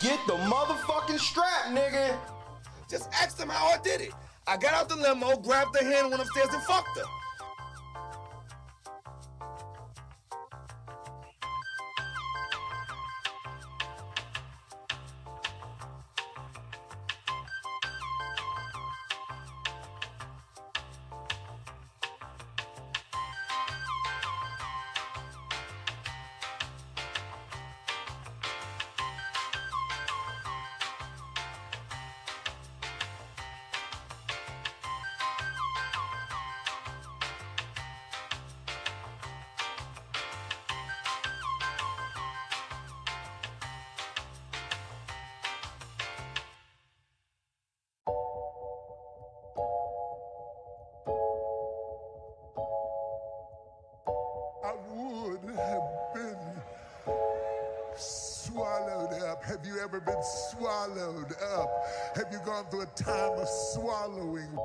Get the motherfucking strap, nigga. Just ask them how I did it. I got out the limo, grabbed her hand, went upstairs and fucked her. I would have been swallowed up. Have you ever been swallowed up? Have you gone through a time of swallowing?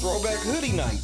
Throwback hoodie night.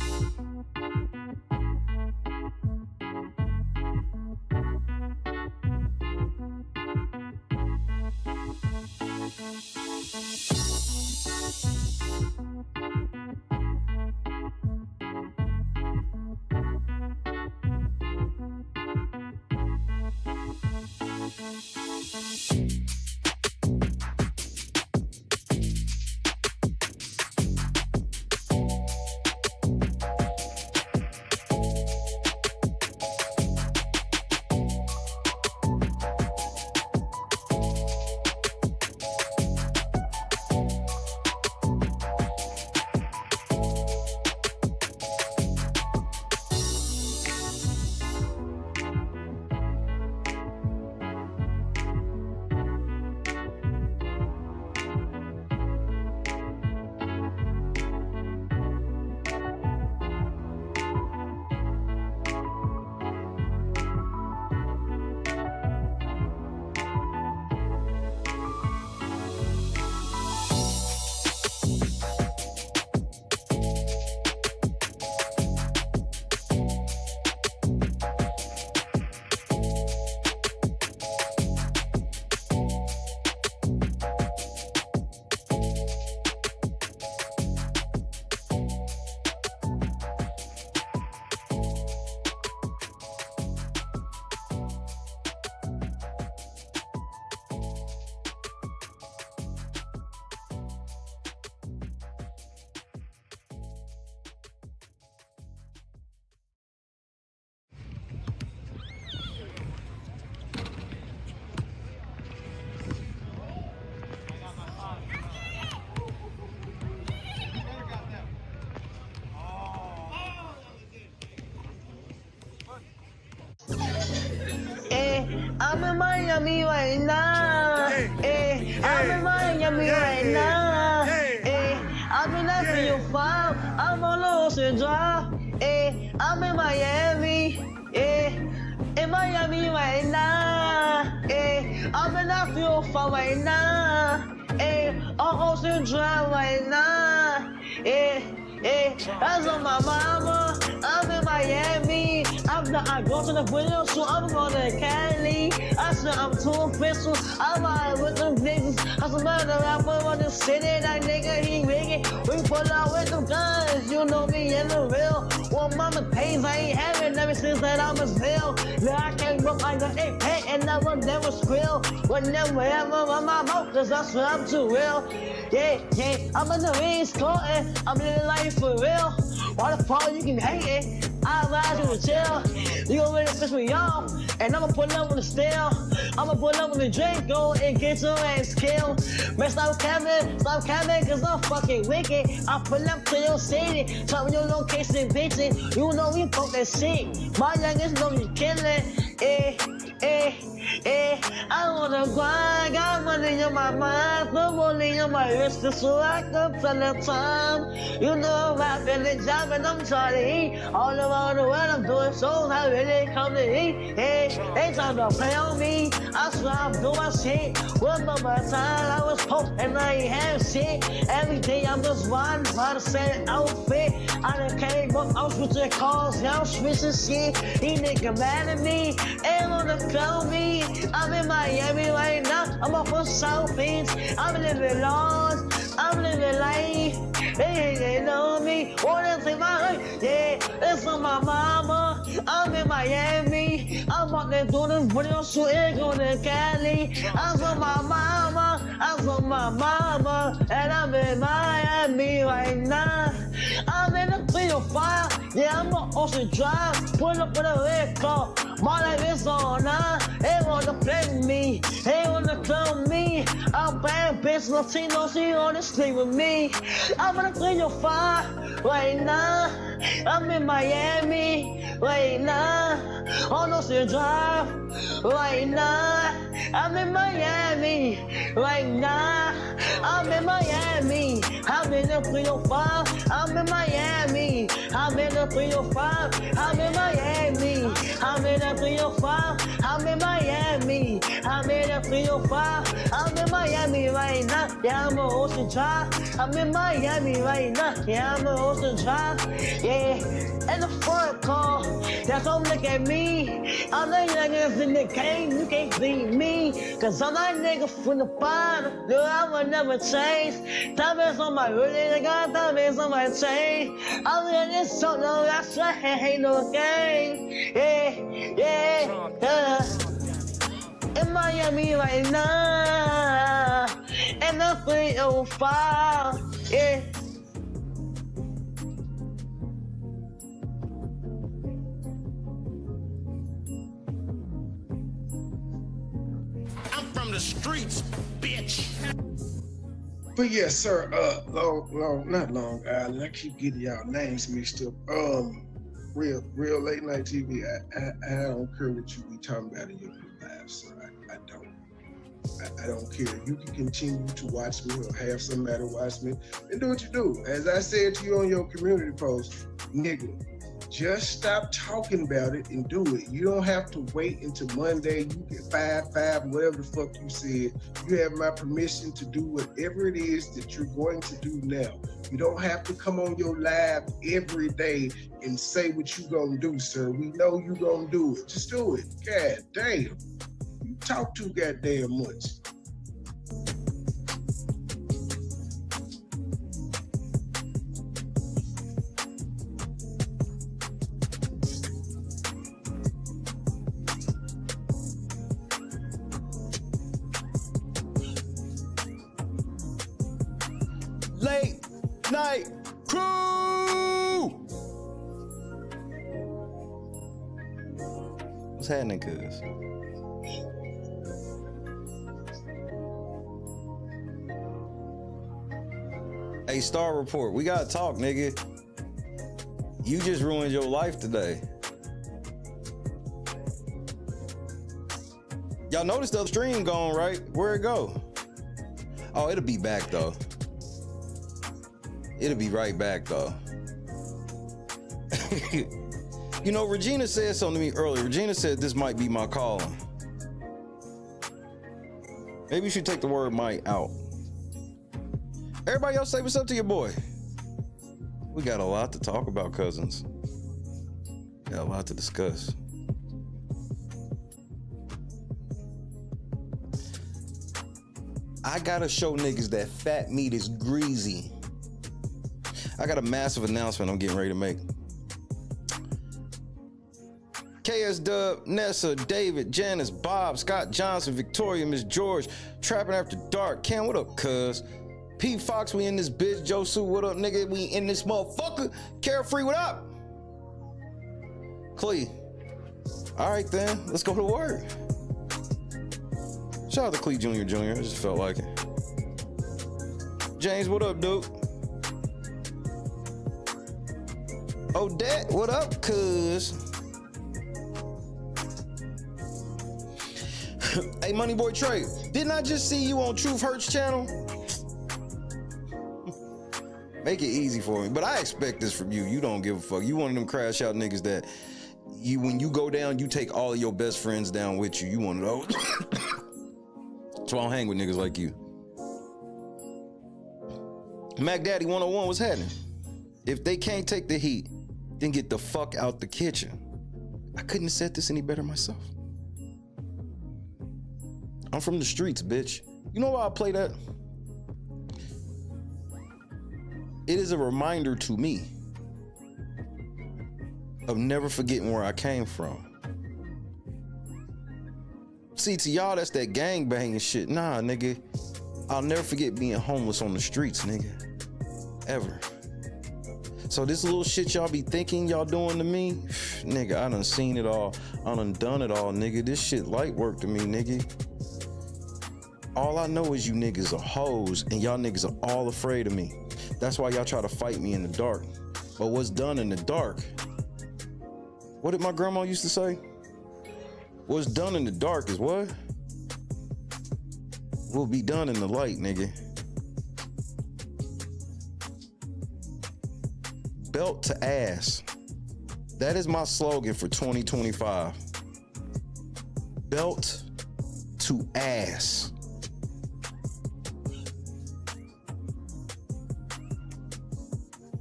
I'm in Miami right now. I'm in Miami right now. I've been after your file. I'm on Ocean Drive. I'm in Miami. In Miami right now. I've been after your file right now. On Ocean Drive right now. That's on my mama. I'm in Miami. I'm After I go to the video, so I'm going to Cali. I said I'm too official. I'm out with them niggas. I said, man, the rapper on the city, that nigga, he wicked. We pull out with them guns, you know me in the real. Well, mama pays, I ain't having ever since that I was hell. Now I can't look like a pay and I will never squeal. Whenever ever on my mouth, cause I swear I'm too real. Yeah, I'm in the ring scoring. I'm in the life for real. Why the fuck you can hate it? I ride you to jail. You gon' really piss me off. And I'ma pull up with the steel. I'ma pull up with the drink, go and get your ass killed. Man, stop camming, cause I'm fucking wicked. I pull up to your city, tell me your location, bitches. You know we fuck that shit. My youngest know you killin'. I wanna grind, got money on my mind, put money on my wrist, so I can spend the time. You know I'm rapping the job and I'm trying to eat. All around the world I'm doing shows, I really come to eat. They trying to play on me, I swear I'm doing shit. Remember my time, I was poor and I ain't have shit. Every day I'm just riding by the same outfit. I done came up, I'm switching cars, yeah, I'm switching shit. These niggas mad at me, ain't wanna clone me. I'm in Miami right now, I'm off of South Beach. I'm living large, I'm living life. They know me, wanna take my life, yeah, it's on my mama. I'm in Miami, I'm out there doing this video shooting, going to Cali. I'm on my mama, and I'm in Miami right now. I'm in the 305, yeah, I'm on Ocean Drive, pull up with a red car. My life is on now, they wanna play with me, they wanna clone me. I'm bad bitch, Latino, she wanna sleep with me. I'm in the 305 right now, I'm in Miami right now, on Ocean Drive right now. I'm in Miami right now, I'm in Miami, I'm in the 305, I'm in Miami, I'm in the 305, I'm in Miami, I'm in the 305, I'm in Miami, I'm in the 305, I'm in Miami right now, yeah, I'm on Ocean Drive, I'm in Miami right now, yeah, I'm on Ocean Drive, yeah, in the front car, that's don't look at me, I'm the youngest in the game, you can't beat me, cause I'm that nigga from the bottom, no, I will never change, diamonds on my hoodie, I got diamonds on my chain, I'm in this song, no, I swear, ain't no game, yeah, in Miami right now, and the 305, yeah. I'm from the streets, bitch. But yes, sir, not Long Island. I keep getting y'all names mixed up. Real late night TV. I don't care what you be talking about in your lives, sir. I don't care. You can continue to watch me or have somebody watch me and do what you do. As I said to you on your community post, nigga, just stop talking about it and do it. You don't have to wait until Monday. You get 5, whatever the fuck you said. You have my permission to do whatever it is that you're going to do now. You don't have to come on your live every day and say what you gonna do, sir. We know you gonna do it. Just do it. God damn. You talk too goddamn much. Late night crew. What's happening, cuz? Hey, Star Report, we gotta talk, nigga. You just ruined your life today. Y'all noticed the stream gone, right? Where'd it go? Oh, it'll be back though. It'll be right back though. You know, Regina said something to me earlier. Regina said this might be my calling. Maybe you should take the word might out. Everybody else say what's up to your boy. We got a lot to talk about, cousins. Got Got a lot to discuss. I gotta show niggas that fat meat is greasy. I got a massive announcement I'm getting ready to make. KS Dub, Nessa, David, Janice, Bob, Scott Johnson, Victoria, Miss George, Trapping After Dark, Cam, what up, cuz? P Fox, we in this bitch. Josu, what up, nigga? We in this motherfucker. Carefree, what up? Clee. All right, then. Let's go to work. Shout out to Clee Jr. Jr. I just felt like it. James, what up, dude? Odette, what up, cuz? Hey, Money Boy Trey, didn't I just see you on Truth Hurts channel? Make it easy for me. But I expect this from you. You don't give a fuck. You one of them crash out niggas that you, when you go down, you take all of your best friends down with you. You one of those. So I don't hang with niggas like you. Mac Daddy 101, what's happening? If they can't take the heat, then get the fuck out the kitchen. I couldn't have said this any better myself. I'm from the streets, bitch. You know why I play that? It is a reminder to me of never forgetting where I came from. See, to y'all, that's that gangbanging shit. Nah, nigga. I'll never forget being homeless on the streets, nigga. Ever. So this little shit y'all be thinking y'all doing to me, nigga, I done seen it all. I done done it all, nigga. This shit light work to me, nigga. All I know is you niggas are hoes and y'all niggas are all afraid of me. That's why y'all try to fight me in the dark. But what's done in the dark? What did my grandma used to say? What's done in the dark is what? Will be done in the light, nigga. Belt to ass. That is my slogan for 2025. Belt to ass.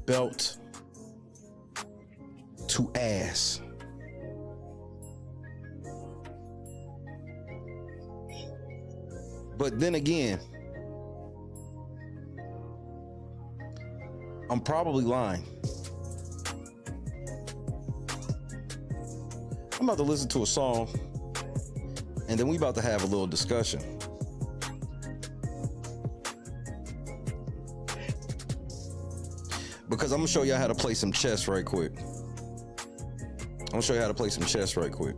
Belt to ass. But then again, I'm probably lying. I'm about to listen to a song and then we about to have a little discussion. Because I'm gonna show y'all how to play some chess right quick. I'm gonna show you how to play some chess right quick.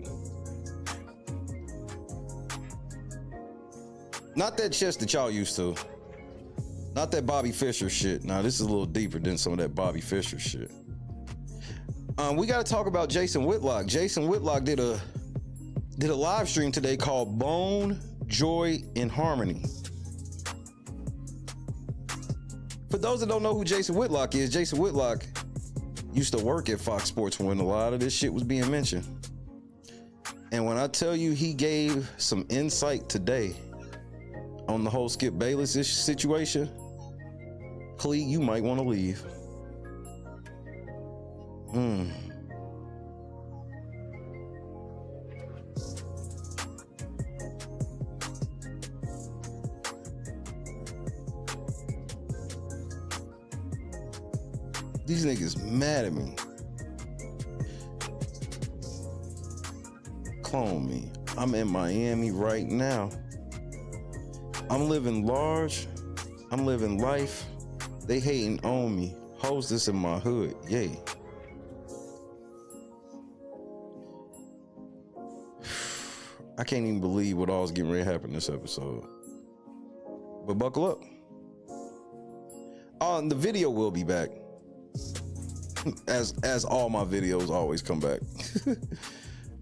Not that chess that y'all used to. Not that Bobby Fischer shit. Now this is a little deeper than some of that Bobby Fischer shit. We gotta talk about Jason Whitlock. Jason Whitlock did a live stream today called Bone, Joy, and Harmony. For those that don't know who Jason Whitlock is, Jason Whitlock used to work at Fox Sports when a lot of this shit was being mentioned. And when I tell you he gave some insight today on the whole Skip Bayless situation, Clee, you might want to leave. These niggas mad at me. Clone me. I'm in Miami right now. I'm living large. I'm living life. They hating on me. Hoes this in my hood. Yay. I can't even believe what all's getting ready to happen this episode. But buckle up. And the video will be back. As all my videos always come back.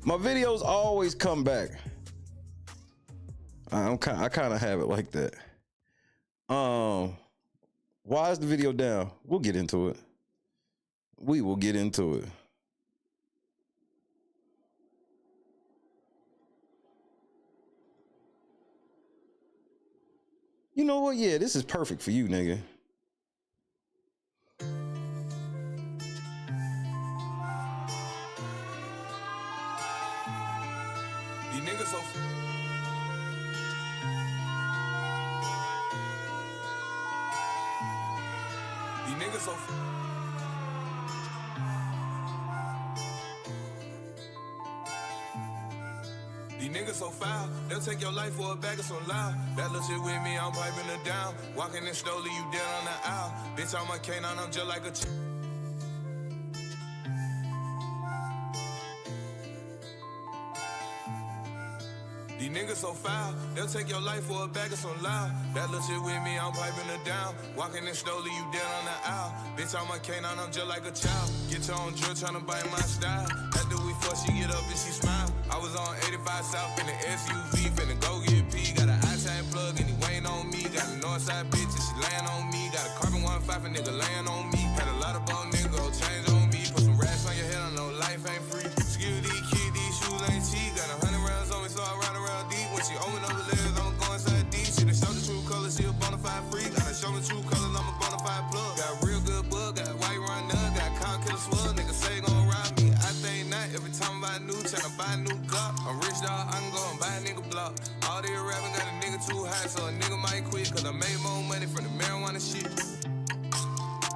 My videos always come back. I kind of have it like that. Why is the video down? We'll get into it. We will get into it. You know what? Yeah, this is perfect for you, nigga. niggas so These niggas so These niggas so foul, they'll take your life for a bag of some loud. That little shit with me, I'm piping it down. Walking in slowly, you dead on the aisle. Bitch, I'm a canine, I'm just like a These niggas so foul, they'll take your life for a bag of some loud. That little shit with me, I'm piping it down. Walking in slowly, you dead on the aisle. Bitch, I'm a canine, I'm just like a child. Get your own drill, tryna bite my style. After we fuck, she get up and she smile. I was on 85 South in the SUV, finna go get P. Got an iTag plug and he weighing on me. Got a Northside bitch and she laying on me. Got a carbon 1.5 a nigga laying on me. Had a lot of bone nigga go change on me. Put some racks on your head, I know life ain't free. Excuse these kids, these shoes ain't cheap. Got 100 rounds on me, so I ride around deep. When she open up the legs, I'ma go inside deep. She done show the true colors, she a bonafide freak. Gotta show the true colors, I'm a bonafide plug. Got real good bug, got white run up, got cow killer swell. Niggas say gon' rob me, I think not. Every time I buy new, tryna buy a new Glock. I'm rich dog, I can go and buy a nigga block. All they rapping got a nigga too high, so a nigga might quit. Cause I made more money from the marijuana shit.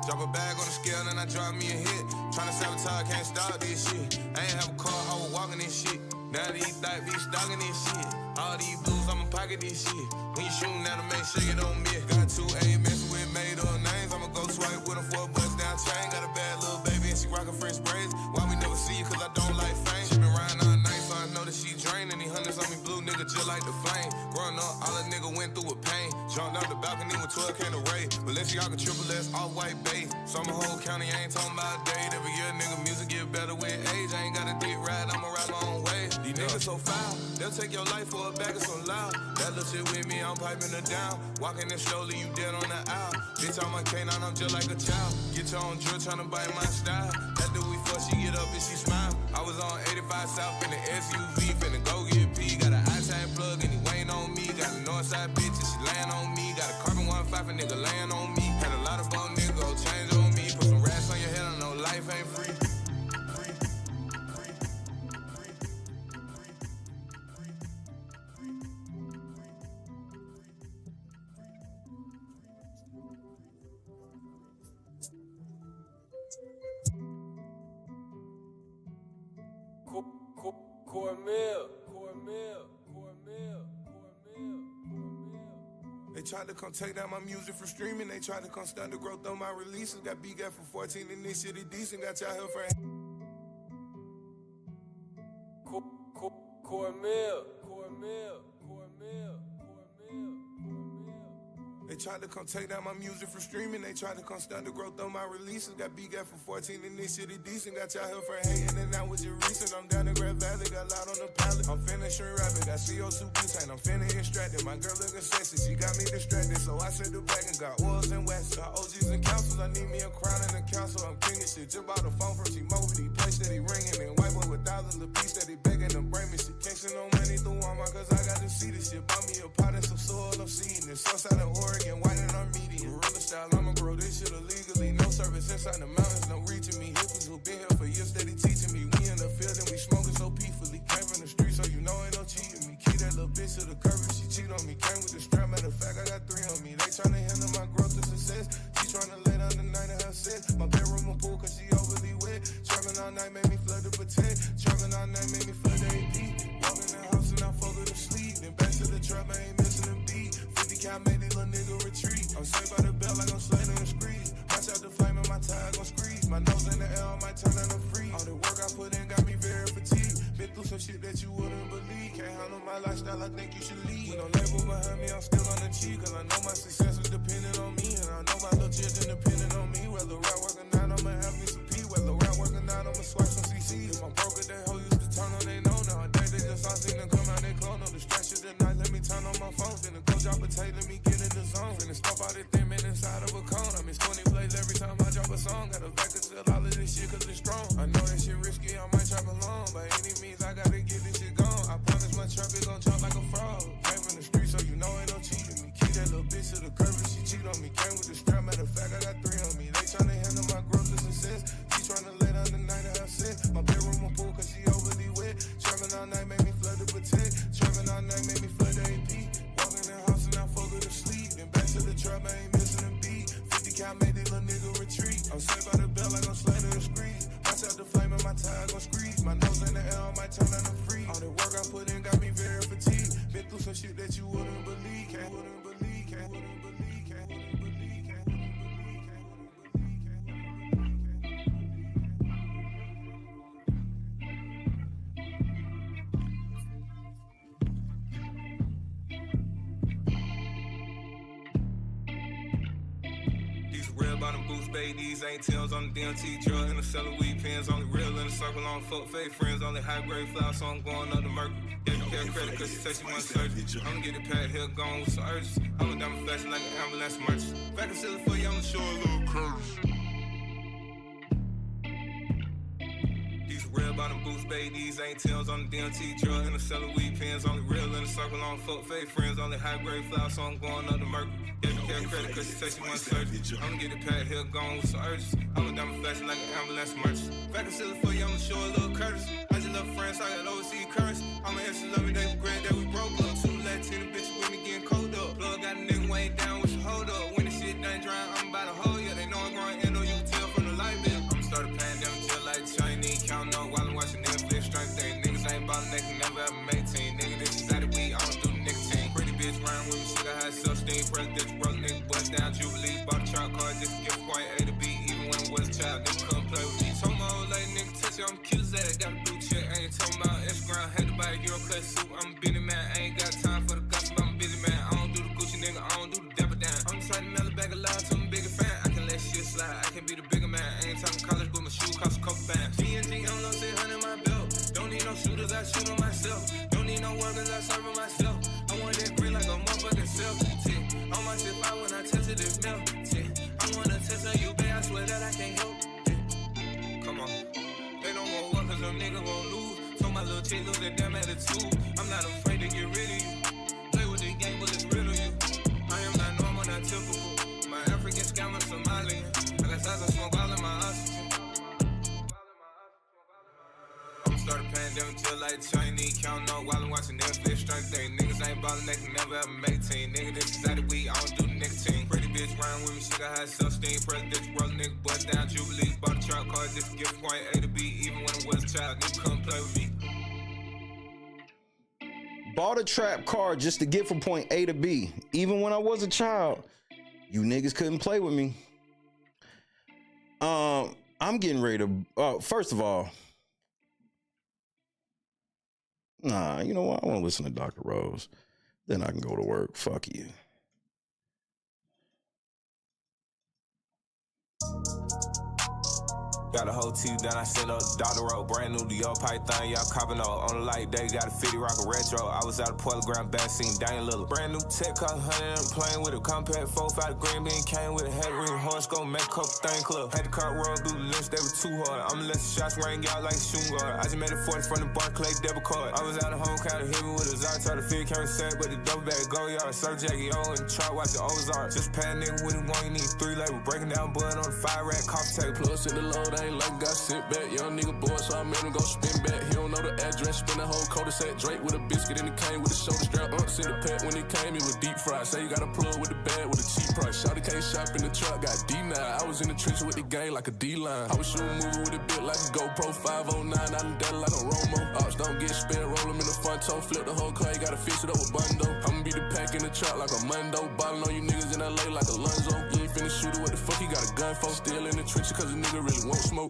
Drop a bag on the scale, then I drop me a hit. Tryna sabotage, can't stop this shit. I ain't have a car, I was walking this shit. Now these thoughts be stalking this shit. All these blues, I'ma pocket this shit. When you shootin' at 'em, make sure you don't miss. Got 2 A messing with made up names. I'ma go swipe with 'em for a bust down chain. Got a bad little baby and she rockin' French braids. Why we never see you? Cause I don't like fame. She been riding all night, so I know that she drained. And these hundreds on me blue, nigga, just like the flame. Growing up, all a nigga went through with pain. Jumped out the balcony with 12 can of raid. Balenciaga triple S, all white base. Summer whole county, I ain't talking about a date. Every year, nigga, music get better with age. I ain't got a dick ride, I'ma ride my own way. These niggas so foul, they'll take your life for a bag of some loud. That little shit with me, I'm piping it down. Walking in slowly, you dead on the aisle. Bitch, I'm a canine, I'm just like a child. Get your own drill, tryna bite my style. After we fuck, she get up and she smile. I was on 85 South in the SUV, finna go get P. Got an iTag plug and he weighing on me. Got a Northside bitch and she laying on me. Got a carbon 1.5 a nigga laying on me. Had a lot of bone nigga go change on me. Put some racks on your head, I know life ain't free. They tried to come take down my music from streaming. They tried to come stunt the growth of my releases. Got beat for 14 and this shit is decent. Got y'all here for Cornmeal. They tried to come take down my music from streaming. They tried to come stunt the growth of my releases. Got beat for 14 and this shit is decent. Got y'all here for hating and that was your recent. I'm down in Grand Valley, got loud on the pallet. I'm finishing rapping, got CO2 butane. I'm finna extracted. My girl looking sexy, she got me distracted. So I sent her back and got oils and wax. Got OGs and councils, I need me a crown and a council. I'm king of shit. Just bought a phone from T-Mobile. He place that he ringing and white boy with thousands of pieces that he begging to bring me shit. Can't send no money through Walmart cause I got to see this shit. Bought me a pot and some soil, I'm seeding it. Southside of Oregon, white and I'm median. Gorilla style, I'ma grow this shit illegally. No service inside the mountains, no reaching me. Hippies who been here for years, steady teaching me. We in the field and we smoking so peacefully. Came from the street, so you know ain't no cheating me. Key that little bitch to the curb if she cheat on me. Came with the strap, matter of fact, I got 3 on me. They tryna handle my growth and success. She tryna lay down the night of her set. My bedroom a pool cause she overly wet. Trapping all night made me flood the protect. Trapping all night made me flood the AP. Walking in the house and I fuck her to sleep. Then back to the trap, I ain't missing a beat. 50 cal made this little nigga retreat. I'm saved by the bell like I'm slaying in the street. Watch out the flame and my tire gon' squeeze. My nose in the air, I might turn down the free. All the work I put in got me very fatigued. Been through some shit that you wouldn't believe. Can't handle my lifestyle, I think you should leave. No label behind me, I'm still on the cheat. Cause I know my success is dependent on me. And I know my little children dependent on me. Whether rap work or not, I'ma have me some P. Whether rap work or not, I'ma swipe some CC. If I'm broke, that hoe used to turn on, they know now. A day they just all seen them come out, they clone. No distraction tonight, let me turn on my phone. Finna go drop a tape, let me get in the zone. Finna stop all this thin man inside of a cone. I miss 20 plays every time I drop a song. Got a back to sell all of this shit cause it's strong. I know that shit risky, I might trap along. By any means, I gotta get this shit gone. I promise my trap is gon' jump like a frog. Came from the street, so you know ain't no cheating me. Keep that little bitch to the curb if she cheat on me. Came with the strap, matter of fact, I got 3 on me. They tryna handle my growth and success. She tryna lay down the night of her set. My bedroom a pool cause she overly wet. Trapping all night made me flood the protect. boost, baby. These ain't Tim's on the DMT drug. In the cellar, weed pens. Only real in the circle. On fuck fake friends. Only high grade flowers. So I'm going up the Mercury. Yeah, you care credit cause she said she want surgery. I'ma get it pad here going with some urgency. I went down my fashion like an ambulance merchant. Back and silly for you, I'ma show a little courtesy. Real bottom boots, baby. These ain't Tim's on the DMT drug. In the cellar, weed pens. Only real in the circle. On fuck fake friends. Only high grade flowers. So I'm going up the Mercury. Yeah, you care credit cause she said she want surgery. I'ma get it pad here going with some urgency. I went down my fashion like an ambulance merchant. Back and silly for you, I'ma show a little courtesy. I just love friends, so I got overseas currency. I'ma answer love me, they regret that we broke up. Two Latina bitches with me getting cold up. Plug got a nigga way down with your hold up. When the shit done dry, I'm about to hold ya. They know I'm growing endo, you can tell from the light bill. I'ma start a pandemic just like Chinese. Counting up while I'm watching Netflix, strength thing. Niggas ain't ballin', they can never ever make team. Nigga, this is out of weed, I don't do nicotine. Pretty bitch round with me, she got high self-esteem. Presidential broke nigga, bust down Jubilee. Bought a trap car just to get from point A to B. Even when I was a child, nigga couldn't play with me. Told my old lady, nigga, touch you, I'm cute as that. Got a blue check, ain't talking about Instagram. Had to buy a Euro cut suit, I'm a busy man. I ain't got time for the gossip, I'm a busy man. I don't do the Gucci, nigga, I don't do the dapper down. I'm trying to mail it back alive to my bigger fan. I can let shit slide, I can be the bigger man. I ain't talking college, but my shoe cost a couple bands. G&G, I'm low, 600 in my belt. Don't need no shooters, I shoot on myself. Don't need no workers, I serve on myself. I want that green like a motherfucking self. On my shit, I when I test it, it's milk. I wanna test on you, babe, I swear that I can't help. Come on. They don't want work cause them niggas won't lose. So my little chick lose that damn attitude. I'm not afraid to get rid of you. Play with the game, but it's real to you. I am not normal, not typical. My African scammer, Somalian. I got size and smoke all in my oxygen. Start a pandemic just like Chinese. Counting up while I'm watching Netflix, strength thing. Niggas ain't ballin', they can never ever make team. Nigga, this is out of weed, I don't do the nicotine. Pretty bitch round with me, she got high self-esteem. Presidential brother, nigga, bust down Jubilee. Bought a trap car just to get from point A to B. Even when I was a child, nigga couldn't play with me. Bought a trap car just to get from point A to B. Even when I was a child, you niggas couldn't play with me. I'm getting ready to, first of all, nah, you know what? I want to listen to Dr. Rose. Then I can go to work. Fuck you. Got a whole TV down, I sent up Dr. Road, brand new Dior Python, y'all copping on the light day, got a 50 rock a retro. I was out of Portland Ground, back scene, Dane Little. Brand new tech, cost 100, I'm playing with a compact 4-5 green bean, came with a head ring, horse, go make a couple thing club. Had the car roll through the list, they were too hard. I'ma let the shots ring out like shooting guard. I just made a 40 from the Barclay debit card. I was out of home, kinda hit me with a Zard, tried to figure carry set, but the double bag go yard. Surf Jackie O in the trap, watch the Ozark. Just pad nigga with him, one, you need 3 label, breaking down bud on the 5 rack, coffee table. Plus in the load, I ain't like got sit back, young nigga boy, so I made him go spin back. He don't know the address, spin the whole cul-de-sac. Drake with a biscuit and he came with a shoulder strap. In the pack when he came, he was deep fried. Say you got a plug with the bag with a cheap price. Shawty can't shop in the truck, got D9. I was in the trenches with the gang like a D-line. I was shooting movie with a bit like a GoPro 509. I done done like a Romo. Ops don't get spent, roll him in the front toe. Flip the whole car, you gotta fix it up with Bundo. I'ma be the pack in the truck like a Mundo. Ballin' on you niggas in LA like Alonzo. You ain't finna shoot it, what the fuck he got a gun for? Still in the trenches cause the nigga really won't smoke. Got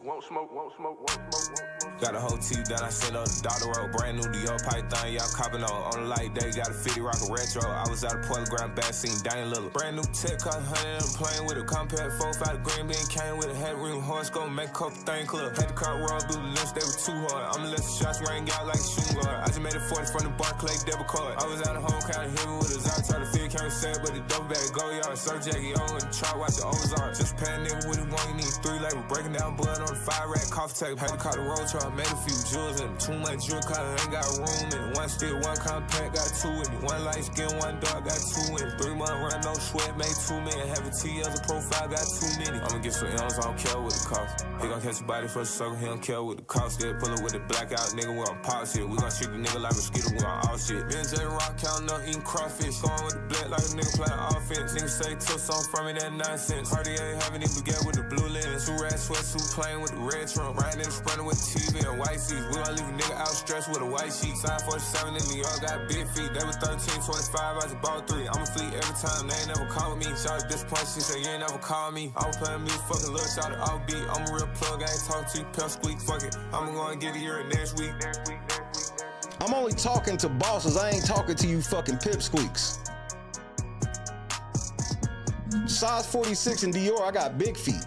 a whole TV down, I sent up Dr. Road, brand new Dior Python, y'all copping on the light day, got a 50 rock a retro. I was out of Portland Ground, back scene, Dane Little. Brand new tech, cost 100, I'm playing with a compact 4-5 green bean, came with a head ring, horse, go make a couple thing club. Had the car roll through the list, they were too hard. I'ma let the shots ring out like shooting guard. I just made a 40 from the Barclay debit card. I was out of home, kinda hit me with a Zard, tried to figure carry set, but the double bag go yard. Surf Jackie O in the trap, watch the Ozark. Just pad nigga with him, one, you need 3 label, breaking down bud on the 5 rack, coffee table. Had the car the road truck, made a few jewels in it. Too much jewel, cause I ain't got room in it. 1 stick, 1 compact, got 2 in it. 1 light skin, 1 dark, got 2 in it. 3 month run, no sweat, made 2 million. Have a T as a profile, got too many. I'ma get some M's, I don't care what it cost. He gon' catch a body for the circle, he don't care what the cost is. Pull up with the blackout, nigga, we on pause shit. We gon' treat the nigga like a mosquito, we on all shit. Me and J Rock counting up, eating crawfish. Going with the black like a nigga playing offense. Niggas say took something from me, that nonsense. Cartier having it baguette with the blue lens. 2 rat sweatsuit playing with the red trunk. Riding in the sprinter with the TV and white seats. We gon' leave a nigga outstretched with a white sheet. Signed 47 in New York, got big feet. They was 13, 25, I just bought 3. I'm a fleet every time, they ain't never call me. Shout at this point, she said you ain't never call me. I was playing music, fucking little shout at all beat. I'm a real plug, I ain't talking to you, pep squeak, fuck it. I'ma go and get it here next week. I'm only talking to bosses. I ain't talking to you fucking pipsqueaks. Size 46 in Dior, I got big feet.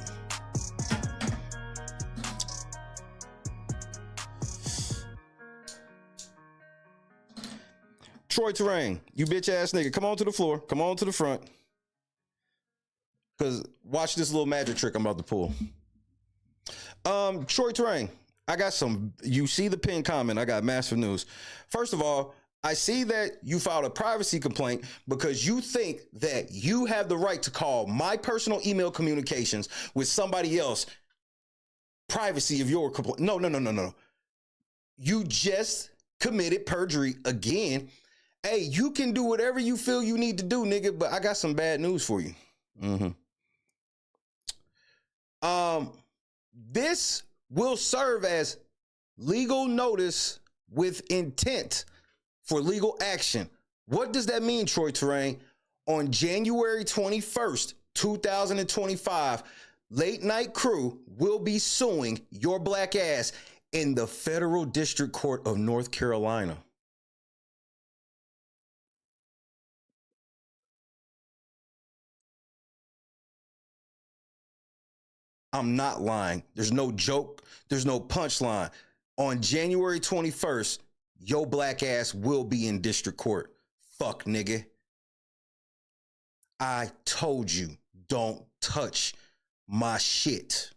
Troy Terrain, you bitch ass nigga, come on to the floor. Come on to the front. Because watch this little magic trick I'm about to pull. Troy Terrain, I got some, you see the pinned comment, I got massive news. First of all, I see that you filed a privacy complaint because you think that you have the right to call my personal email communications with somebody else. Privacy of your complaint. No. You just committed perjury again. Hey, you can do whatever you feel you need to do, nigga, but I got some bad news for you. This will serve as legal notice with intent for legal action. What does that mean, Troy Terrain? On January 21st, 2025, Late Night Crew will be suing your black ass in the Federal District Court of North Carolina. I'm not lying. There's no joke. There's no punchline. On January 21st, your black ass will be in district court. Fuck, nigga. I told you, don't touch my shit.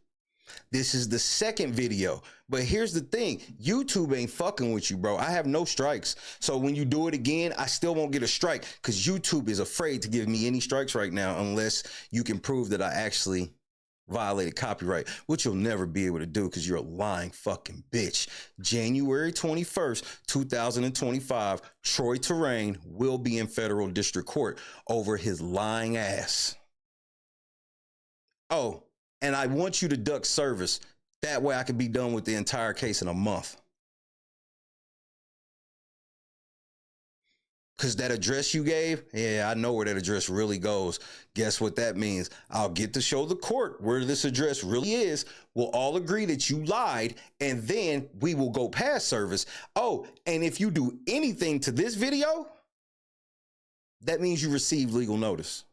This is the second video. But here's the thing. YouTube ain't fucking with you, bro. I have no strikes. So when you do it again, I still won't get a strike because YouTube is afraid to give me any strikes right now unless you can prove that I actually violated copyright, which you'll never be able to do because you're a lying fucking bitch. January 21st, 2025, Troy Terrain will be in federal district court over his lying ass. Oh, and I want you to duck service. That way I can be done with the entire case in a month. Because that address you gave, yeah, I know where that address really goes. Guess what that means? I'll get to show the court where this address really is. We'll all agree that you lied, and then we will go past service. Oh, and if you do anything to this video, that means you received legal notice.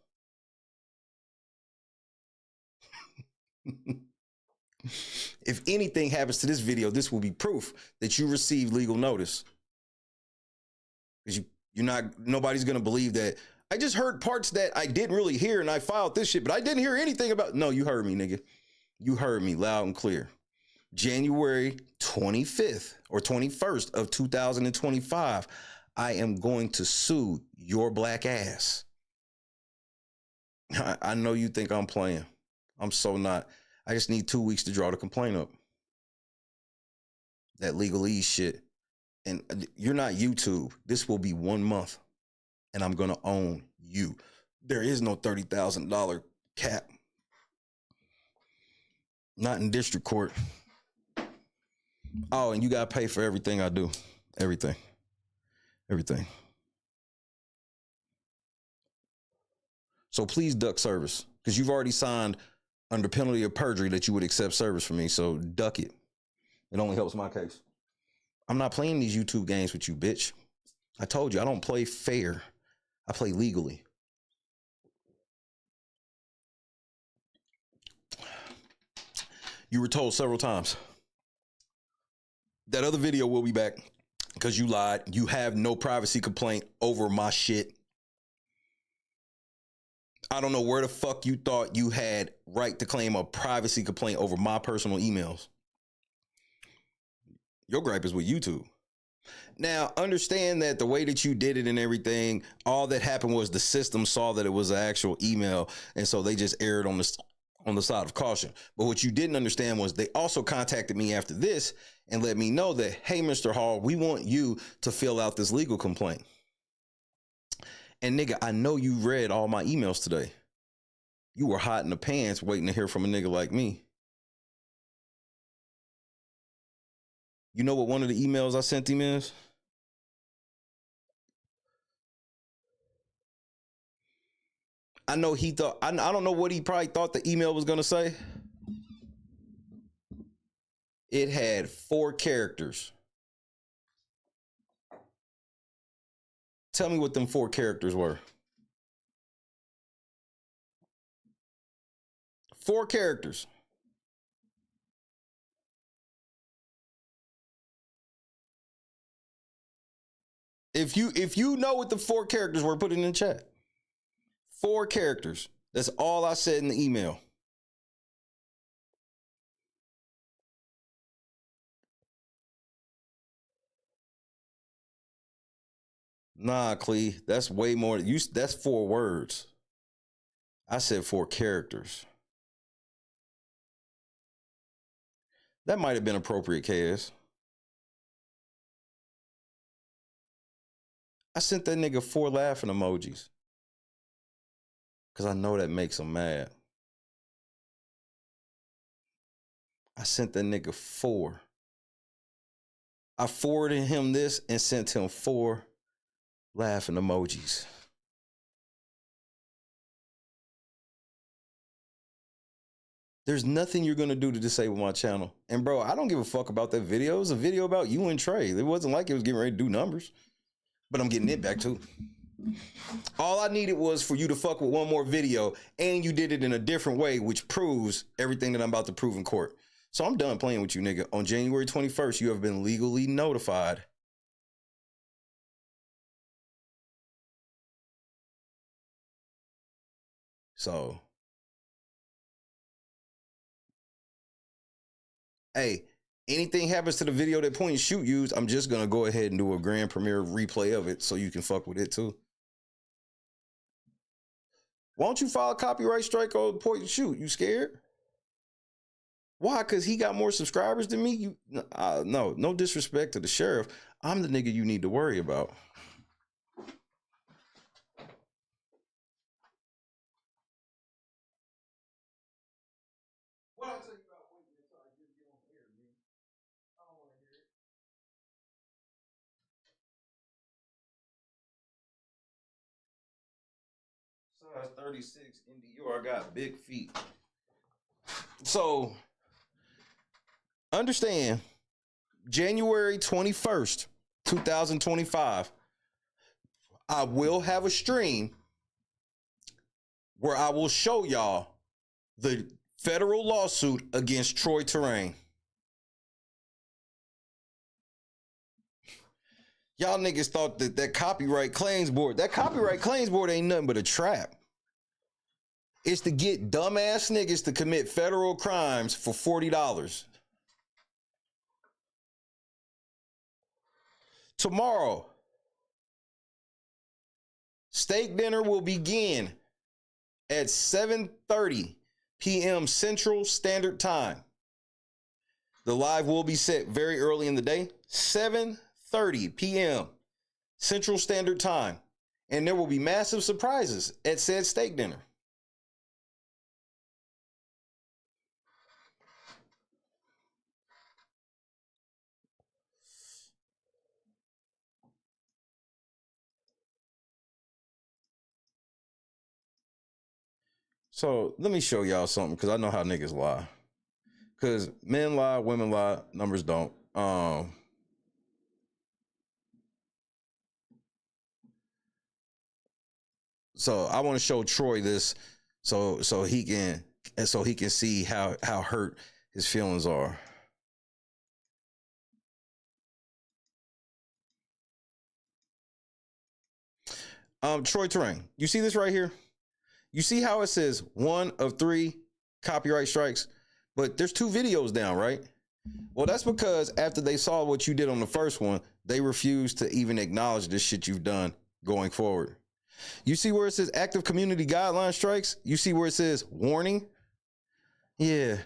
If anything happens to this video, this will be proof that you received legal notice. Because nobody's gonna believe that I just heard parts that I didn't really hear and I filed this shit, but I didn't hear anything about. No, you heard me, nigga. You heard me loud and clear. January 25th or 21st of 2025, I am going to sue your black ass. I know you think I'm playing. I'm so not. I just need 2 weeks to draw the complaint up. That legalese shit. And you're not YouTube. This will be 1 month. And I'm going to own you. There is no $30,000 cap. Not in district court. Oh, and you got to pay for everything I do. Everything. Everything. So please duck service. Because you've already signed under penalty of perjury that you would accept service from me. So duck it. It only helps my case. I'm not playing these YouTube games with you, bitch. I told you, I don't play fair. I play legally. You were told several times. That other video will be back because you lied. You have no privacy complaint over my shit. I don't know where the fuck you thought you had right to claim a privacy complaint over my personal emails. Your gripe is with YouTube. Now, understand that the way that you did it and everything, all that happened was the system saw that it was an actual email, and so they just erred on the side of caution. But what you didn't understand was they also contacted me after this and let me know that, hey, Mr. Hall, we want you to fill out this legal complaint. And nigga, I know you read all my emails today. You were hot in the pants waiting to hear from a nigga like me. You know what one of the emails I sent him is? I know he thought, I don't know what he probably thought the email was going to say. It had 4 characters. Tell me what them 4 characters were. 4 characters. If you know what the 4 characters were, put it in the chat. 4 characters. That's all I said in the email. Nah, Clee, that's way more. That's 4 words. I said 4 characters. That might have been appropriate, KS. I sent that nigga 4 laughing emojis. Because I know that makes him mad. I sent that nigga 4. I forwarded him this and sent him 4 laughing emojis. There's nothing you're going to do to disable my channel. And bro, I don't give a fuck about that video. It was a video about you and Trey. It wasn't like it was getting ready to do numbers. But I'm getting it back too. All I needed was for you to fuck with one more video, and you did it in a different way, which proves everything that I'm about to prove in court. So I'm done playing with you, nigga. On January 21st, you have been legally notified. So, hey, anything happens to the video that Point and Shoot used, I'm just going to go ahead and do a grand premiere replay of it so you can fuck with it too. Why don't you file a copyright strike on Point and Shoot? You scared? Why? Because he got more subscribers than me? No disrespect to the sheriff. I'm the nigga you need to worry about. What I tell you about waiting until I just get on the air, man? I don't want to hear it. Size 36 in Dior. I got big feet. So, understand, January 21st, 2025, I will have a stream where I will show y'all the federal lawsuit against Troy Terrain. Y'all niggas thought that copyright claims board ain't nothing but a trap. It's to get dumbass niggas to commit federal crimes for $40. Tomorrow, steak dinner will begin at 7:30 p.m. Central Standard Time. The live will be set very early in the day, 7:30 p.m. Central Standard Time. And there will be massive surprises at said steak dinner. So let me show y'all something, because I know how niggas lie. Because men lie, women lie, numbers don't. So I want to show Troy this so he can see how hurt his feelings are. Troy Terrain, you see this right here? You see how it says 1 of 3 copyright strikes, but there's 2 videos down, right? Well, that's because after they saw what you did on the first one, they refused to even acknowledge this shit you've done going forward. You see where it says active community guideline strikes? You see where it says warning? Yeah.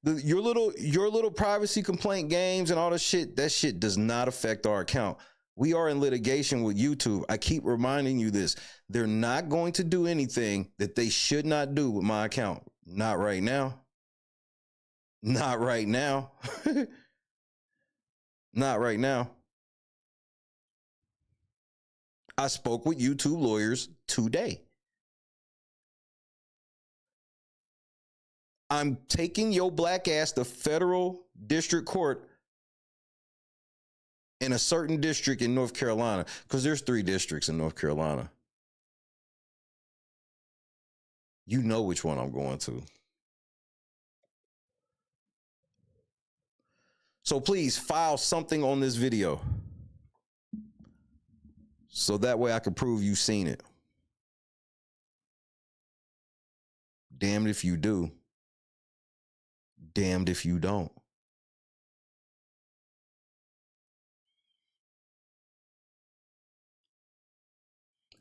Your little privacy complaint games and all that shit does not affect our account. We are in litigation with YouTube. I keep reminding you this. They're not going to do anything that they should not do with my account. Not right now. Not right now. Not right now. I spoke with YouTube lawyers today. I'm taking your black ass to federal district court in a certain district in North Carolina, because there's 3 districts in North Carolina. You know which one I'm going to. So please file something on this video. So that way I can prove you've seen it. Damned if you do. Damned if you don't.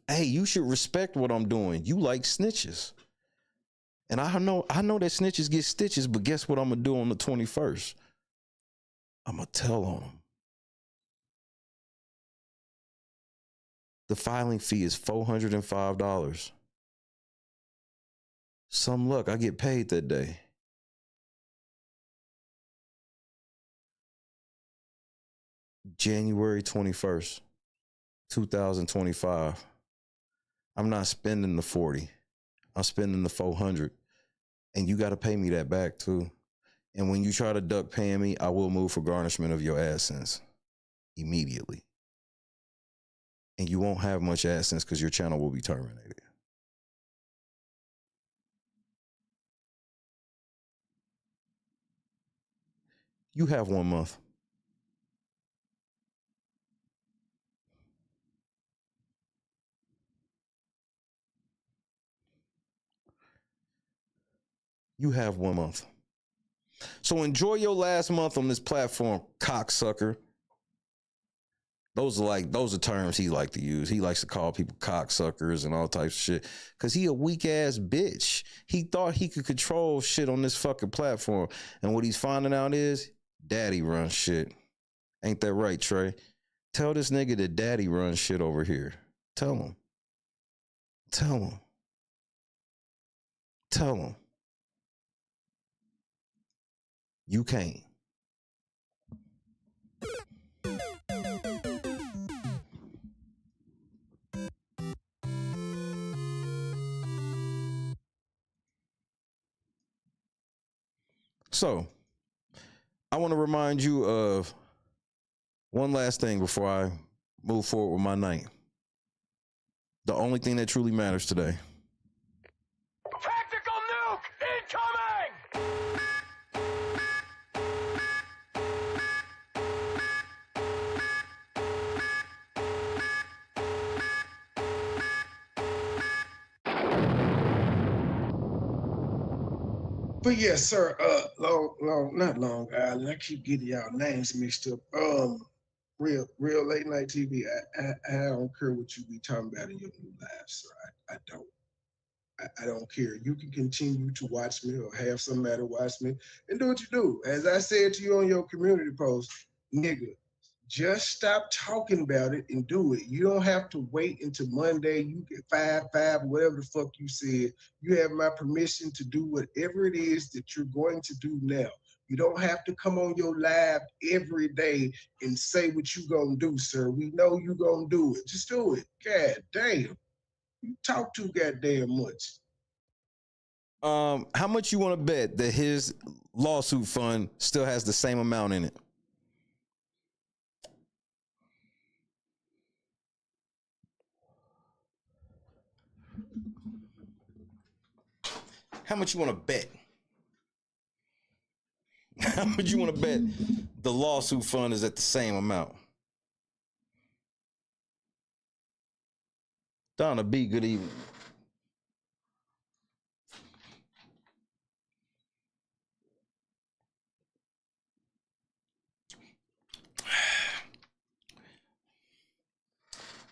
Hey, you should respect what I'm doing. You like snitches. And I know that snitches get stitches, but guess what I'm gonna do on the 21st? I'm gonna tell on them. The filing fee is $405. Some luck, I get paid that day. January 21st, 2025. I'm not spending the 40. I'm spending the 400. And you got to pay me that back too. And when you try to duck paying me, I will move for garnishment of your AdSense immediately. And you won't have much AdSense because your channel will be terminated. You have 1 month. You have 1 month. So enjoy your last month on this platform, cocksucker. Those are terms he like to use. He likes to call people cocksuckers and all types of shit. Cause he a weak ass bitch. He thought he could control shit on this fucking platform. And what he's finding out is daddy runs shit. Ain't that right, Trey? Tell this nigga that daddy runs shit over here. Tell him. Tell him. Tell him. You can't. So, I want to remind you of one last thing before I move forward with my night. The only thing that truly matters today. Tactical nuke incoming! But yes, sir. Not Long Island. I keep getting y'all names mixed up. Real late night TV. I don't care what you be talking about in your new lives, sir. I don't. I don't care. You can continue to watch me or have somebody watch me and do what you do. As I said to you on your community post, nigga, just stop talking about it and do it. You don't have to wait until Monday. You get 5, whatever the fuck you said. You have my permission to do whatever it is that you're going to do now. You don't have to come on your live every day and say what you gonna do, sir. We know you gonna do it. Just do it. God damn. You talk too goddamn much. How much you want to bet that his lawsuit fund still has the same amount in it? How much you want to bet? How much you want to bet the lawsuit fund is at the same amount? Donna B, good evening.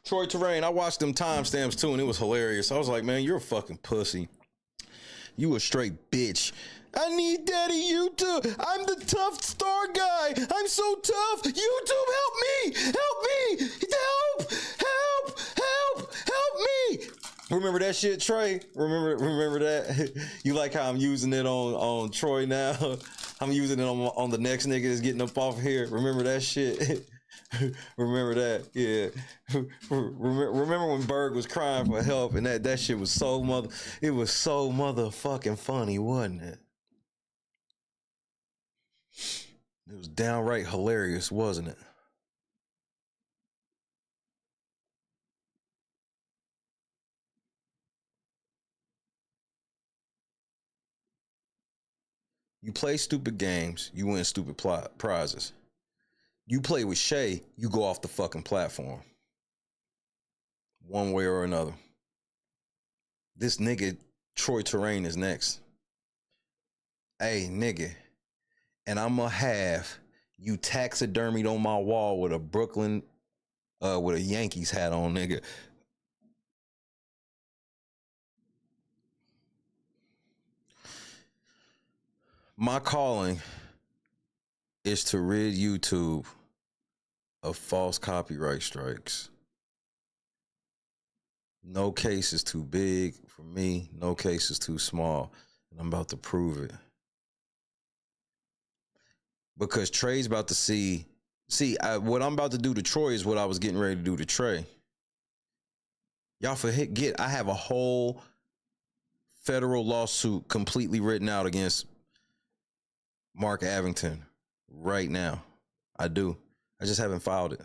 Troy Terrain, I watched them timestamps too, and it was hilarious. I was like, man, you're a fucking pussy. You a straight bitch. I need daddy YouTube. I'm the tough star guy. I'm so tough. YouTube, help me. Help me. Help me. Remember that shit, Trey? Remember that? You like how I'm using it on Troy now? I'm using it on the next nigga that's getting up off here. Remember that shit? Remember that? Yeah. Remember when Berg was crying for help and that shit was so motherfucking funny, wasn't it? It was downright hilarious, wasn't it? You play stupid games, you win stupid prizes. You play with Shay, you go off the fucking platform. one way or another. This nigga Troy Terrain is next. Hey, nigga. And I'm gonna have you taxidermied on my wall with a Brooklyn, with a Yankees hat on, nigga. My calling is to rid YouTube of false copyright strikes. No case is too big for me. No case is too small. And I'm about to prove it. Because Trey's about to see what I'm about to do to Troy is what I was getting ready to do to Trey. Y'all forget, I have a whole federal lawsuit completely written out against Mark Avington right now. I do. I just haven't filed it.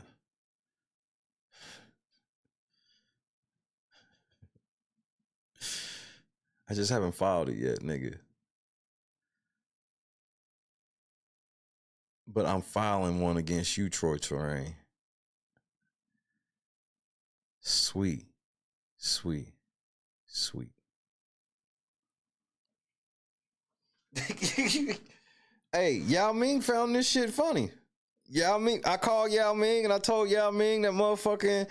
I just haven't filed it yet, nigga. But I'm filing one against you, Troy Terrain. Sweet. Sweet. Sweet. Hey, Yao Ming found this shit funny. Yao Ming, I called Yao Ming and I told Yao Ming that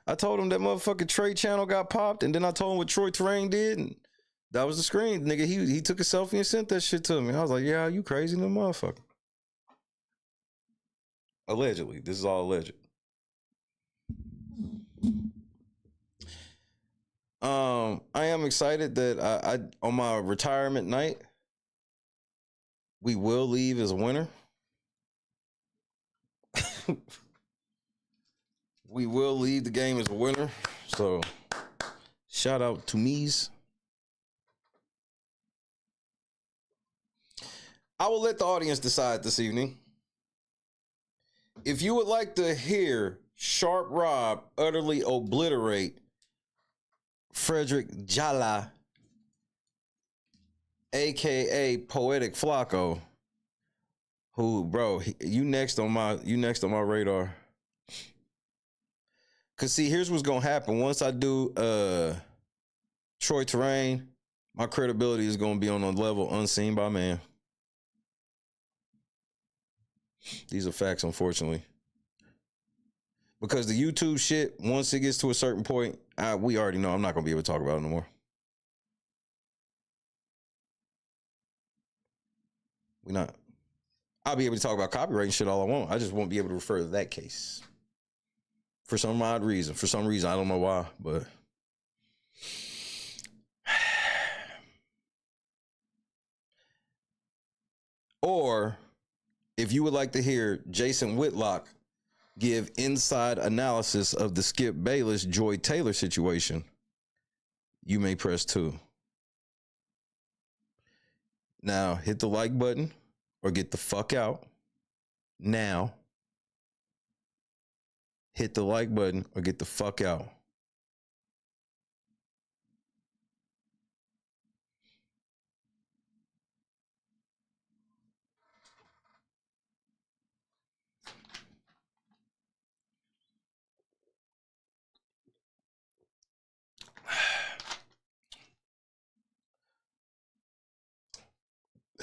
I told him that motherfucking Trey channel got popped, and then I told him what Troy Terrain did, and that was the screen. Nigga, he took a selfie and sent that shit to me. I was like, yeah, you crazy little motherfucker. Allegedly. This is all alleged. I am excited that I on my retirement night, we will leave as a winner. We will leave the game as a winner. So shout out to me's. I will let the audience decide this evening. If you would like to hear Sharp Rob utterly obliterate Frederick Jala, aka Poetik Flakko, who, bro, you next on my radar. Cause see, here's what's gonna happen. Once I do Troy Terrain, my credibility is gonna be on a level unseen by man. These are facts, unfortunately. Because the YouTube shit, once it gets to a certain point, we already know I'm not going to be able to talk about it no more. We're not. I'll be able to talk about copyright and shit all I want. I just won't be able to refer to that case. For some odd reason. For some reason, I don't know why, but... Or... if you would like to hear Jason Whitlock give inside analysis of the Skip Bayless Joy Taylor situation, you may press 2. Now, hit the like button or get the fuck out. Now, hit the like button or get the fuck out.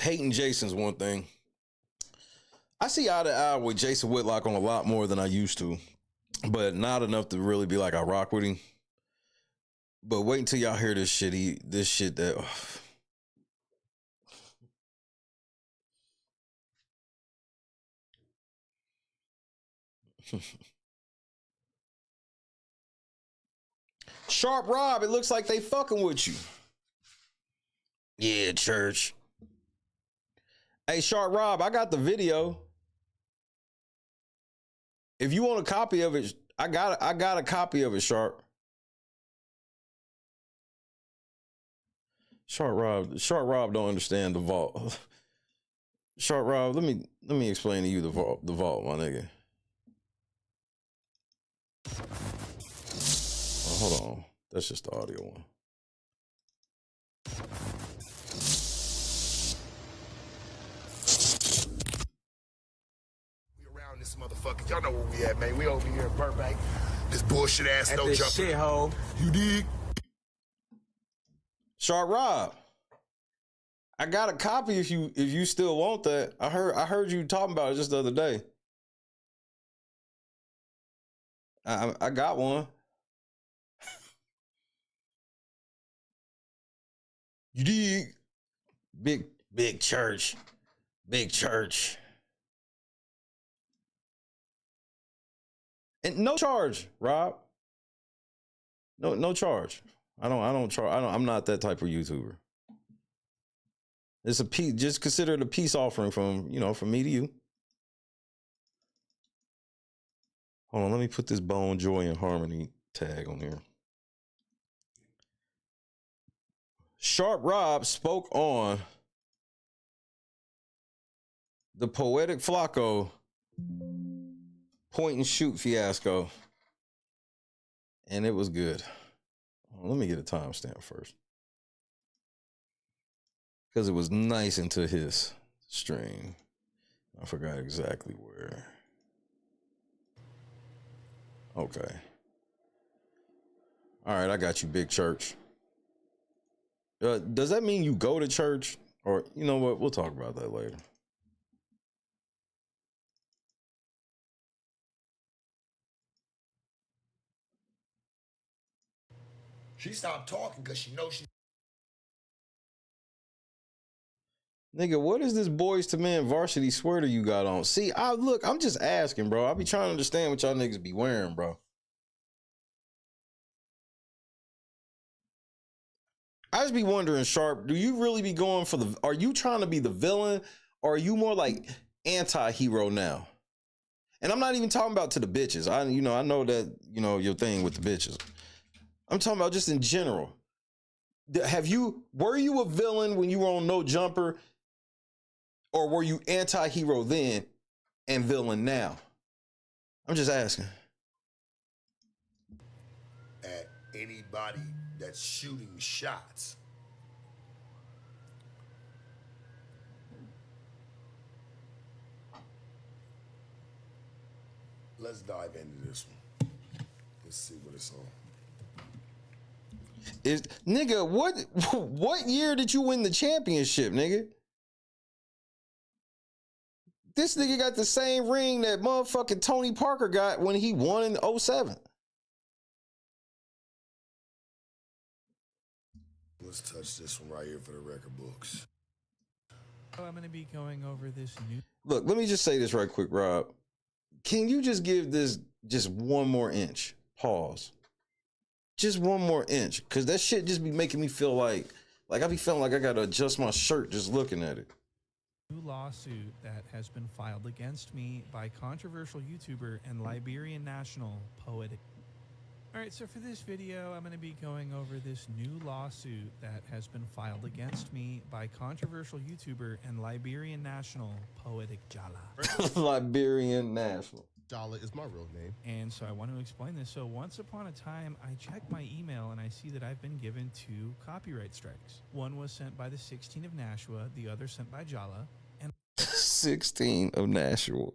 Hating Jason's one thing. I see eye to eye with Jason Whitlock on a lot more than I used to, but not enough to really be like I rock with him. But wait until y'all hear this shit. Sharp Rob, it looks like they fucking with you. Yeah, church. Hey, Sharp Rob, I got the video. If you want a copy of it, I got a copy of it, Sharp. Sharp Rob don't understand the vault. Sharp Rob, let me explain to you the vault, my nigga. Oh, hold on. That's just the audio one. We around this motherfucker. Y'all know where we at, man. We over here in Burbank. This bullshit ass no this jumper. shithole. You dig? Sharp Rob, I got a copy if you still want that. I heard you talking about it just the other day. I got one. You dig? Big church. Big church. And no charge, Rob. No charge. I'm not that type of YouTuber. It's a piece, just consider it a peace offering from me to you. Hold on, let me put this Bone, Joy, and Harmony tag on here. Sharp Rob spoke on the Poetik Flakko point and shoot fiasco, and it was good. Let me get a timestamp first, because it was nice into his stream. I forgot exactly where. Okay. All right, I got you, big church. Does that mean you go to church? Or, you know what? We'll talk about that later. She stopped talking because she knows she. Nigga, what is this Boys to Men varsity sweater you got on? See, I'm just asking, bro. I be trying to understand what y'all niggas be wearing, bro. I just be wondering, Sharp, do you really be going for are you trying to be the villain, or are you more like anti-hero now? And I'm not even talking about to the bitches. I know that, your thing with the bitches. I'm talking about just in general. Were you a villain when you were on No Jumper, or were you anti-hero then and villain now? I'm just asking. At anybody that's shooting shots. Let's dive into this one. Let's see what it's on. Nigga, what year did you win the championship, nigga? This nigga got the same ring that motherfucking Tony Parker got when he won in 07. Let's touch this one right here for the record books. I'm going to be going over this new. Look, let me just say this right quick, Rob. Can you just give this just one more inch? Pause. Just one more inch. Because that shit just be making me feel like I be feeling like I got to adjust my shirt just looking at it. New lawsuit that has been filed against me by controversial YouTuber and Liberian national Poetik. All right, so for this video, I'm going to be going over this new lawsuit that has been filed against me by controversial YouTuber and Liberian national Poetik Jala. Liberian national. Jala is my real name. And so I want to explain this. So once upon a time, I checked my email and I see that I've been given 2 copyright strikes. One was sent by the 16 of Nashua, the other sent by Jala. And 16 of Nashua.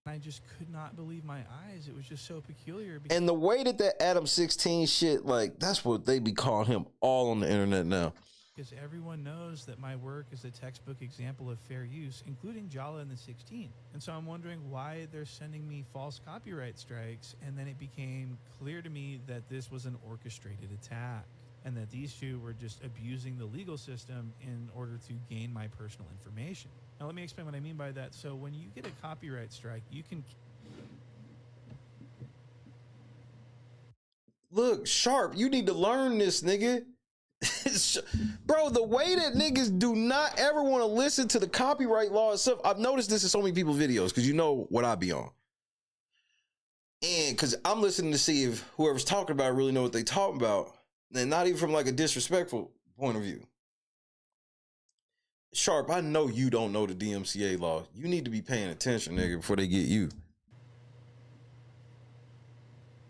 I just could not believe my eyes. It was just so peculiar. And the way that Adam 16 shit, like, that's what they be calling him all on the internet now. Because everyone knows that my work is a textbook example of fair use, including Jala and the 16. And so I'm wondering why they're sending me false copyright strikes. And then it became clear to me that this was an orchestrated attack, and that these 2 were just abusing the legal system in order to gain my personal information. Now, let me explain what I mean by that. So when you get a copyright strike, you can... Look, Sharp, you need to learn this, nigga. Bro, the way that niggas do not ever want to listen to the copyright law itself. I've noticed this in so many people's videos, because you know what I be on. And because I'm listening to see if whoever's talking about it really know what they talking about. And not even from like a disrespectful point of view. Sharp, I know you don't know the DMCA law. You need to be paying attention, nigga, before they get you.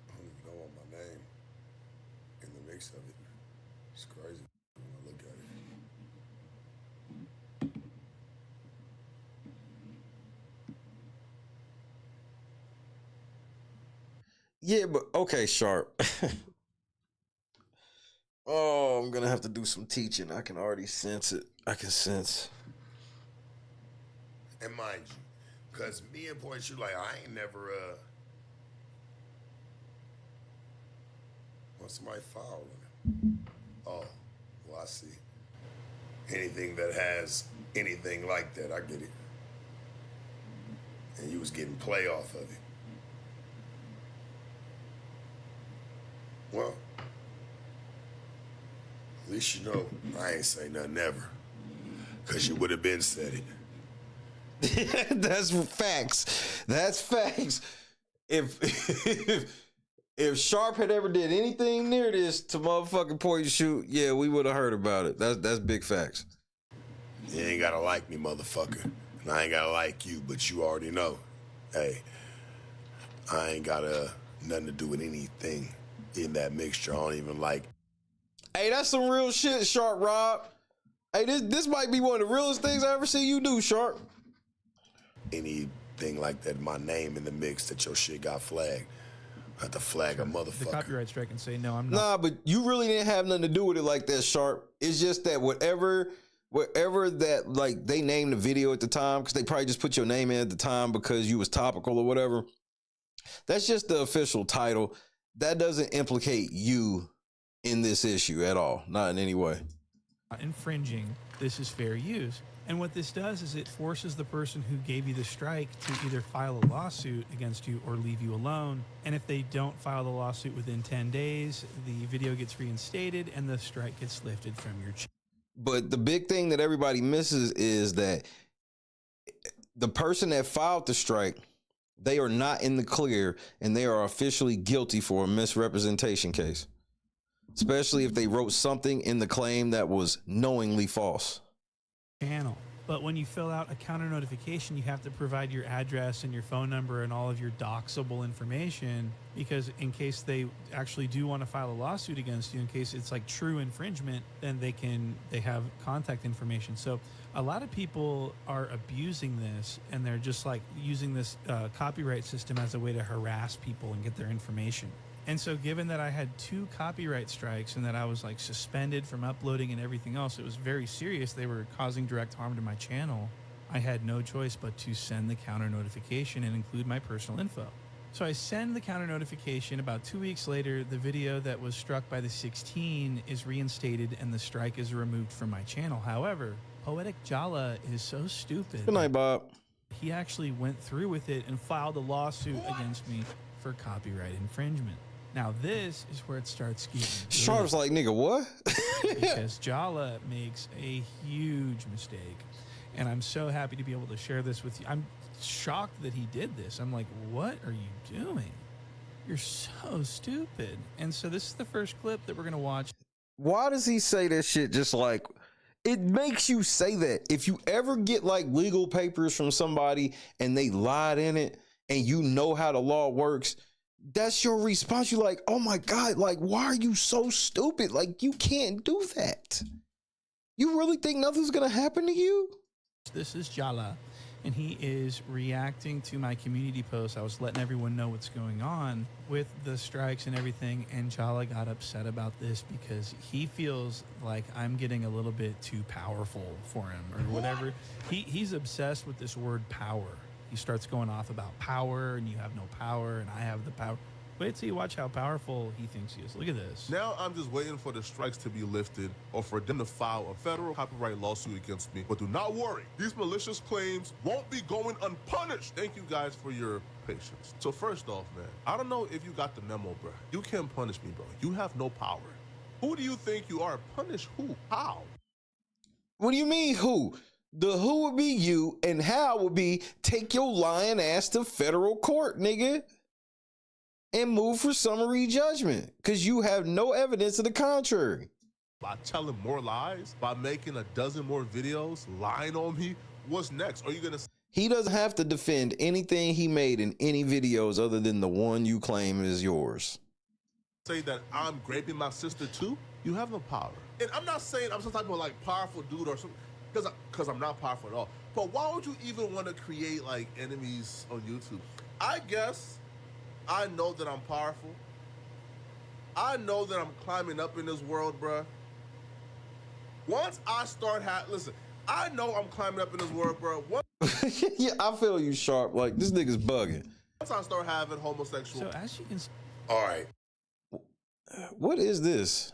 I don't even know my name in the mix of it. It's crazy when I look at it. Yeah, but okay, Sharp. Oh, I'm gonna have to do some teaching. I can already sense it. I can sense. And mind you, because me and Point Shoot, like, I ain't never, want somebody following him. Oh, well, I see. Anything that has anything like that, I get it. And you was getting play off of it. Well, at least you know I ain't say nothing ever. Because you would have been said it. That's facts. That's facts. If Sharp had ever did anything near this to motherfucking Point Shoot, yeah, we would have heard about it. That's big facts. You ain't gotta like me, motherfucker. And I ain't gotta like you, but you already know. Hey, I ain't got nothing to do with anything in that mixture. I don't even like. Hey, that's some real shit, Sharp Rob. Hey, this might be one of the realest things I ever see you do, Sharp. Anything like that, my name in the mix that your shit got flagged. I have to flag a motherfucker. The copyright strike and say, no, I'm not. Nah, but you really didn't have nothing to do with it like that, Sharp. It's just that whatever that, like, they named the video at the time, because they probably just put your name in at the time because you was topical or whatever. That's just the official title. That doesn't implicate you in this issue at all. Not in any way. Infringing, this is fair use. And what this does is it forces the person who gave you the strike to either file a lawsuit against you or leave you alone. And if they don't file the lawsuit within 10 days, the video gets reinstated and the strike gets lifted from your channel. But the big thing that everybody misses is that the person that filed the strike, they are not in the clear and they are officially guilty for a misrepresentation case, especially if they wrote something in the claim that was knowingly false. Channel. But when you fill out a counter notification, you have to provide your address and your phone number and all of your doxable information, because in case they actually do want to file a lawsuit against you, in case it's like true infringement, then they have contact information. So a lot of people are abusing this, and they're just like using this copyright system as a way to harass people and get their information. And so given that I had 2 copyright strikes and that I was like suspended from uploading and everything else, it was very serious. They were causing direct harm to my channel. I had no choice but to send the counter notification and include my personal info. So I send the counter notification. About 2 weeks later, the video that was struck by the 16 is reinstated and the strike is removed from my channel. However, Poetik Jala is so stupid. Good night, Bob. He actually went through with it and filed a lawsuit against me for copyright infringement. Now this is where it starts getting Sharp's like, nigga, what? Because Jala makes a huge mistake. And I'm so happy to be able to share this with you. I'm shocked that he did this. I'm like, what are you doing? You're so stupid. And so this is the first clip that we're going to watch. Why does he say that shit just like, it makes you say that. If you ever get like legal papers from somebody and they lied in it and you know how the law works, that's your response. You're like, oh my God, like, why are you so stupid? Like, you can't do that. You really think nothing's going to happen to you? This is Jala, and he is reacting to my community post. I was letting everyone know what's going on with the strikes and everything, and Jala got upset about this because he feels like I'm getting a little bit too powerful for him or whatever. He's obsessed with this word power. He starts going off about power, and you have no power, and I have the power. Wait till you watch how powerful he thinks he is. Look at this. Now I'm just waiting for the strikes to be lifted or for them to file a federal copyright lawsuit against me. But do not worry, these malicious claims won't be going unpunished. Thank you guys for your patience. So first off, man, I don't know if you got the memo, bro. You can't punish me, bro. You have no power. Who do you think you are? Punish who? How? What do you mean who? The who would be you, and how would be take your lying ass to federal court, nigga, and move for summary judgment, because you have no evidence to the contrary. By telling more lies? By making a dozen more videos lying on me? What's next? Are you gonna... He doesn't have to defend anything he made in any videos other than the one you claim is yours. Say that I'm raping my sister too? You have no power. And I'm not saying I'm some type of like powerful dude or something, because I'm not powerful at all. But why would you even want to create like enemies on YouTube? I guess I know that I'm powerful. I know that I'm climbing up in this world, bruh. Once I start listen, I know I'm climbing up in this world, bro. Yeah, I feel you, Sharp. Like, this nigga's bugging. Once I start having homosexual. So as you can see. All right. What is this?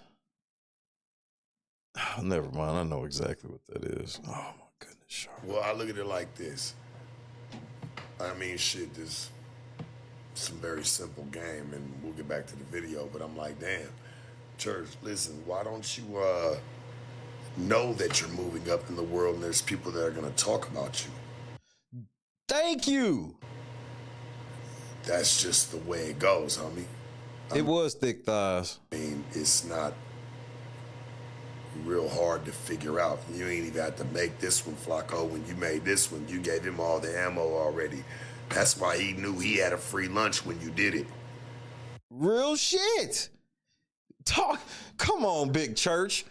Oh, never mind. I know exactly what that is. Oh, my goodness, Sharp. Well, I look at it like this. I mean, shit, this some very simple game, and we'll get back to the video, but I'm like, damn, Church, listen, why don't you know that you're moving up in the world and there's people that are going to talk about you? Thank you. That's just the way it goes, homie. It was thick thighs. I mean, it's not real hard to figure out. You ain't even had to make this one, Flakko. When you made this one, you gave him all the ammo already. That's why he knew he had a free lunch when you did it. Real shit. Come on, Big Church.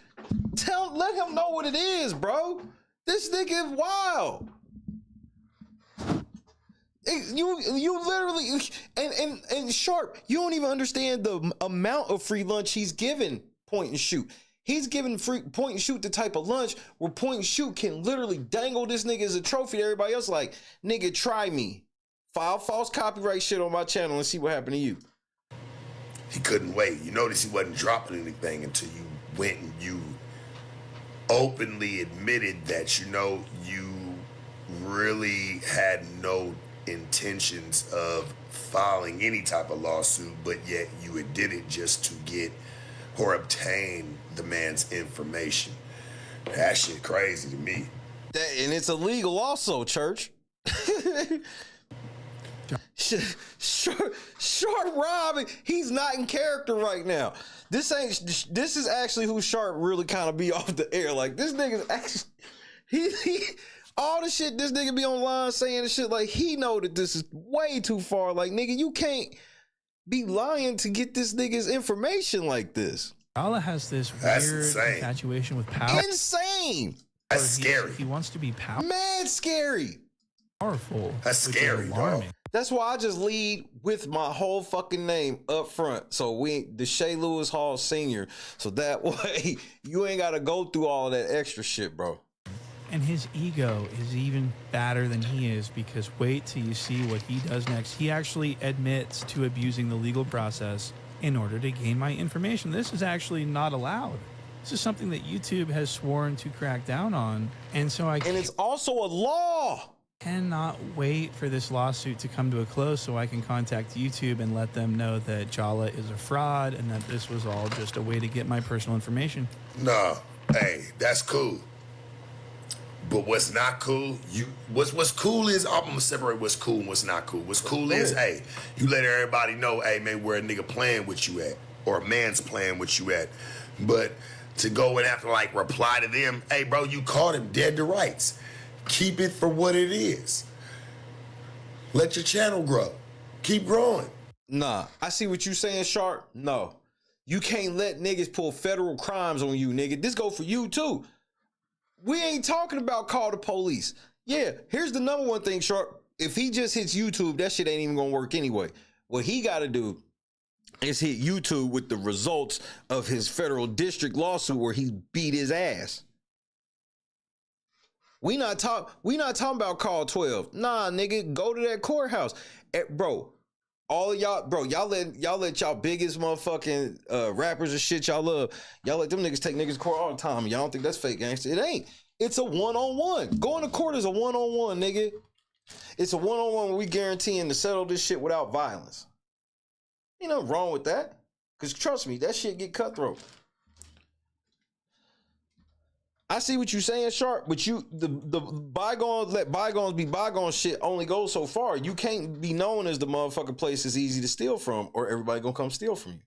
Let him know what it is, bro. This nigga is wild. You literally, and Sharp, you don't even understand the amount of free lunch he's given point and shoot. He's giving free point and shoot the type of lunch where point and shoot can literally dangle this nigga as a trophy to everybody else. Like, nigga, try me. File false copyright shit on my channel and see what happened to you. He couldn't wait. You notice he wasn't dropping anything until you went and you openly admitted that, you know, you really had no intentions of filing any type of lawsuit, but yet you had did it just to get or obtain the man's information. That shit crazy to me. And it's illegal also, Church. Sharp Rob, he's not in character right now. This is actually who Sharp really kind of be off the air. Like, this nigga's actually he all the shit this nigga be online saying and shit, like, he know that this is way too far. Like, nigga, you can't be lying to get this nigga's information like this. Jala has this That's weird insane. infatuation with power. Insane. That's scary. He wants to be Mad scary. powerful. That's which is scary, dog. alarming. That's why I just lead with my whole fucking name up front. So the Shay Lewis Hall Senior. So that way you ain't got to go through all that extra shit, bro. And his ego is even badder than he is, because wait till you see what he does next. He actually admits to abusing the legal process in order to gain my information. This is actually not allowed. This is something that YouTube has sworn to crack down on. And so and it's also a law. Cannot wait for this lawsuit to come to a close so I can contact YouTube and let them know that Jala is a fraud and that this was all just a way to get my personal information. No, hey, that's cool. But what's not cool, what's cool is, I'm gonna separate what's cool and what's not cool. What's cool is, hey, you let everybody know, hey man, where a nigga playing with you at, or a man's playing with you at. But to go and have to like reply to them, hey bro, you caught him dead to rights. Keep it for what it is. Let your channel grow. Keep growing. Nah, I see what you saying, Sharp. No, you can't let niggas pull federal crimes on you, nigga. This go for you too. We ain't talking about call the police. Yeah, here's the number one thing, Sharp. If he just hits YouTube, that shit ain't even gonna work anyway. What he gotta do is hit YouTube with the results of his federal district lawsuit where he beat his ass. We not talking about call 12. Nah, nigga, go to that courthouse. Bro, all of y'all, bro, y'all let y'all biggest motherfucking rappers and shit y'all love. Y'all let them niggas take niggas to court all the time. Y'all don't think that's fake gangster. It ain't. It's a one-on-one. Going to court is a one-on-one, nigga. It's a one-on-one where we guaranteeing to settle this shit without violence. Ain't nothing wrong with that. Cause trust me, that shit get cutthroat. I see what you're saying, Sharp, but the bygones, let bygones be bygones shit only goes so far. You can't be known as the motherfucking place is easy to steal from, or everybody gonna come steal from you.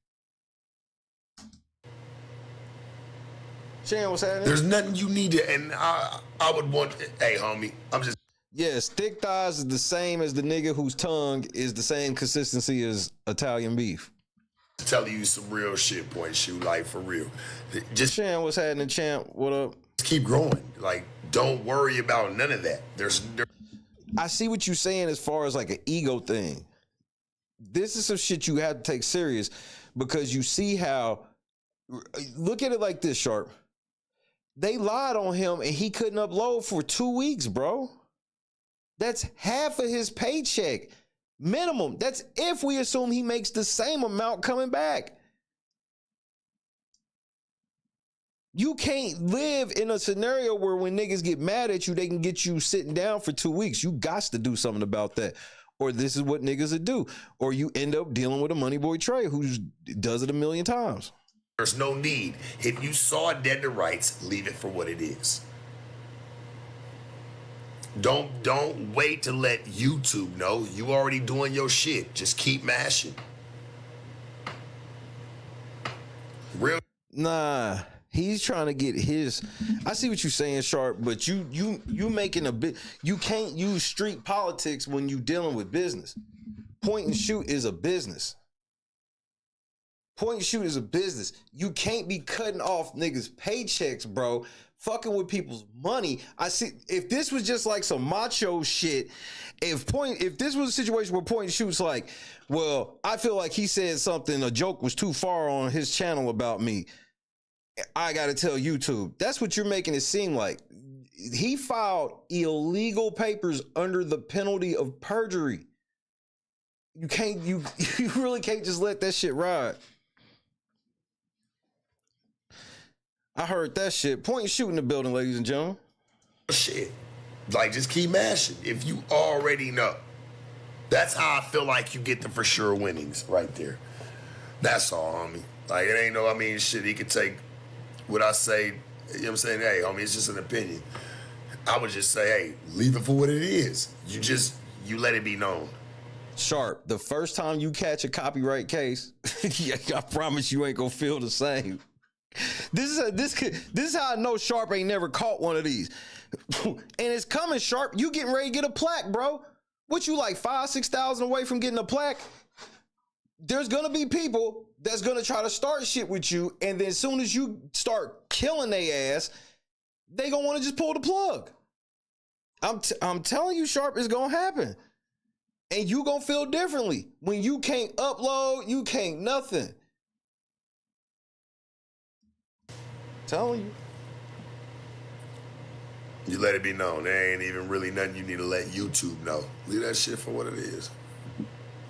Shan, what's happening? There's nothing you need to, and I would want, hey homie, I'm just. Yes, thick thighs is the same as the nigga whose tongue is the same consistency as Italian beef. Telling you some real shit, point shoot, like for real. Just Shan, what's happening, champ? What up? Keep growing. Like, don't worry about none of that. I see what you're saying as far as like an ego thing. this is some shit you have to take serious, because you see how, look at it like this, Sharp. They lied on him and he couldn't upload for 2 weeks, bro. That's half of his paycheck minimum. That's if we assume he makes the same amount coming back. You can't live in a scenario where when niggas get mad at you, they can get you sitting down for 2 weeks. You got to do something about that. Or this is what niggas would do. Or you end up dealing with a money boy Trey who does it a million times. There's no need. If you saw dead to rights, leave it for what it is. Don't wait to let YouTube know. You already doing your shit. Just keep mashing. Real. Nah, he's trying to get his. I see what you're saying, Sharp, but you making a bit. You can't use street politics when you dealing with business. Point and shoot is a business. Point and shoot is a business. You can't be cutting off niggas' paychecks, bro. Fucking with people's money. I see. If this was just like some macho shit, if this was a situation where Point and Shoot's like, well, I feel like he said something, a joke was too far on his channel about me, I gotta tell YouTube. That's what you're making it seem like. He filed illegal papers under the penalty of perjury. You can't. You really can't just let that shit ride. I heard that shit. Point and shoot in the building, ladies and gentlemen. Shit. Like, just keep mashing. If you already know. That's how I feel like you get the for sure winnings right there. That's all, homie. Like, it ain't no, I mean, shit, he could take what I say, you know what I'm saying? Hey, homie, it's just an opinion. I would just say, hey, leave it for what it is. You let it be known. Sharp, the first time you catch a copyright case, yeah, I promise you ain't gonna feel the same. This is how I know Sharp ain't never caught one of these. And it's coming, Sharp. You getting ready to get a plaque, bro. What you like 5,000-6,000 away from getting a plaque? There's gonna be people that's gonna try to start shit with you, and then as soon as you start killing their ass, they gonna want to just pull the plug. I'm telling you, Sharp, it's gonna happen. And you gonna feel differently when you can't upload, you can't nothing. Telling you. You let it be known. There ain't even really nothing you need to let YouTube know. Leave that shit for what it is.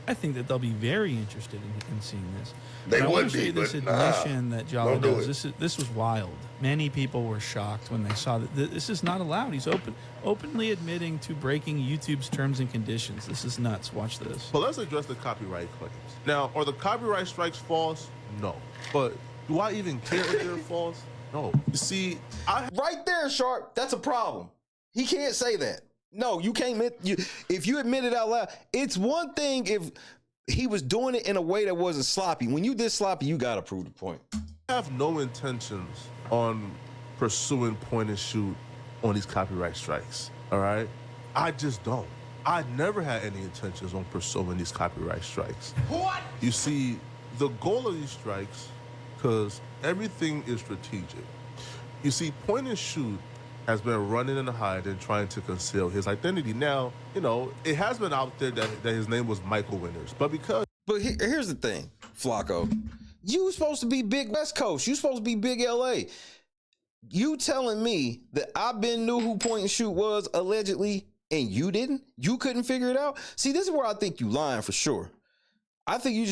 I think that they'll be very interested in seeing this. They but would be, but this admission that Jolly don't do does. This was wild. Many people were shocked when they saw that this is not allowed. He's openly admitting to breaking YouTube's terms and conditions. This is nuts. Watch this. But let's address the copyright claims. Now, are the copyright strikes false? No. But do I even care if they're false? No. You see, right there, Sharp, that's a problem. He can't say that. No, you can't admit, if you admit it out loud. It's one thing if he was doing it in a way that wasn't sloppy. When you this sloppy, you gotta prove the point. I have no intentions on pursuing point and shoot on these copyright strikes, all right? I just don't. I never had any intentions on pursuing these copyright strikes. What? You see, the goal of these strikes, because everything is strategic. You see, point and shoot has been running and hiding, trying to conceal his identity. Now, you know, it has been out there that his name was Michael Winters, but because... But here's the thing, Flakko. You supposed to be big West Coast. You supposed to be big LA. You telling me that I knew who point and shoot was allegedly, and you didn't? You couldn't figure it out? See, this is where I think you lying for sure. I think you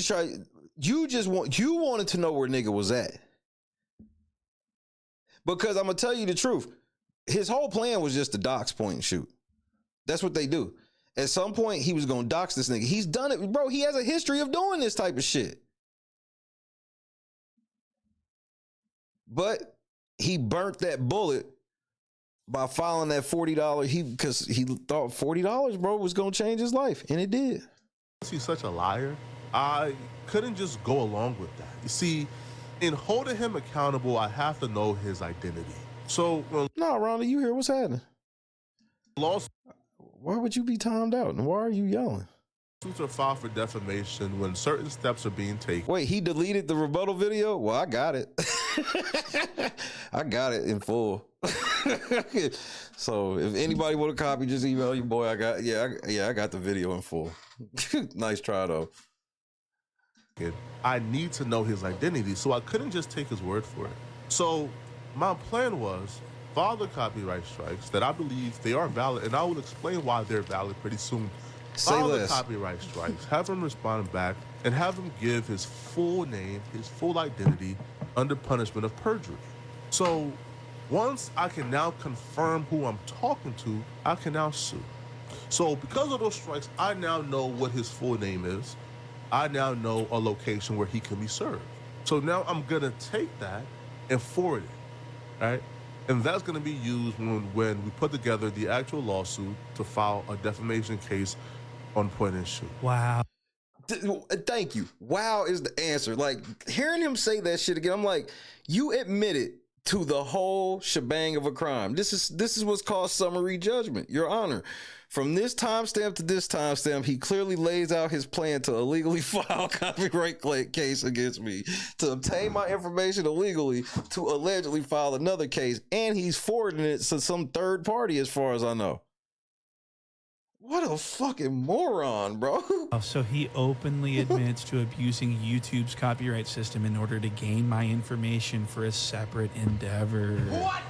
wanted to know where nigga was at. Because I'm gonna tell you the truth. His whole plan was just to dox point and shoot. That's what they do. At some point, he was gonna dox this nigga. He's done it, bro. He has a history of doing this type of shit. But he burnt that bullet by filing that $40. Because he thought $40, bro, was gonna change his life, and it did. He's such a liar. I couldn't just go along with that. You see, in holding him accountable, I have to know his identity. So, no, Ronnie, you hear what's happening? Why would you be timed out, and why are you yelling? Lawsuits are filed for defamation when certain steps are being taken. Wait, he deleted the rebuttal video? Well, I got it. I got it in full. So if anybody want a copy, just email your boy. I got the video in full. Nice try though. I need to know his identity, so I couldn't just take his word for it. So my plan was file the copyright strikes that I believe they are valid, and I will explain why they're valid pretty soon. File the copyright strikes, have him respond back, and have him give his full name, his full identity, under punishment of perjury. So once I can now confirm who I'm talking to, I can now sue. So because of those strikes, I now know what his full name is. I now know a location where he can be served. So now I'm gonna take that and forward it, right? And that's gonna be used when we put together the actual lawsuit to file a defamation case on Point and Shoot. Wow. Thank you. Wow is the answer. Like, hearing him say that shit again, I'm like, you admitted to the whole shebang of a crime. This is what's called summary judgment, Your Honor. From this timestamp to this timestamp, he clearly lays out his plan to illegally file a copyright case against me, to obtain my information illegally, to allegedly file another case, and he's forwarding it to some third party as far as I know. What a fucking moron, bro. So he openly admits to abusing YouTube's copyright system in order to gain my information for a separate endeavor. What?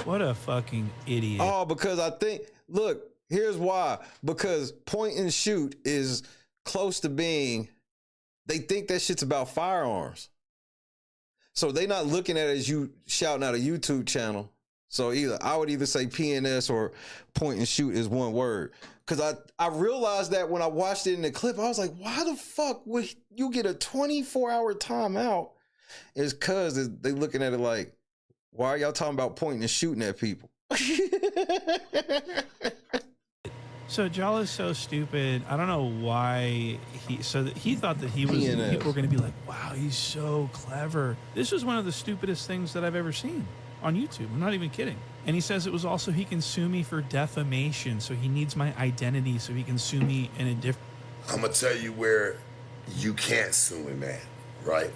What a fucking idiot. Oh, because I think, look, here's why. Because Point and Shoot is close to being, they think that shit's about firearms. So they not looking at it as you shouting out a YouTube channel. So I would either say PNS or Point and Shoot is one word. Because I realized that when I watched it in the clip, I was like, why the fuck would you get a 24-hour timeout? It's because they looking at it like, why are y'all talking about pointing and shooting at people? So Jala's so stupid. I don't know why he thought that he was, PNS. people were going to be like, wow, he's so clever. This was one of the stupidest things that I've ever seen on YouTube. I'm not even kidding. And he says it was also, he can sue me for defamation. So he needs my identity so he can sue me in a different. I'm gonna tell you where you can't sue him at, right?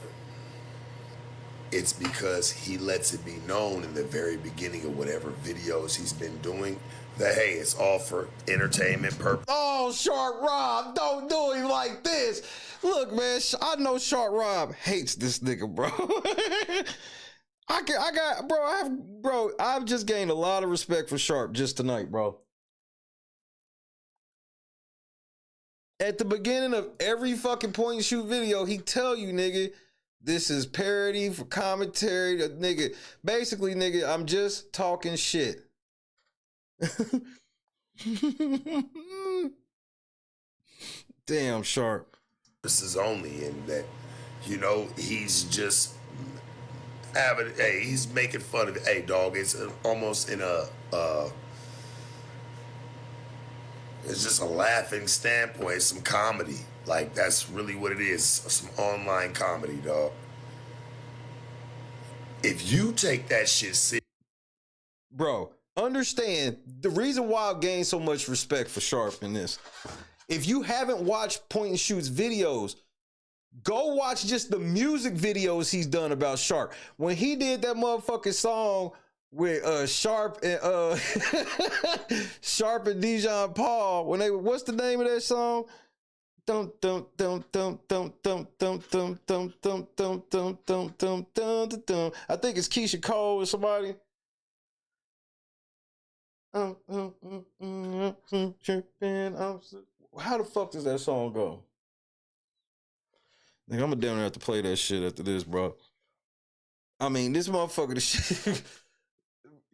It's because he lets it be known in the very beginning of whatever videos he's been doing that, hey, it's all for entertainment purpose. Oh, Sharp Rob, don't do him like this. Look, man, I know Sharp Rob hates this nigga, bro. I've just gained a lot of respect for Sharp just tonight, bro. At the beginning of every fucking Point and Shoot video, he tell you, nigga, this is parody for commentary. Nigga, basically, nigga, I'm just talking shit. Damn, Sharp. This is only in that, you know, he's just having, hey, he's making fun of it. Hey, dog, it's almost in a, it's just a laughing standpoint, it's some comedy. Like, that's really what it is, some online comedy, dog. If you take that shit serious. Bro, understand the reason why I've gained so much respect for Sharp in this. If you haven't watched Point and Shoot's videos, go watch just the music videos he's done about Sharp. When he did that motherfucking song with Sharp and Sharp and Dijon Paul, when they, what's the name of that song? I think it's Keisha Cole or somebody. How the fuck does that song go? Nigga, I'm gonna damn near have to play that shit after this, bro. I mean, this motherfucker, the shit.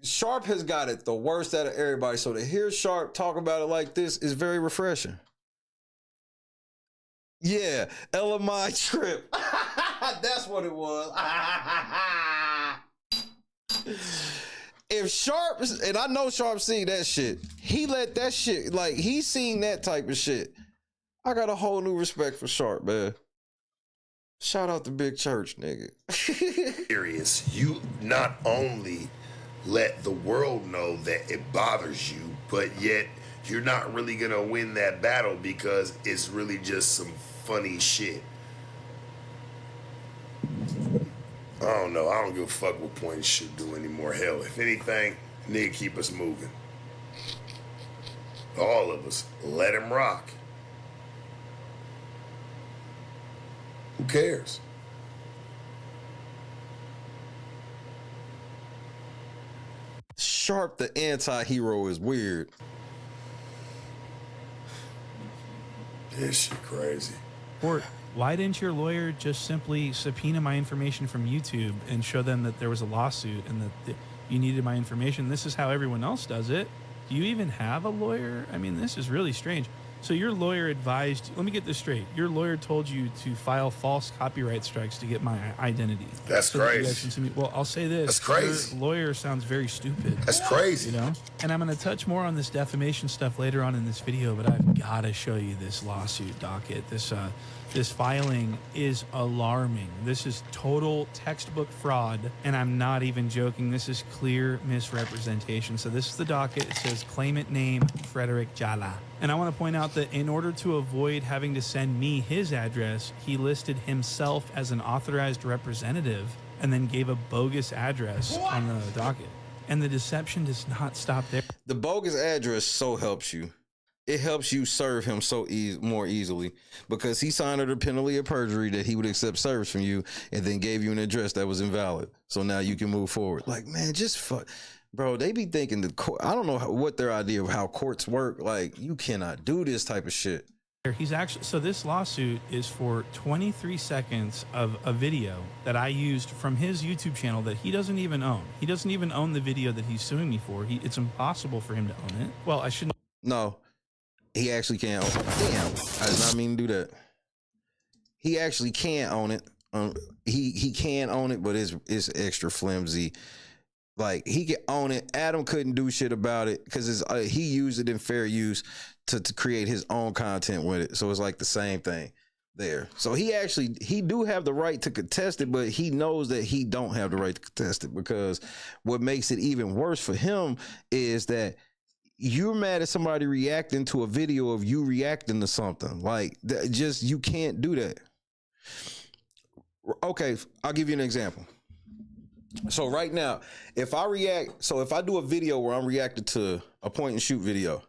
Sharp has got it the worst out of everybody. So to hear Sharp talk about it like this is very refreshing. Yeah, LMI trip. That's what it was. If Sharp, and I know Sharp seen that shit, he let that shit, like, he seen that type of shit. I got a whole new respect for Sharp, man. Shout out to Big Church, nigga. Serious. You not only let the world know that it bothers you, but yet you're not really gonna win that battle because it's really just some funny shit. I don't know. I don't give a fuck what Point and Shoot do anymore. Hell, if anything, nigga, keep us moving. All of us. Let him rock. Who cares? Sharp, the anti-hero, is weird. This shit crazy. Or why didn't your lawyer just simply subpoena my information from YouTube and show them that there was a lawsuit and that you needed my information? This is how everyone else does it. Do you even have a lawyer? I mean, this is really strange. So your lawyer advised, let me get this straight. Your lawyer told you to file false copyright strikes to get my identity. That's so that you guys crazy. can sue me. Well, I'll say this. That's crazy. Your lawyer sounds very stupid. That's crazy. You know? And I'm going to touch more on this defamation stuff later on in this video, but I've got to show you this lawsuit docket. This filing is alarming. This is total textbook fraud, and I'm not even joking. This is clear misrepresentation. So this is the docket. It says claimant name Frederick Jala. And I want to point out that in order to avoid having to send me his address, he listed himself as an authorized representative and then gave a bogus address on the docket. And the deception does not stop there. The bogus address so helps you. It helps you serve him so more easily because he signed under the penalty of perjury that he would accept service from you and then gave you an address that was invalid. So now you can move forward. Like, man, just fuck. Bro, they be thinking the court, I don't know what their idea of how courts work. Like, you cannot do this type of shit. He's actually, so this lawsuit is for 23 seconds of a video that I used from his YouTube channel that he doesn't even own. He doesn't even own the video that he's suing me for. It's impossible for him to own it. Well, I shouldn't. No, he actually can't own it. Damn, I did not mean to do that. He actually can own it. He can own it, but it's extra flimsy. Like, he can own it. Adam couldn't do shit about it because he used it in fair use to create his own content with it. So it's like the same thing there. So he do have the right to contest it, but he knows that he don't have the right to contest it because what makes it even worse for him is that you're mad at somebody reacting to a video of you reacting to something. Like, just, you can't do that. Okay, I'll give you an example. So right now, if I do a video where I'm reacting to a point and shoot video,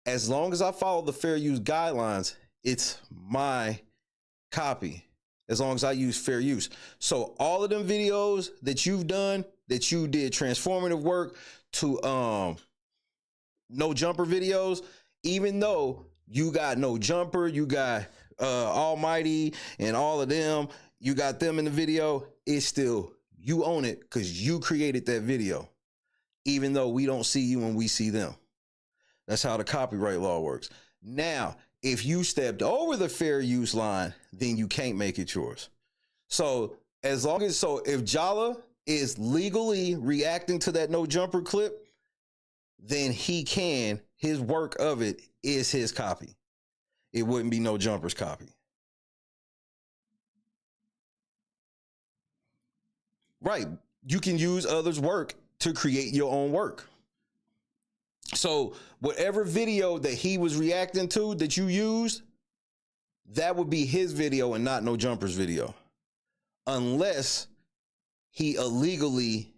as long as I follow the fair use guidelines, it's my copy. As long as I use fair use. So all of them videos that you've done, that you did transformative work to no jumper videos, even though you got no jumper, you got Almighty and all of them, you got them in the video, it's still, you own it because you created that video, even though we don't see you when we see them. That's how the copyright law works. Now, if you stepped over the fair use line, then you can't make it yours. So if Jala is legally reacting to that no jumper clip, then his work of it is his copy. It wouldn't be no jumper's copy. Right. You can use others' work to create your own work. So whatever video that he was reacting to that you used, that would be his video and not no jumper's video. Unless he illegally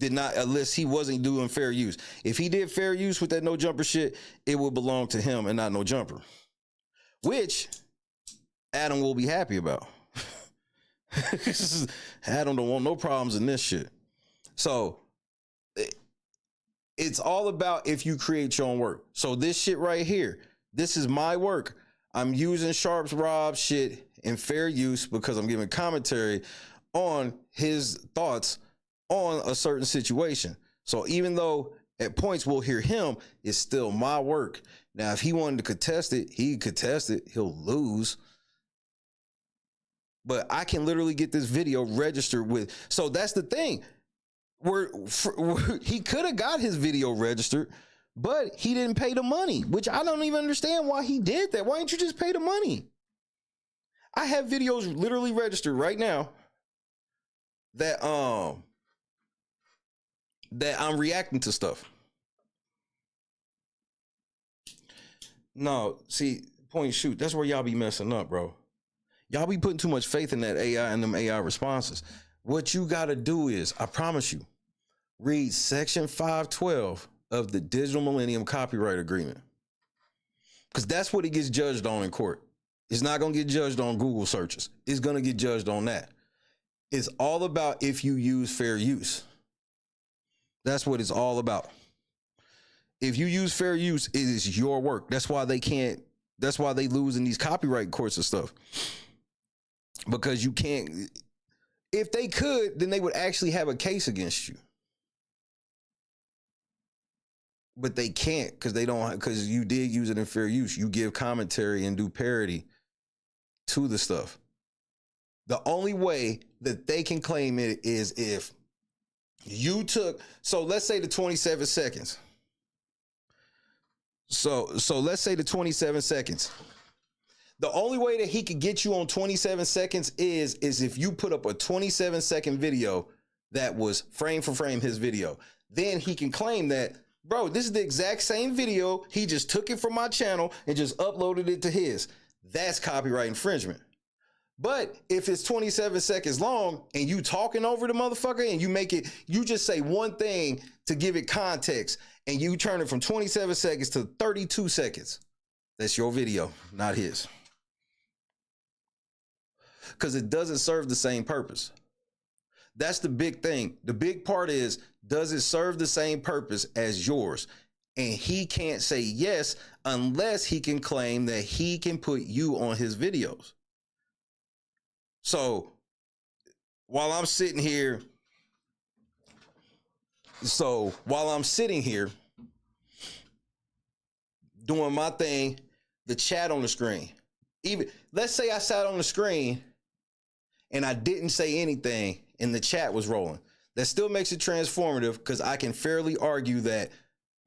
unless he wasn't doing fair use. If he did fair use with that no jumper shit, it would belong to him and not no jumper. Which Adam will be happy about. Adam don't want no problems in this shit. So it's all about if you create your own work. So this shit right here, this is my work. I'm using Sharp's Rob shit in fair use because I'm giving commentary on his thoughts on a certain situation. So even though at points we'll hear him, it's still my work. Now, if he wanted to contest it, he could contest it. He'll lose. But I can literally get this video registered with. So that's the thing. He could have got his video registered, but he didn't pay the money, which I don't even understand why he did that. Why didn't you just pay the money? I have videos literally registered right now that I'm reacting to stuff. No, see, point and shoot. That's where y'all be messing up, bro. Y'all be putting too much faith in that AI and them AI responses. What you got to do is, I promise you, read section 512 of the Digital Millennium Copyright Agreement. Because that's what it gets judged on in court. It's not going to get judged on Google searches. It's going to get judged on that. It's all about if you use fair use. That's what it's all about. If you use fair use, it is your work. That's why they can't, that's why they lose in these copyright courts and stuff. Because you can't, if they could, then they would actually have a case against you. But they can't because they don't, because you did use it in fair use. You give commentary and do parody to the stuff. The only way that they can claim it is if you took, so let's say the 27 seconds. So let's say the 27 seconds. The only way that he could get you on 27 seconds is if you put up a 27-second video that was frame for frame his video. Then he can claim that, bro, this is the exact same video. He just took it from my channel and just uploaded it to his. That's copyright infringement. But if it's 27 seconds long and you talking over the motherfucker and you make it, you just say one thing to give it context and you turn it from 27 seconds to 32 seconds. That's your video, not his. Because it doesn't serve the same purpose. That's the big thing. The big part is, does it serve the same purpose as yours? And he can't say yes unless he can claim that he can put you on his videos. So while I'm sitting here, doing my thing, the chat on the screen, even let's say I sat on the screen and I didn't say anything and the chat was rolling. That still makes it transformative because I can fairly argue that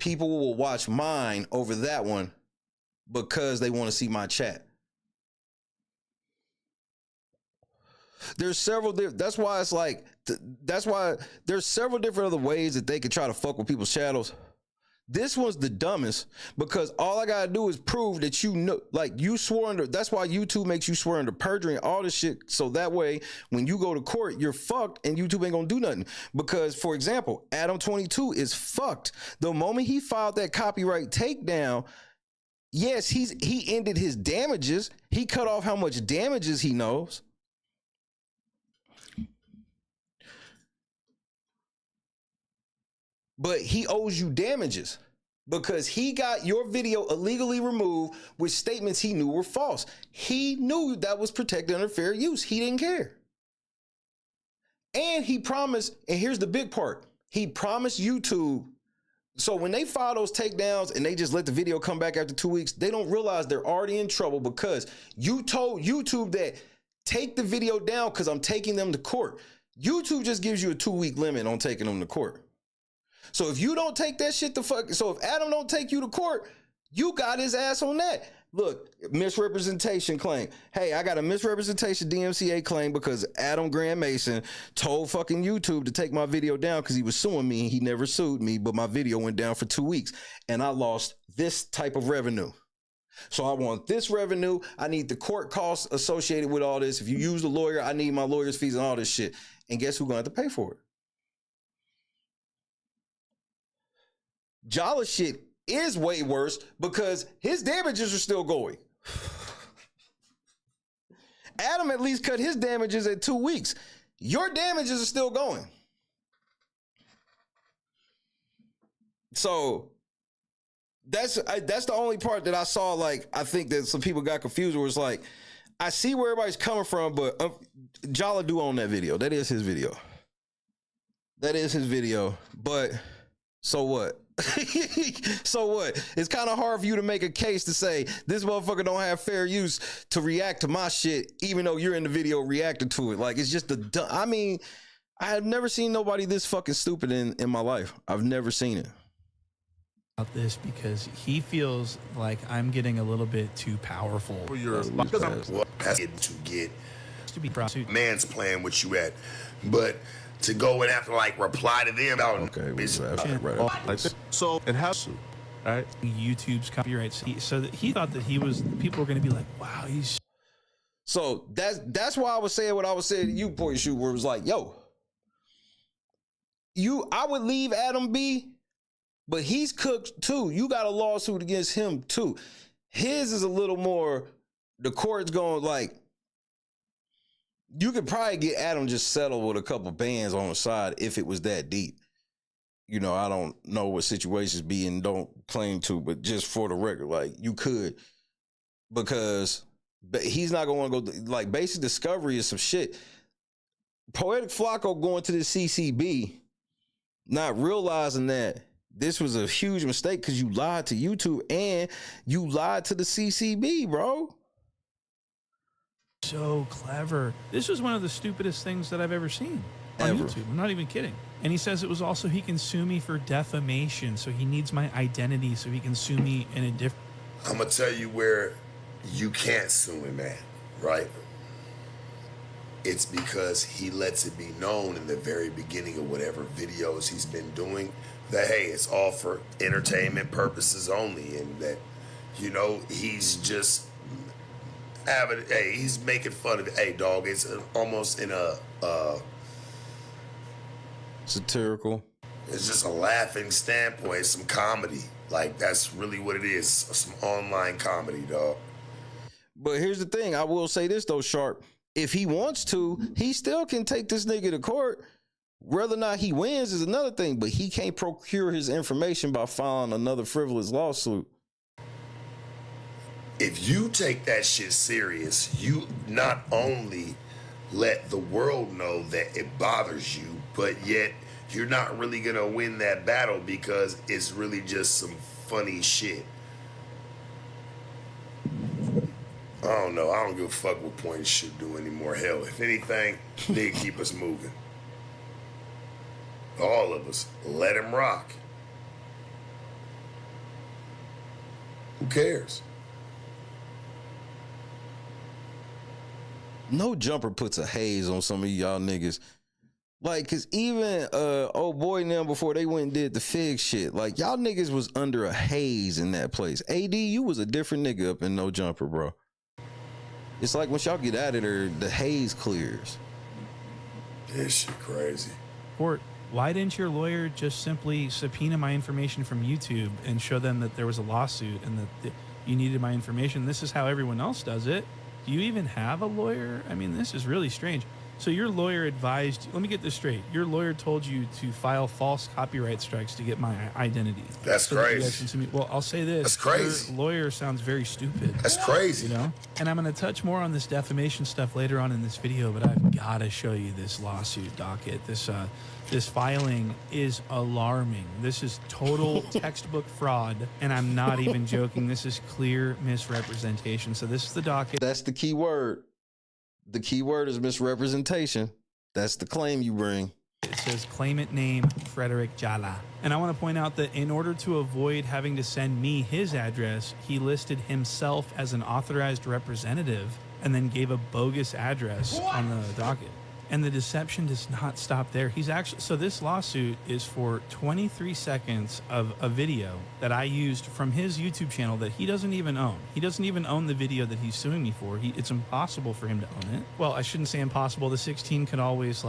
people will watch mine over that one because they want to see my chat. There's several that's why it's like, that's why there's several different other ways that they could try to fuck with people's channels. This one's the dumbest because all I gotta do is prove that you know, like you swore under, that's why YouTube makes you swear under perjury and all this shit. So that way, when you go to court, you're fucked and YouTube ain't gonna do nothing. Because for example, Adam 22 is fucked. The moment he filed that copyright takedown, yes, he ended his damages. He cut off how much damages he knows. But he owes you damages because he got your video illegally removed with statements he knew were false. He knew that was protected under fair use. He didn't care. And he promised, and here's the big part, he promised YouTube. So when they file those takedowns and they just let the video come back after 2 weeks, they don't realize they're already in trouble because you told YouTube that take the video down because I'm taking them to court. YouTube just gives you a 2-week limit on taking them to court. So if you don't take that shit to fuck, so if Adam don't take you to court, you got his ass on that. Look, misrepresentation claim. Hey, I got a misrepresentation DMCA claim because Adam Graham Mason told fucking YouTube to take my video down because he was suing me. He never sued me, but my video went down for 2 weeks and I lost this type of revenue. So I want this revenue. I need the court costs associated with all this. If you use a lawyer, I need my lawyer's fees and all this shit. And guess who's going to have to pay for it? Jala shit is way worse because his damages are still going. Adam at least cut his damages at 2 weeks. Your damages are still going. So that's the only part that I saw. Like, I think that some people got confused where it's like, I see where everybody's coming from, but Jala do own that video. That is his video. That is his video. But so what? So what? It's kind of hard for you to make a case to say this motherfucker don't have fair use to react to my shit, even though you're in the video reacting to it. Like, it's just I mean, I have never seen nobody this fucking stupid in my life. I've never seen it. About this because he feels like I'm getting a little bit too powerful. For your Well, that's it to get to be prosecuted. man's playing with you at, but to go and have to like reply to them out. Okay, so it has to, right? YouTube's copyrights. So that he thought that people were going to be like, wow, he's. So that's why I was saying what I was saying to you, Point Shoot, where it was like, yo, I would leave Adam be, but he's cooked too. You got a lawsuit against him too. His is a little more the court's going like, you could probably get Adam just settled with a couple bands on the side if it was that deep. You know, I don't know what situations be and don't claim to, but just for the record, like you could, because he's not going to go like basic discovery is some shit. Poetik Flakko going to the CCB, not realizing that this was a huge mistake because you lied to YouTube and you lied to the CCB, bro. So clever. This was one of the stupidest things that I've ever seen on YouTube. I'm not even kidding. And he says it was also he can sue me for defamation, so he needs my identity so he can sue me in a different. I'm gonna tell you where you can't sue him at, right? It's because he lets it be known in the very beginning of whatever videos he's been doing that, hey, it's all for entertainment purposes only, and that, you know, he's just having, hey, he's making fun of it. Hey, dog, it's almost in a satirical. It's just a laughing standpoint, some comedy. Like, that's really what it is, some online comedy, dog. But here's the thing. I will say this, though, Sharp. If he wants to, he still can take this nigga to court. Whether or not he wins is another thing, but he can't procure his information by filing another frivolous lawsuit. If you take that shit serious, you not only let the world know that it bothers you, but yet you're not really gonna win that battle because it's really just some funny shit. I don't know. I don't give a fuck what Point should do anymore. Hell, if anything, they keep us moving. All of us. Let him rock. Who cares? No jumper puts a haze on some of y'all niggas. Like, cause even old boy and them before they went and did the fig shit, like y'all niggas was under a haze in that place. AD, you was a different nigga up in No Jumper, bro. It's like once y'all get out of there, the haze clears. This shit crazy. Court, why didn't your lawyer just simply subpoena my information from YouTube and show them that there was a lawsuit and that you needed my information? This is how everyone else does it. Do you even have a lawyer? I mean, this is really strange. So your lawyer advised, let me get this straight. Your lawyer told you to file false copyright strikes to get my identity. That's crazy. Well, I'll say this. That's crazy. Your lawyer sounds very stupid. That's crazy. You know? And I'm going to touch more on this defamation stuff later on in this video, but I've got to show you this lawsuit docket. This filing is alarming. This is total textbook fraud, and I'm not even joking. This is clear misrepresentation. So this is the docket. That's the key word. The key word is misrepresentation. That's the claim you bring. It says claimant name Frederick Jala. And I want to point out that in order to avoid having to send me his address, he listed himself as an authorized representative and then gave a bogus address on the docket. And the deception does not stop there. He's actually, so this lawsuit is for 23 seconds of a video that I used from his YouTube channel that he doesn't even own. He doesn't even own the video that he's suing me for. It's impossible for him to own it. Well, I shouldn't say impossible. The 16 could always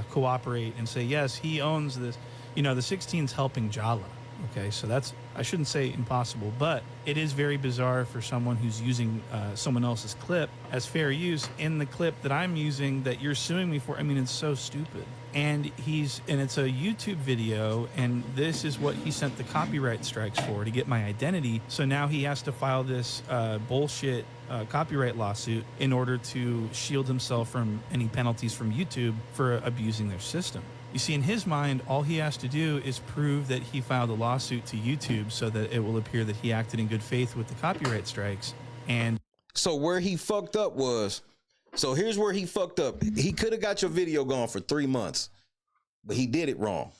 cooperate and say, yes, he owns this. You know, the 16's helping Jala. Okay, so that's, I shouldn't say impossible, but it is very bizarre for someone who's using someone else's clip as fair use in the clip that I'm using that you're suing me for. I mean, it's so stupid. And it's a YouTube video, and this is what he sent the copyright strikes for, to get my identity. So now he has to file this bullshit copyright lawsuit in order to shield himself from any penalties from YouTube for abusing their system. You see, in his mind, all he has to do is prove that he filed a lawsuit to YouTube so that it will appear that he acted in good faith with the copyright strikes. And so where he fucked up was, so here's where he fucked up. He could have got your video gone for 3 months, but he did it wrong.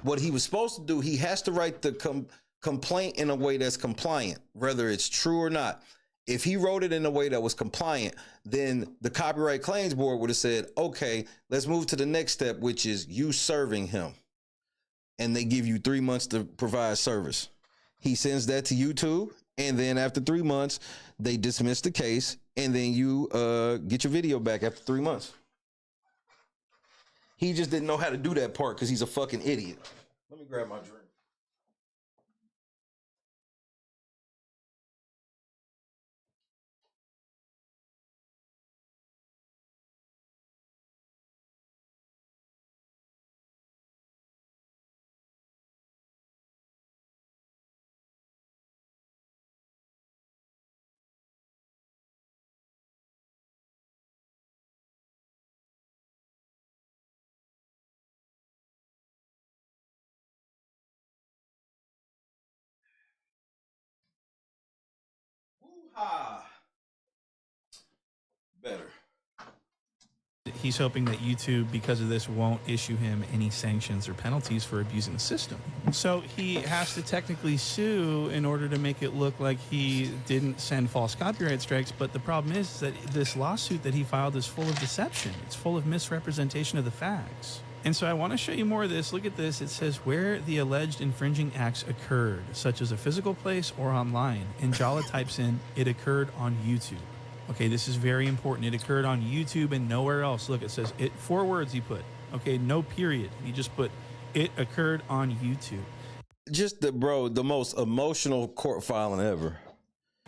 What he was supposed to do, he has to write the complaint in a way that's compliant, whether it's true or not. If he wrote it in a way that was compliant, then the Copyright Claims Board would have said, okay, let's move to the next step, which is you serving him. And they give you 3 months to provide service. He sends that to YouTube. And then after 3 months, they dismiss the case. And then you get your video back after 3 months. He just didn't know how to do that part because he's a fucking idiot. Let me grab my drink. Better. He's hoping that YouTube, because of this, won't issue him any sanctions or penalties for abusing the system. So he has to technically sue in order to make it look like he didn't send false copyright strikes. But the problem is that this lawsuit that he filed is full of deception. It's full of misrepresentation of the facts. And so I want to show you more of this. Look at this. It says where the alleged infringing acts occurred, such as a physical place or online. And Jala types in, it occurred on YouTube. Okay, this is very important. It occurred on YouTube and nowhere else. Look, it says it, 4 words he put. Okay, no period. He just put, it occurred on YouTube. Just the most emotional court filing ever.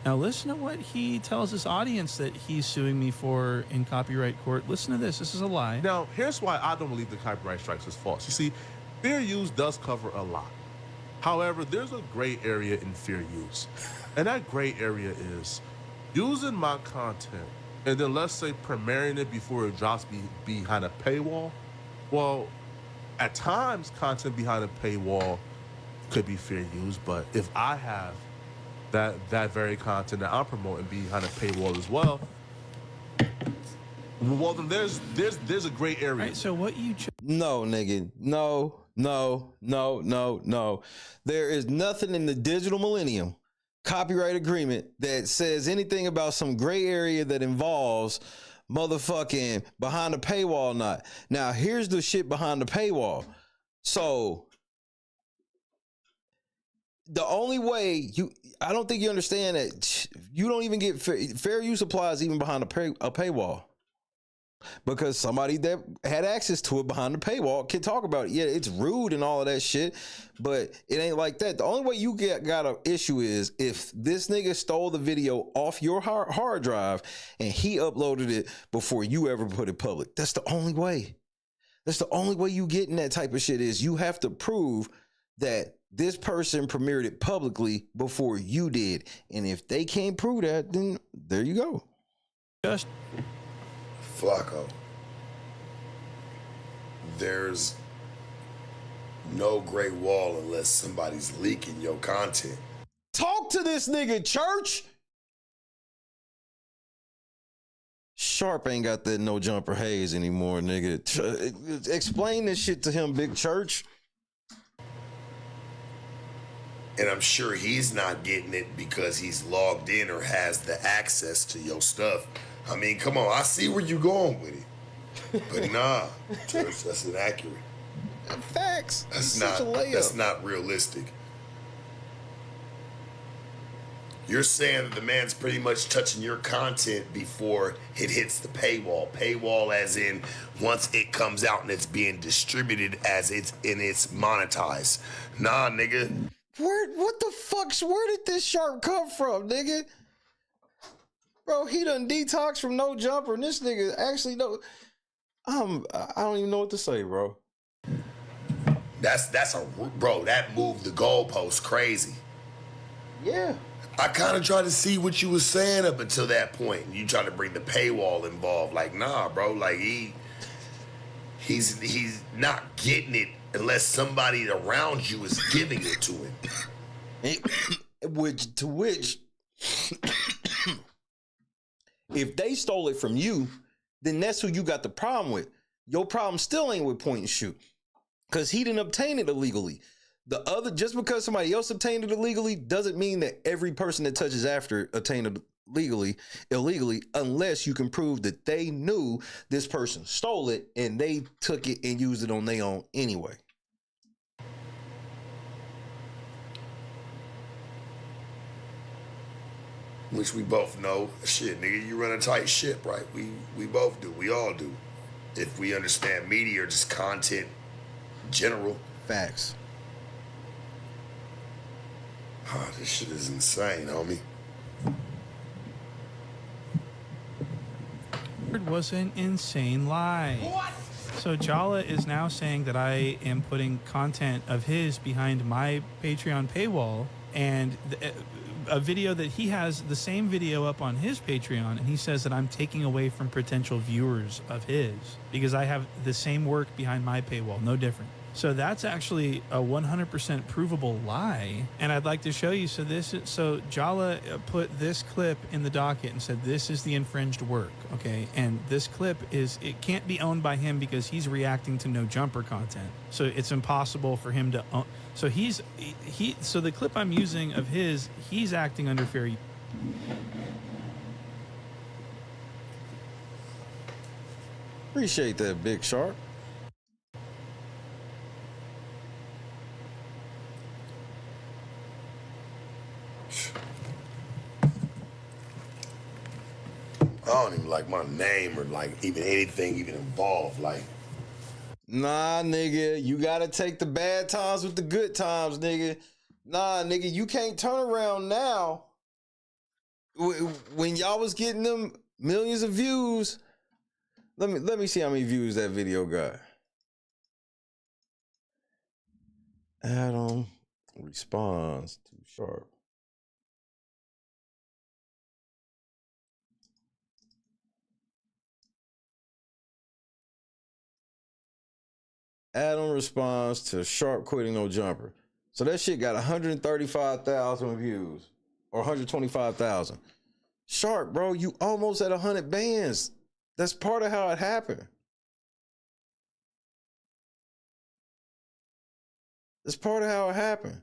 Now listen to what he tells his audience that he's suing me for in copyright court. Listen to this. This is a lie. Now, here's why I don't believe the copyright strikes is false. You see, fair use does cover a lot. However, there's a gray area in fair use. And that gray area is using my content and then let's say premiering it before it drops behind a paywall. Well, at times content behind a paywall could be fair use, but if I have that very content that I'm promoting behind a paywall as well, well then there's a gray area. Right, so what you No, nigga. No. There is nothing in the digital millennium copyright agreement that says anything about some gray area that involves motherfucking behind the paywall or not. Now, here's the shit behind the paywall. So the only way I don't think you understand that you don't even get fair use applies even behind a paywall. Because somebody that had access to it behind the paywall can talk about it. Yeah, it's rude and all of that shit, but it ain't like that. The only way you got an issue is if this nigga stole the video off your hard drive and he uploaded it before you ever put it public. That's the only way. That's the only way you get in that type of shit is you have to prove that this person premiered it publicly before you did. And if they can't prove that, then there you go. just Flakko, there's no gray wall unless somebody's leaking your content. Talk to this nigga, Church. Sharp ain't got that no jumper haze anymore, nigga. Explain this shit to him, Big Church. And I'm sure he's not getting it because he's logged in or has the access to your stuff. I mean, come on, I see where you're going with it. But nah, Church, that's inaccurate. Facts. That's not realistic. You're saying that the man's pretty much touching your content before it hits the paywall. Paywall as in once it comes out and it's being distributed as it's monetized. Nah, nigga. What the fuck? Where did this Sharp come from, nigga? Bro, he done detox from no jumper, and this nigga actually know. I don't even know what to say, bro. Bro, that moved the goalpost crazy. Yeah. I kind of tried to see what you was saying up until that point. You tried to bring the paywall involved. Like, nah, bro. Like he's not getting it unless somebody around you is giving it to him. Which if they stole it from you, then that's who you got the problem with. Your problem still ain't with point and shoot, because he didn't obtain it illegally. Just because somebody else obtained it illegally doesn't mean that every person that touches after it obtained it illegally, unless you can prove that they knew this person stole it and they took it and used it on their own anyway. Which we both know, shit, nigga, you run a tight ship, right? We both do. We all do. If we understand media or just content in general. Facts. Oh, this shit is insane, homie. It was an insane lie. What? So Jala is now saying that I am putting content of his behind my Patreon paywall, and a video that he has the same video up on his Patreon, and he says that I'm taking away from potential viewers of his because I have the same work behind my paywall, no different. So that's actually a 100% provable lie. And I'd like to show you. So Jala put this clip in the docket and said, this is the infringed work. Okay. And this clip it can't be owned by him because he's reacting to no jumper content. So it's impossible for him to own. So so the clip I'm using of he's acting under fair use. Appreciate that, Big Sharp. I don't even like my name or like even anything even involved. Like, nah, nigga, you gotta take the bad times with the good times, nigga. Nah, nigga, you can't turn around now. When y'all was getting them millions of views, let me see how many views that video got. Adam responds to Sharp. Adam responds to Sharp quitting no jumper. So that shit got 135,000 views or 125,000. Sharp, bro, you almost at 100 bands. That's part of how it happened. That's part of how it happened.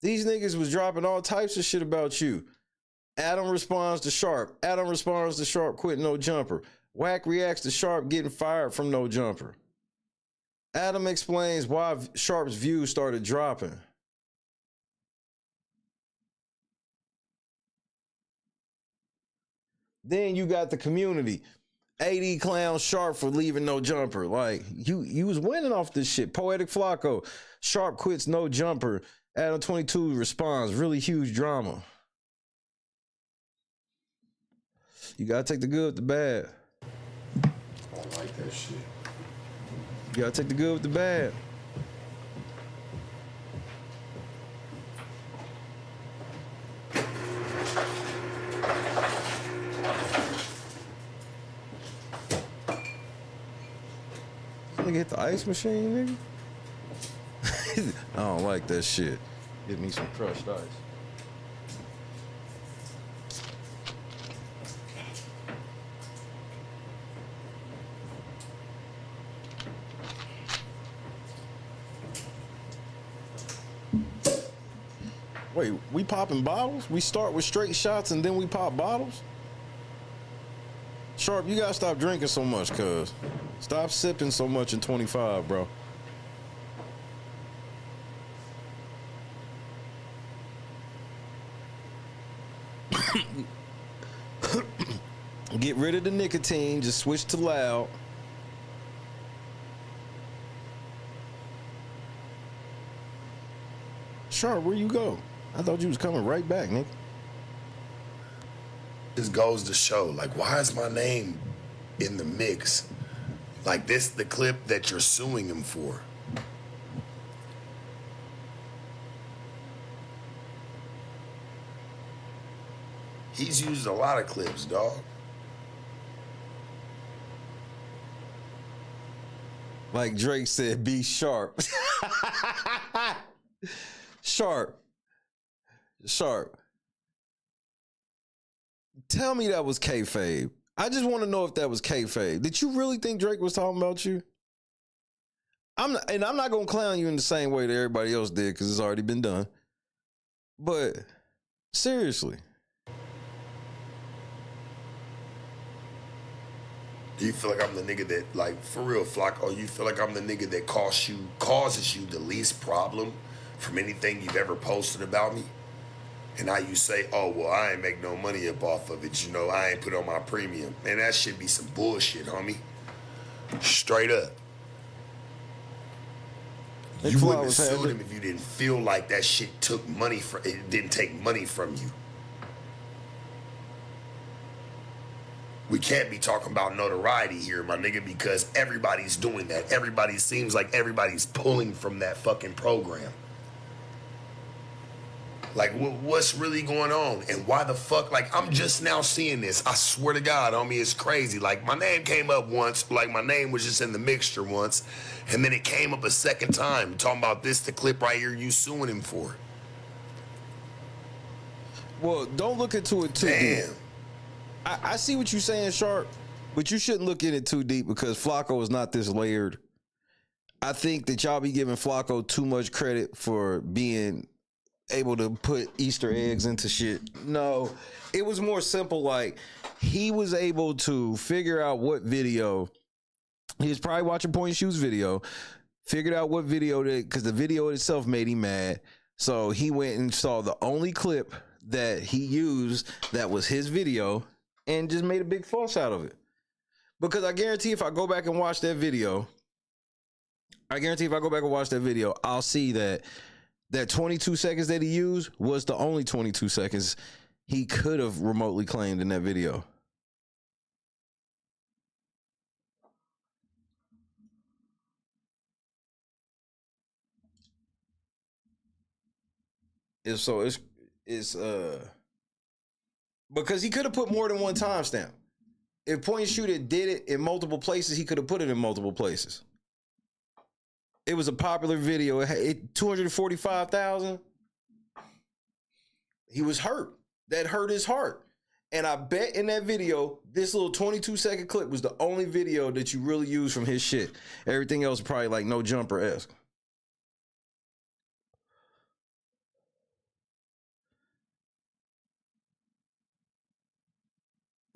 These niggas was dropping all types of shit about you. Adam responds to Sharp. Adam responds to Sharp quitting no jumper. Whack reacts to Sharp getting fired from no jumper. Adam explains why Sharp's views started dropping. Then you got the community. 80 clown Sharp for leaving no jumper. Like, you was winning off this shit. Poetik Flakko. Sharp quits no jumper. Adam 22 responds. Really huge drama. You gotta take the good with the bad. I don't like that shit. You gotta take the good with the bad. Nigga hit the ice machine, nigga. I don't like that shit. Give me some crushed ice. Wait, we popping bottles? We start with straight shots and then we pop bottles? Sharp, you gotta stop drinking so much, cuz. Stop sipping so much in 25, bro. Get rid of the nicotine, just switch to loud. Sharp, where you go? I thought you was coming right back, nigga. This goes to show, like, why is my name in the mix? Like, this the clip that you're suing him for. He's used a lot of clips, dog. Like Drake said, be sharp. Sharp. Tell me that was kayfabe. I just want to know if that was kayfabe. Did you really think Drake was talking about you? I'm not gonna clown you in the same way that everybody else did because it's already been done. But seriously. Do you feel like I'm the nigga that, like, for real, Flakko, you feel like I'm the nigga that causes you the least problem from anything you've ever posted about me? And now you say, oh, well, I ain't make no money up off of it, you know, I ain't put on my premium. Man, that should be some bullshit, homie. Straight up. You wouldn't have sued him if you didn't feel like that shit took money from, it didn't take money from you. We can't be talking about notoriety here, my nigga, because everybody's doing that. Everybody seems like everybody's pulling from that fucking program. Like, what's really going on? And why the fuck? Like, I'm just now seeing this. I swear to God, homie, it's crazy. Like, my name came up once. Like, my name was just in the mixture once. And then it came up a second time. Talking about this, the clip right here you suing him for. Well, don't look into it too deep. I see what you're saying, Sharp, but you shouldn't look in it too deep because Flakko is not this layered. I think that y'all be giving Flakko too much credit for being able to put Easter eggs into shit. No, it was more simple. Like, he was able to figure out what video. He was probably watching Point and Shoot's video, figured out what video because the video itself made him mad. So he went and saw the only clip that he used that was his video and just made a big fuss out of it. Because I guarantee if I go back and watch that video, I'll see that 22 seconds that he used was the only 22 seconds he could have remotely claimed in that video. It's because he could have put more than one timestamp. If Point and Shoot did it in multiple places, he could have put it in multiple places. It was a popular video. It had 245,000. He was hurt. That hurt his heart. And I bet in that video, this little 22-second clip was the only video that you really used from his shit. Everything else probably like No Jumper-esque.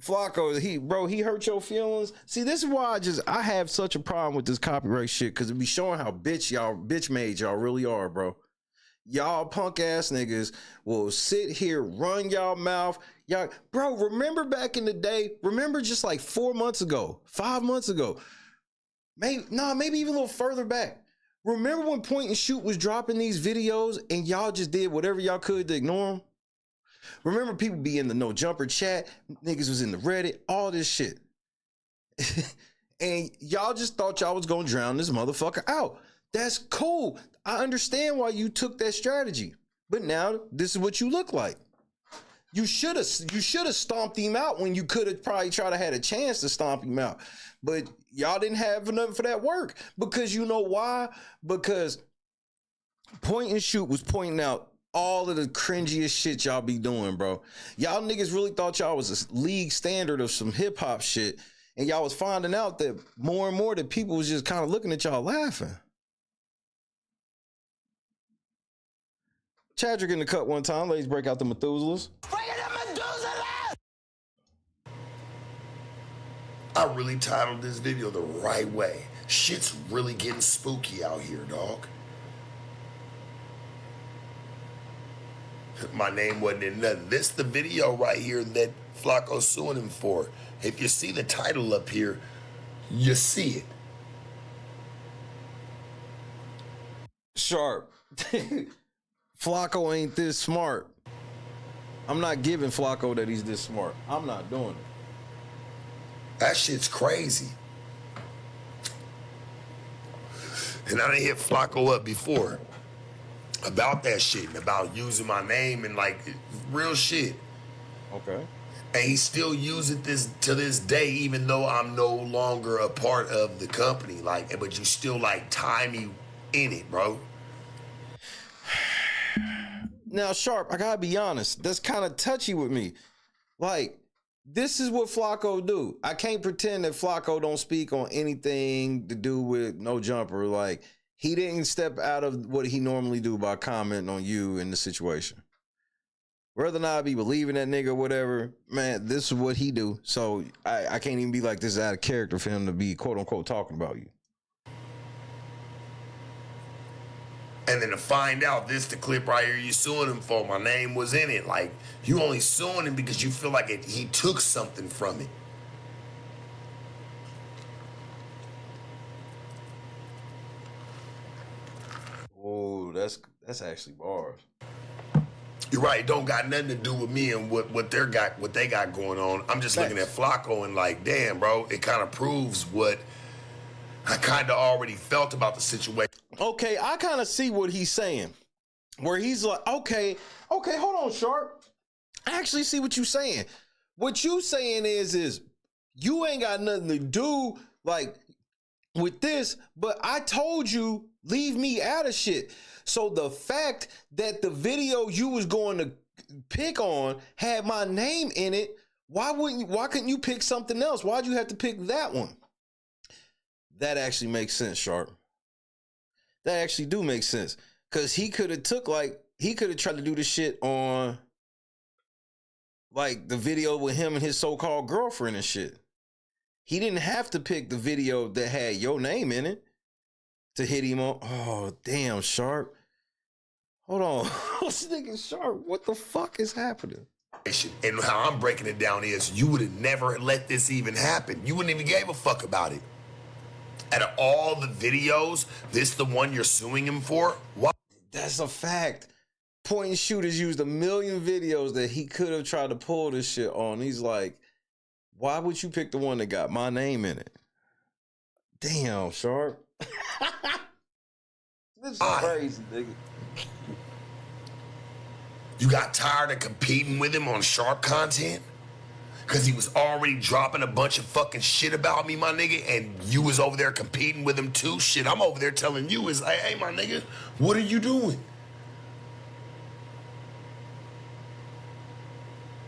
Flakko, he hurt your feelings. See, this is why I have such a problem with this copyright shit, because it be showing how bitch made y'all really are, bro. Y'all punk ass niggas will sit here, run y'all mouth. Y'all, bro, remember back in the day, remember just like 4 months ago, 5 months ago, maybe even a little further back. Remember when Point and Shoot was dropping these videos and y'all just did whatever y'all could to ignore them? Remember people be in the No Jumper chat, niggas was in the Reddit, all this shit. And y'all just thought y'all was gonna drown this motherfucker out. That's cool. I understand why you took that strategy. But now this is what you look like. You should have stomped him out when you could have probably tried to had a chance to stomp him out. But y'all didn't have enough for that work. Because you know why? Because Point and Shoot was pointing out all of the cringiest shit y'all be doing, bro. Y'all niggas really thought y'all was a league standard of some hip hop shit, and y'all was finding out that more and more that people was just kind of looking at y'all laughing. Chadrick in the cut one time. Ladies, break out the Methuselahs. I really titled this video the right way. Shit's really getting spooky out here, dog. My name wasn't in nothing. This the video right here that Flakko's suing him for. If you see the title up here, you see it. Sharp. Flakko ain't this smart. I'm not giving Flakko that he's this smart. I'm not doing it. That shit's crazy. And I done hit Flakko up before about that shit and about using my name and like real shit. Okay. And he still uses this to this day, even though I'm no longer a part of the company. Like, but you still like tie me in it, bro. Now, Sharp, I gotta be honest. That's kind of touchy with me. Like, this is what Flakko do. I can't pretend that Flakko don't speak on anything to do with No Jumper. Like, he didn't step out of what he normally do by commenting on you in the situation. Whether or not I be believing that nigga or whatever, man, this is what he do. So I can't even be like, this is out of character for him to be quote unquote talking about you. And then to find out this the clip right here you suing him for, my name was in it. Like, you only suing him because you feel like he took something from it. Oh, that's actually bars. You're right. It don't got nothing to do with me and what they got going on. I'm just looking at Flakko and like, damn, bro, it kind of proves what I kind of already felt about the situation. Okay, I kind of see what he's saying. where he's like, okay, hold on, Sharp. I actually see what you're saying. What you saying is you ain't got nothing to do like with this, but I told you leave me out of shit. So the fact that the video you was going to pick on had my name in it, why couldn't you pick something else? Why'd you have to pick that one? That actually makes sense, Sharp. That actually do make sense. Cause he could have tried to do the shit on like the video with him and his so-called girlfriend and shit. He didn't have to pick the video that had your name in it to hit him on. Oh, damn, Sharp. Hold on. This nigga Sharp, what the fuck is happening? And how I'm breaking it down is you would have never let this even happen. You wouldn't even gave a fuck about it. Out of all the videos, this the one you're suing him for? Why? That's a fact. Point and shoot has used a million videos that he could have tried to pull this shit on. He's like, why would you pick the one that got my name in it? Damn, Sharp. This is crazy, nigga. You got tired of competing with him on Sharp content? Because he was already dropping a bunch of fucking shit about me, my nigga, and you was over there competing with him too? Shit, I'm over there telling you is like, hey, my nigga, what are you doing?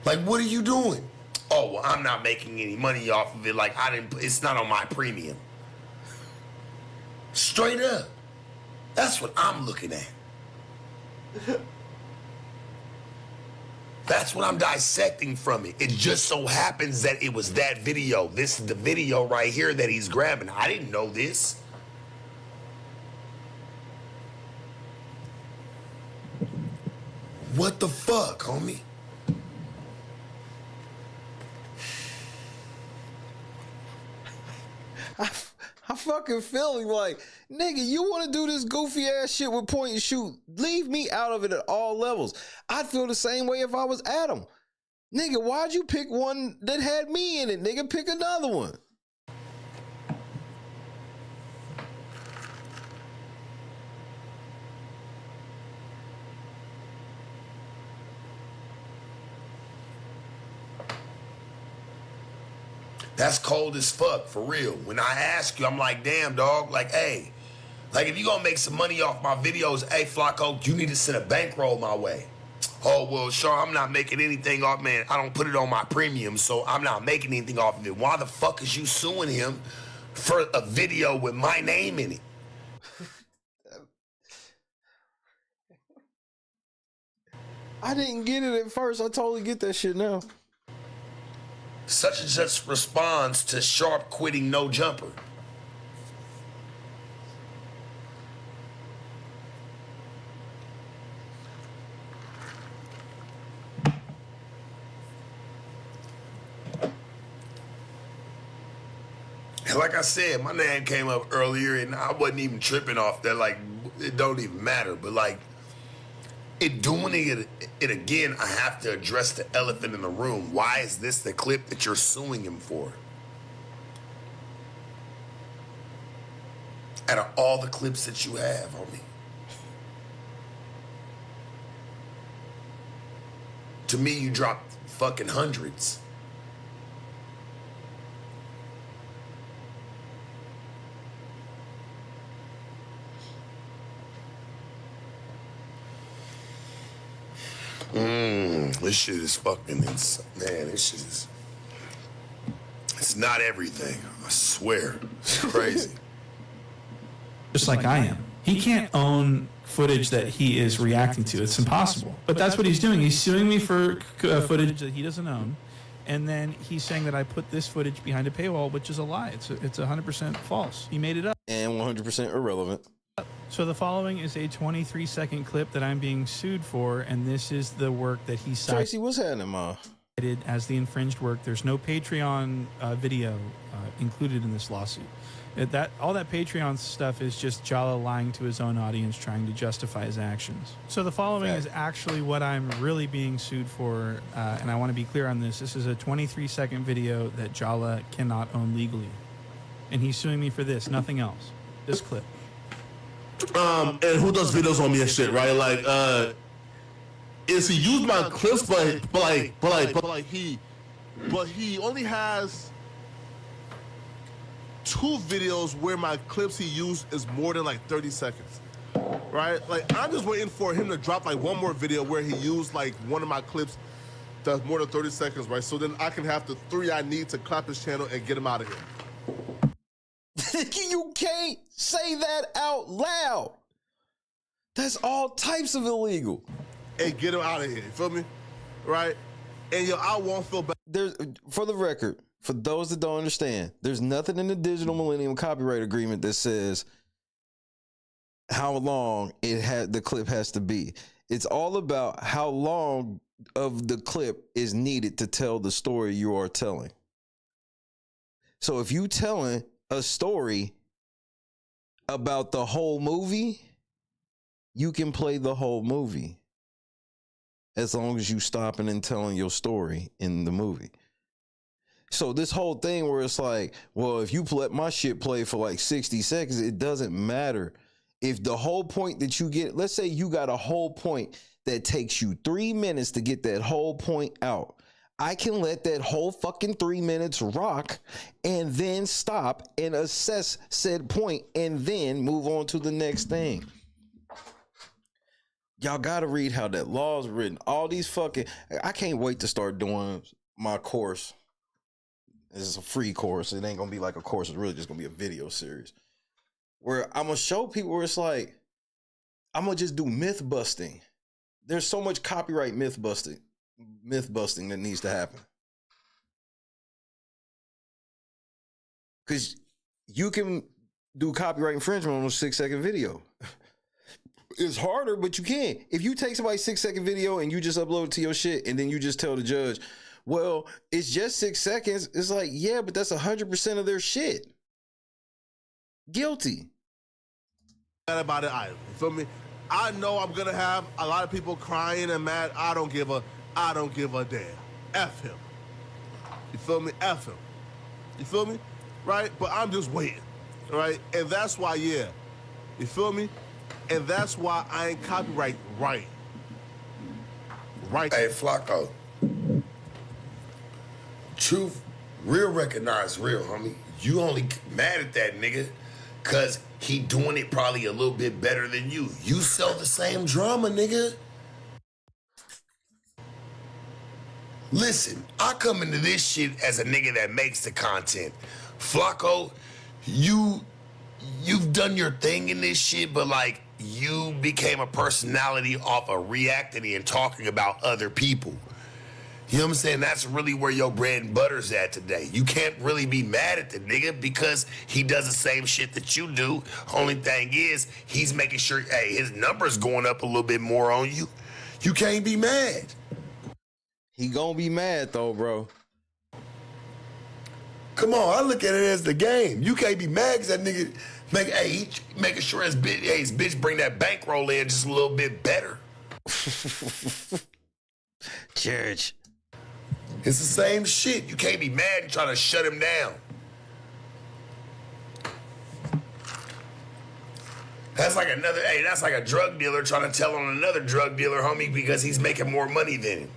Like, what are you doing? Oh, well, I'm not making any money off of it. Like, it's not on my premium. Straight up. That's what I'm looking at. That's what I'm dissecting from it. It just so happens that it was that video. This is the video right here that he's grabbing. I didn't know this. What the fuck, homie? I fucking feel him like, nigga, you want to do this goofy ass shit with point and shoot? Leave me out of it at all levels. I'd feel the same way if I was Adam. Nigga, why'd you pick one that had me in it? Nigga, pick another one. That's cold as fuck, for real. When I ask you, I'm like, damn, dog, like, hey, like, if you gonna make some money off my videos, hey, Flakko, you need to send a bankroll my way. Oh, well, sure, I'm not making anything off, man. I don't put it on my premium, so I'm not making anything off of it. Why the fuck is you suing him for a video with my name in it? I didn't get it at first. I totally get that shit now. Such and such responds to Sharp quitting No Jumper. And like I said, my name came up earlier and I wasn't even tripping off that. Like, it don't even matter. But like, doing it again, I have to address the elephant in the room. Why is this the clip that you're suing him for? Out of all the clips that you have, homie. To me, you dropped fucking hundreds. This shit is fucking insane. Man, this shit is... It's not everything. I swear. It's crazy. Just like I am. He can't own footage that he is reacting to. It's impossible. But that's what he's doing. He's suing me for footage that he doesn't own. And then he's saying that I put this footage behind a paywall, which is a lie. It's 100% false. He made it up. And 100% irrelevant. So the following is a 23-second clip that I'm being sued for, and this is the work that he cited. Tracy, what's happening, Ma? As the infringed work. There's no Patreon video included in this lawsuit. All that Patreon stuff is just Jala lying to his own audience, trying to justify his actions. So the following is actually what I'm really being sued for, and I want to be clear on this. This is a 23-second video that Jala cannot own legally, and he's suing me for this, nothing else. This clip. and who does videos on me and shit, right? Like, is he used my clips, but he only has 2 videos where my clips he used is more than like 30 seconds, right? Like, I'm just waiting for him to drop like one more video where he used like one of my clips that's more than 30 seconds, right? So then I can have the 3 I need to clap his channel and get him out of here. You can't say that out loud. That's all types of illegal. And get him out of here, you feel me? Right? And yo, I won't feel bad. There's, for the record, for those that don't understand, there's nothing in the Digital Millennium Copyright Agreement that says how long the clip has to be. It's all about how long of the clip is needed to tell the story you are telling. So if you telling a story about the whole movie, you can play the whole movie as long as you stopping and telling your story in the movie. So this whole thing where it's like, well, if you let my shit play for like 60 seconds, it doesn't matter. If the whole point that you get, let's say you got a whole point that takes you 3 minutes to get that whole point out, I can let that whole fucking 3 minutes rock and then stop and assess said point and then move on to the next thing. Y'all gotta read how that law is written. All these fucking, I can't wait to start doing my course. This is a free course. It ain't gonna be like a course. It's really just gonna be a video series where I'm gonna show people where it's like, I'm gonna just do myth busting. There's so much copyright myth busting that needs to happen. Because you can do copyright infringement on a 6-second video. It's harder, but you can. If you take somebody's 6-second video and you just upload it to your shit and then you just tell the judge, well, it's just 6 seconds. It's like, yeah, but that's 100% of their shit. Guilty. About it either. You feel me? I know I'm gonna have a lot of people crying and mad. I don't give a damn. F him. You feel me? F him. You feel me? Right? But I'm just waiting. Right? And that's why, yeah. You feel me? And that's why I ain't copyright right. Right. Hey, Flakko. Truth, real recognize real, homie. You only mad at that nigga because he doing it probably a little bit better than you. You sell the same drama, nigga. Listen, I come into this shit as a nigga that makes the content. Flakko, you've done your thing in this shit, but like you became a personality off of reacting and talking about other people. You know what I'm saying? That's really where your bread and butter's at today. You can't really be mad at the nigga because he does the same shit that you do. Only thing is, he's making sure, hey, his number's going up a little bit more on you. You can't be mad. He gonna be mad though, bro. Come on, I look at it as the game. You can't be mad because that nigga making sure his bitch bring that bankroll in just a little bit better. Church. It's the same shit. You can't be mad and try to shut him down. That's like that's like a drug dealer trying to tell on another drug dealer, homie, because he's making more money than him.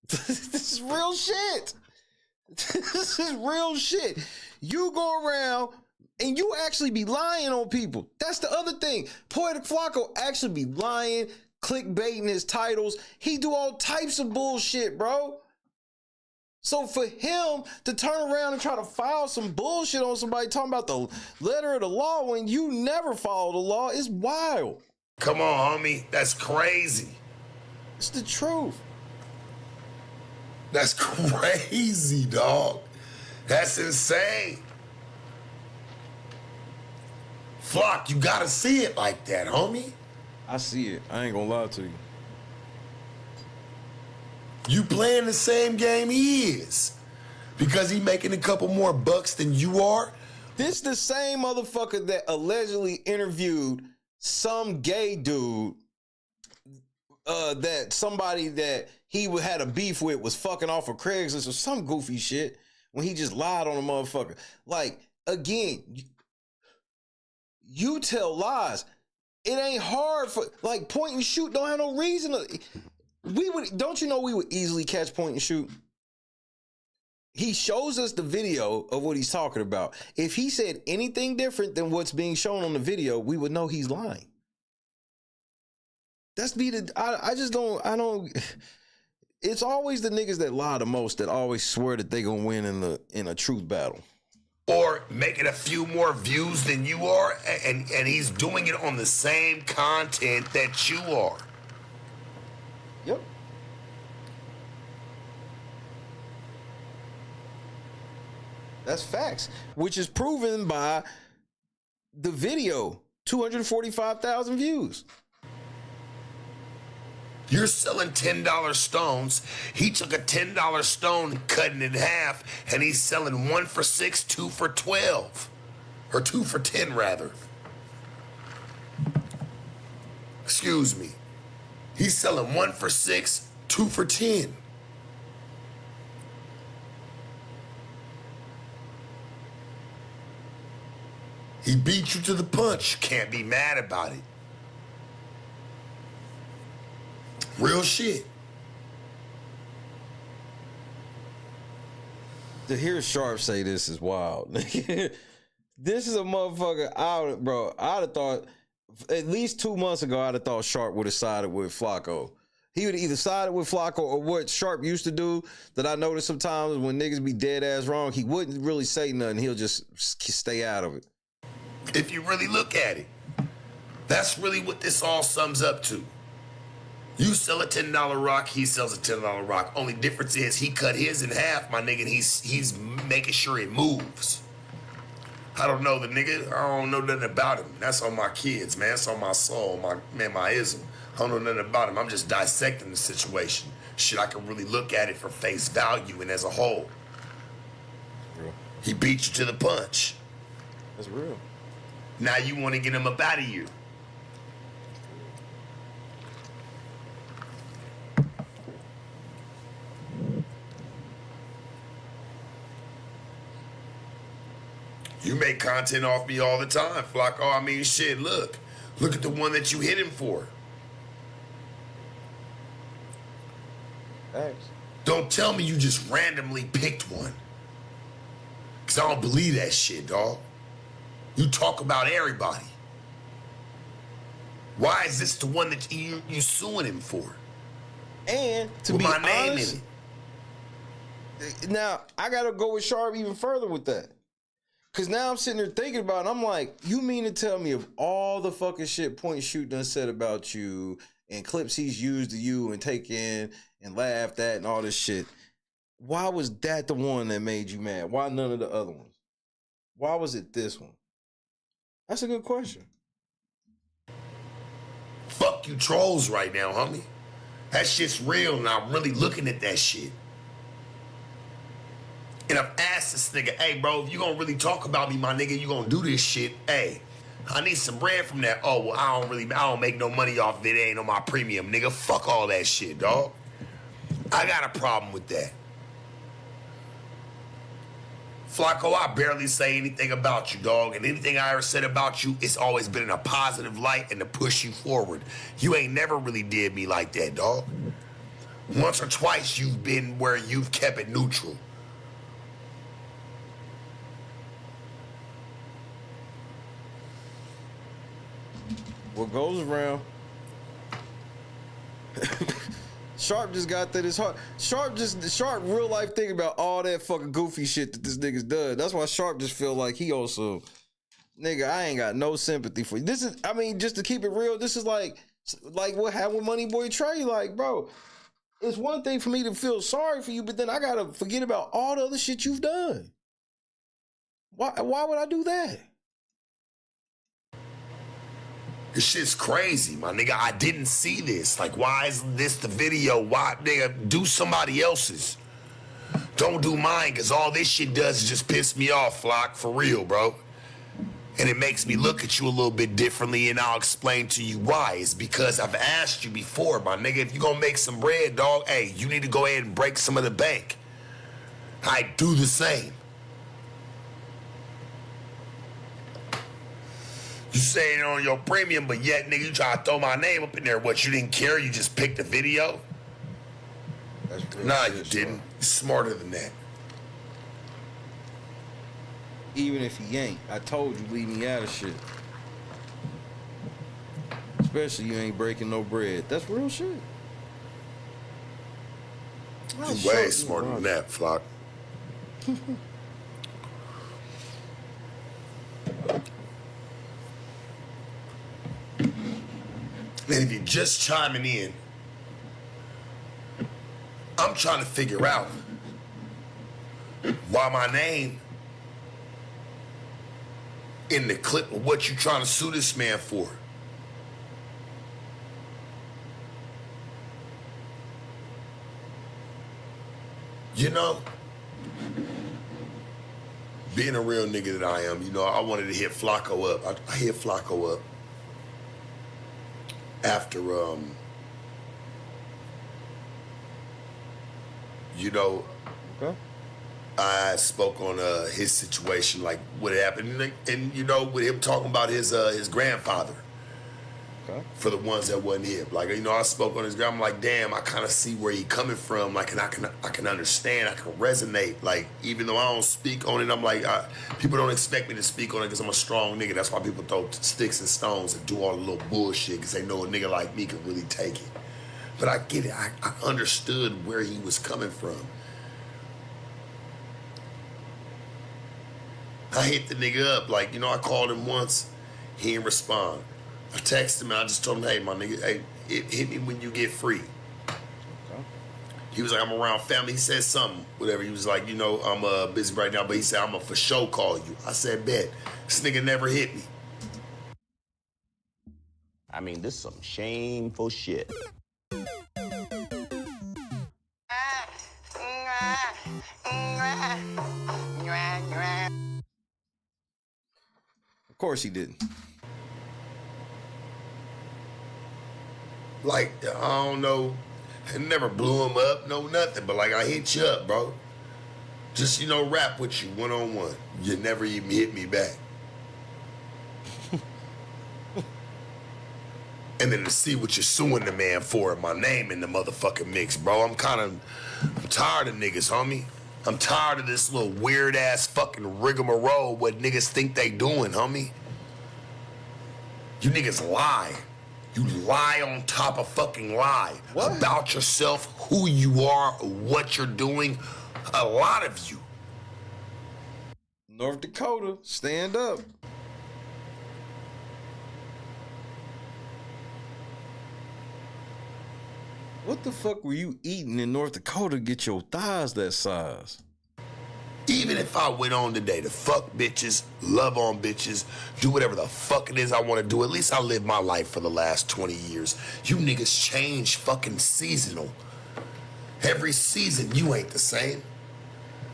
This is real shit. This is real shit. You go around and you actually be lying on people. That's the other thing. Poetik Flakko actually be lying, clickbaiting his titles. He do all types of bullshit, bro. So for him to turn around and try to file some bullshit on somebody talking about the letter of the law when you never follow the law is wild. Come on, homie. That's crazy. It's the truth. That's crazy, dog. That's insane. Flock, you gotta see it like that, homie. I see it. I ain't gonna lie to you. You playing the same game he is. Because he making a couple more bucks than you are. This the same motherfucker that allegedly interviewed some gay dude that somebody that he had a beef with was fucking off of Craigslist or some goofy shit when he just lied on a motherfucker. Like, again, You tell lies. It ain't hard for, like, point and shoot don't have no reason to, don't you know we would easily catch point and shoot? He shows us the video of what he's talking about. If he said anything different than what's being shown on the video, we would know he's lying. That's I don't, it's always the niggas that lie the most that always swear that they gonna win in a truth battle. Or making a few more views than you are, and he's doing it on the same content that you are. Yep. That's facts, which is proven by the video, 245,000 views. You're selling $10 stones. He took a $10 stone, cutting it in half, and he's selling 1 for 6, 2 for 12. Or 2 for 10, rather. Excuse me. He's selling 1 for 6, 2 for 10. He beat you to the punch. Can't be mad about it. Real shit. To hear Sharp say this is wild. This is a motherfucker. I'd have thought at least 2 months ago, I'd have thought Sharp would have sided with Flakko. He would either sided with Flakko or what Sharp used to do that I noticed sometimes when niggas be dead ass wrong, he wouldn't really say nothing. He'll just stay out of it. If you really look at it, that's really what this all sums up to. You sell a $10 rock, he sells a $10 rock. Only difference is he cut his in half, my nigga, and he's making sure it moves. I don't know the nigga. I don't know nothing about him. That's on my kids, man. That's on my soul, my ism. I don't know nothing about him. I'm just dissecting the situation. Shit, I can really look at it for face value and as a whole. Real. He beat you to the punch. That's real. Now you want to get him up out of you. You make content off me all the time, Flakko. I mean, shit, look at the one that you hit him for. Thanks. Don't tell me you just randomly picked one. Because I don't believe that shit, dog. You talk about everybody. Why is this the one that you suing him for? And to with be my name honest, in it. now I gotta go with Sharp even further with that. Cause now I'm sitting there thinking about it, I'm like, you mean to tell me of all the fucking shit Point Shoot done said about you and clips he's used of you and taken and laughed at and all this shit, why was that the one that made you mad? Why none of the other ones? Why was it this one? That's a good question. Fuck you trolls right now, homie. That shit's real and I'm really looking at that shit. And I've asked this nigga, hey, bro, if you gonna really talk about me, my nigga, you gonna do this shit, hey, I need some bread from that. Oh, well, I don't make no money off of it. It ain't on my premium, nigga. Fuck all that shit, dog. I got a problem with that. Flakko, I barely say anything about you, dog. And anything I ever said about you, it's always been in a positive light and to push you forward. You ain't never really did me like that, dog. Once or twice you've been where you've kept it neutral. What goes around. Sharp just got that his heart. Sharp real life thinking about all that fucking goofy shit that this nigga's done. That's why Sharp just feel like he also, nigga, I ain't got no sympathy for you. This is, I mean, just to keep it real, this is like what happened with Money Boy Trey. Like, bro, it's one thing for me to feel sorry for you, but then I gotta forget about all the other shit you've done. Why would I do that? This shit's crazy, my nigga. I didn't see this. Like, why is this the video? Why, nigga, do somebody else's. Don't do mine, because all this shit does is just piss me off, Flock, for real, bro. And it makes me look at you a little bit differently, and I'll explain to you why. It's because I've asked you before, my nigga, if you gonna make some bread, dog, hey, you need to go ahead and break some of the bank. I do the same. You saying it on your premium, but yet, nigga, you try to throw my name up in there. What, you didn't care? You just picked the video? Nah, you didn't. You're smarter than that. Even if he ain't, I told you, leave me out of shit. Especially you ain't breaking no bread. That's real shit. You're way smarter than that, Flock. And if you're just chiming in, I'm trying to figure out why my name in the clip of what you trying to sue this man for. You know, being a real nigga that I am, you know, I wanted to hit Flakko up. I hit Flakko up after, you know, okay. I spoke on his situation, like what happened, and you know, with him talking about his grandfather. Okay. For the ones that wasn't here, like, you know, I spoke on his grandma. I'm like, damn, I kind of see where he coming from. Like, and I can understand, I can resonate. Like, even though I don't speak on it, I'm like, people don't expect me to speak on it because I'm a strong nigga. That's why people throw sticks and stones and do all the little bullshit because they know a nigga like me can really take it. But I get it. I understood where he was coming from. I hit the nigga up, like, you know, I called him once, he didn't respond. I texted him and I just told him, hey, my nigga, hey, hit me when you get free. Okay. He was like, I'm around family. He said something, whatever. He was like, you know, I'm busy right now, but he said, I'm going to for sure call you. I said, bet. This nigga never hit me. I mean, this is some shameful shit. Of course he didn't. Like, I don't know, I never blew him up, no nothing, but like, I hit you up, bro. Just, you know, rap with you one-on-one. You never even hit me back. And then to see what you're suing the man for, my name in the motherfucking mix, bro. I'm tired of niggas, homie. I'm tired of this little weird-ass fucking rigmarole what niggas think they doing, homie. You niggas lie. You lie on top of fucking lie. What? About yourself, who you are, what you're doing. A lot of you. North Dakota, stand up. What the fuck were you eating in North Dakota to get your thighs that size? Even if I went on today to fuck bitches, love on bitches, do whatever the fuck it is I want to do, at least I lived my life for the last 20 years. You niggas change fucking seasonal. Every season, you ain't the same.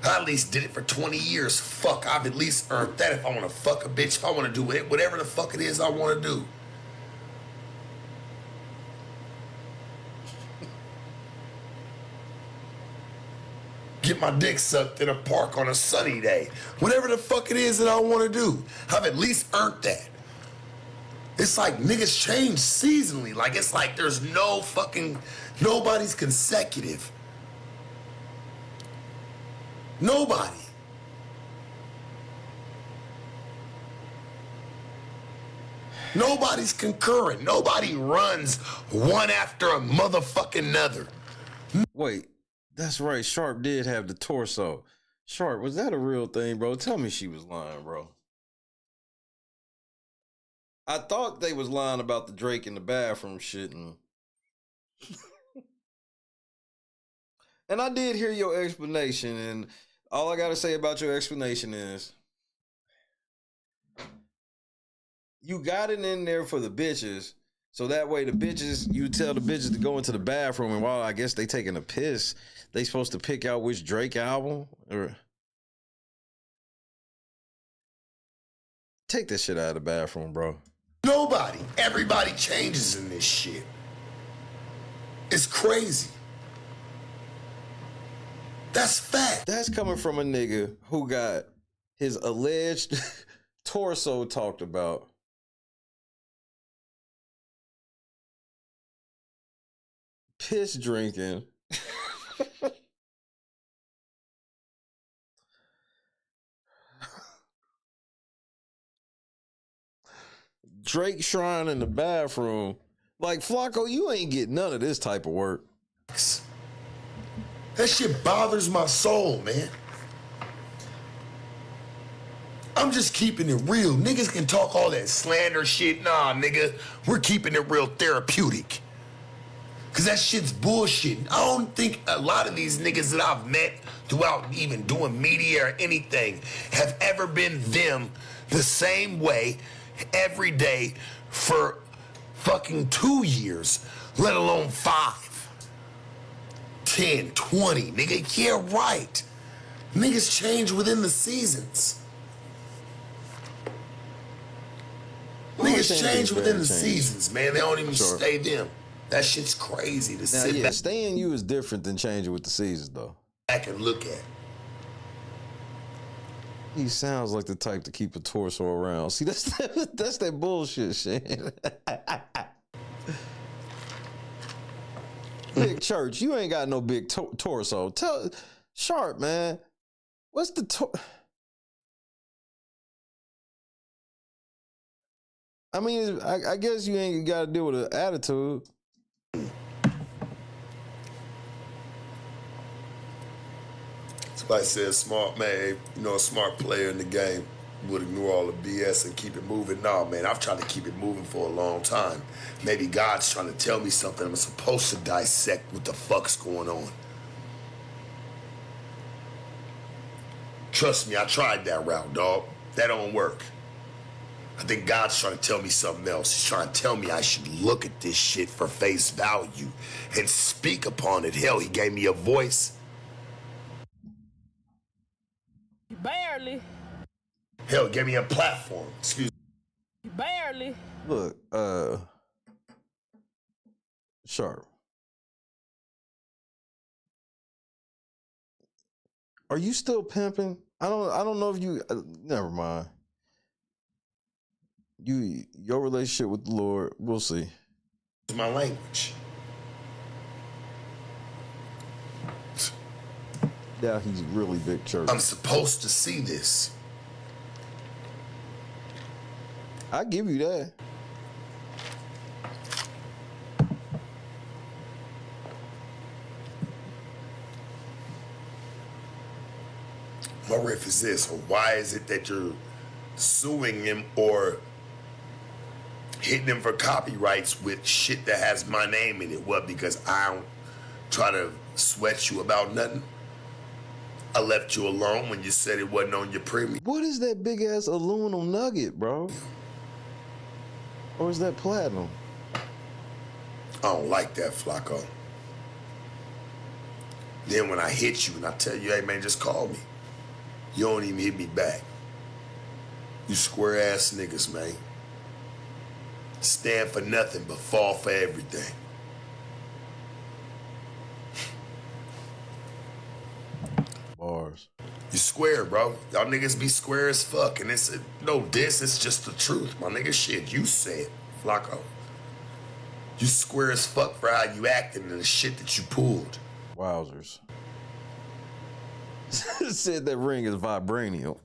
I at least did it for 20 years. Fuck, I've at least earned that if I want to fuck a bitch, if I want to do it, whatever the fuck it is I want to do. Get my dick sucked in a park on a sunny day. Whatever the fuck it is that I want to do, I've at least earned that. It's like niggas change seasonally. Like, it's like there's no fucking, nobody's consecutive. Nobody. Nobody's concurrent. Nobody runs one after a motherfucking another. Wait. That's right. Sharp did have the torso. Sharp, was that a real thing, bro? Tell me she was lying, bro. I thought they was lying about the Drake in the bathroom shit. And I did hear your explanation. And all I got to say about your explanation is you got it in there for the bitches. So that way the bitches, you tell the bitches to go into the bathroom, and while I guess they taking a piss, they supposed to pick out which Drake album or take that shit out of the bathroom, bro. Nobody. Everybody changes in this shit. It's crazy. That's fact. That's coming from a nigga who got his alleged torso talked about piss drinking. Drake shrine in the bathroom. Like, Flakko, you ain't get none of this type of work. That shit bothers my soul, man. I'm just keeping it real. Niggas can talk all that slander shit. Nah, nigga, we're keeping it real therapeutic. Cause that shit's bullshit. I don't think a lot of these niggas that I've met throughout even doing media or anything have ever been them the same way every day for fucking 2 years, let alone 5, 10, 20, nigga. Yeah, right. Niggas change within the seasons. Niggas change within the seasons, man. They don't even stay them. That shit's crazy to sit back. Staying you is different than changing with the seasons, though. I can look at. He sounds like the type to keep a torso around. See, that's that bullshit shit. Big Church, you ain't got no big torso. Tell Sharp, man, what's the I mean, I guess you ain't got to deal with an attitude. Somebody said smart man, you know, a smart player in the game would ignore all the BS and keep it moving. Nah, man, I've tried to keep it moving for a long time. Maybe God's trying to tell me something. I'm supposed to dissect what the fuck's going on. Trust me, I tried that route, dog. That don't work. I think God's trying to tell me something else. He's trying to tell me I should look at this shit for face value and speak upon it. Hell, he gave me a voice. Barely. Hell, gave me a platform. Excuse me. Barely. Look, Sharp. Are you still pimping? I don't know if you. Never mind. Your relationship with the Lord, we'll see. It's my language. Yeah, he's really big church. I'm supposed to see this. I give you that. My riff is this, or why is it that you're suing him or hitting him for copyrights with shit that has my name in it? What, because I don't try to sweat you about nothing? I left you alone when you said it wasn't on your premium. What is that big ass aluminum nugget, bro? Or is that platinum? I don't like that, Flakko. Then when I hit you and I tell you, hey man, just call me, you don't even hit me back. You square ass niggas, man. Stand for nothing but fall for everything. Bars. You square, bro. Y'all niggas be square as fuck. And it's no diss, it's just the truth. My nigga, shit, you said, Flakko. You square as fuck for how you acting and the shit that you pulled. Wowzers. Said that ring is vibranium.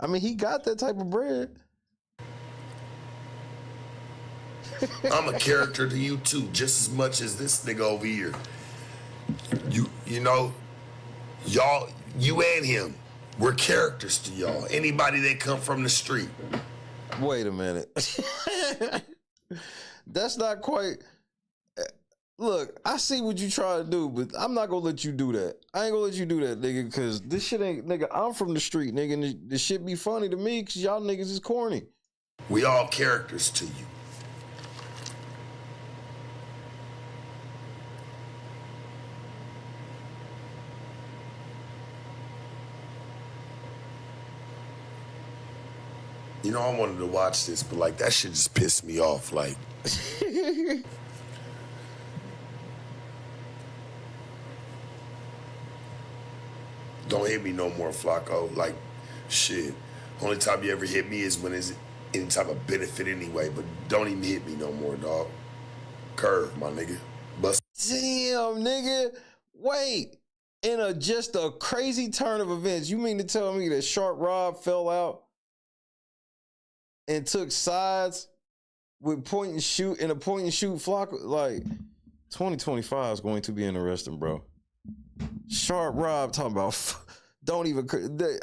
I mean, he got that type of bread. I'm a character to you too, just as much as this nigga over here. You know, y'all, you and him, we're characters to y'all. Anybody that come from the street. Wait a minute. That's not quite. Look, I see what you try to do, but I'm not gonna let you do that. I ain't gonna let you do that, nigga, because this shit ain't, nigga, I'm from the street, nigga, and this shit be funny to me because y'all niggas is corny. We all characters to you. You know, I wanted to watch this, but like that shit just pissed me off. Like, don't hit me no more, Flakko. Like, shit. Only time you ever hit me is when it's any type of benefit anyway. But don't even hit me no more, dog. Curve, my nigga. Bust. Damn, nigga. Wait. In just a crazy turn of events, you mean to tell me that Sharp Rob fell out and took sides with point and shoot in a point and shoot Flakko? Like, 2025 is going to be interesting, bro. Sharp Rob talking about, don't even,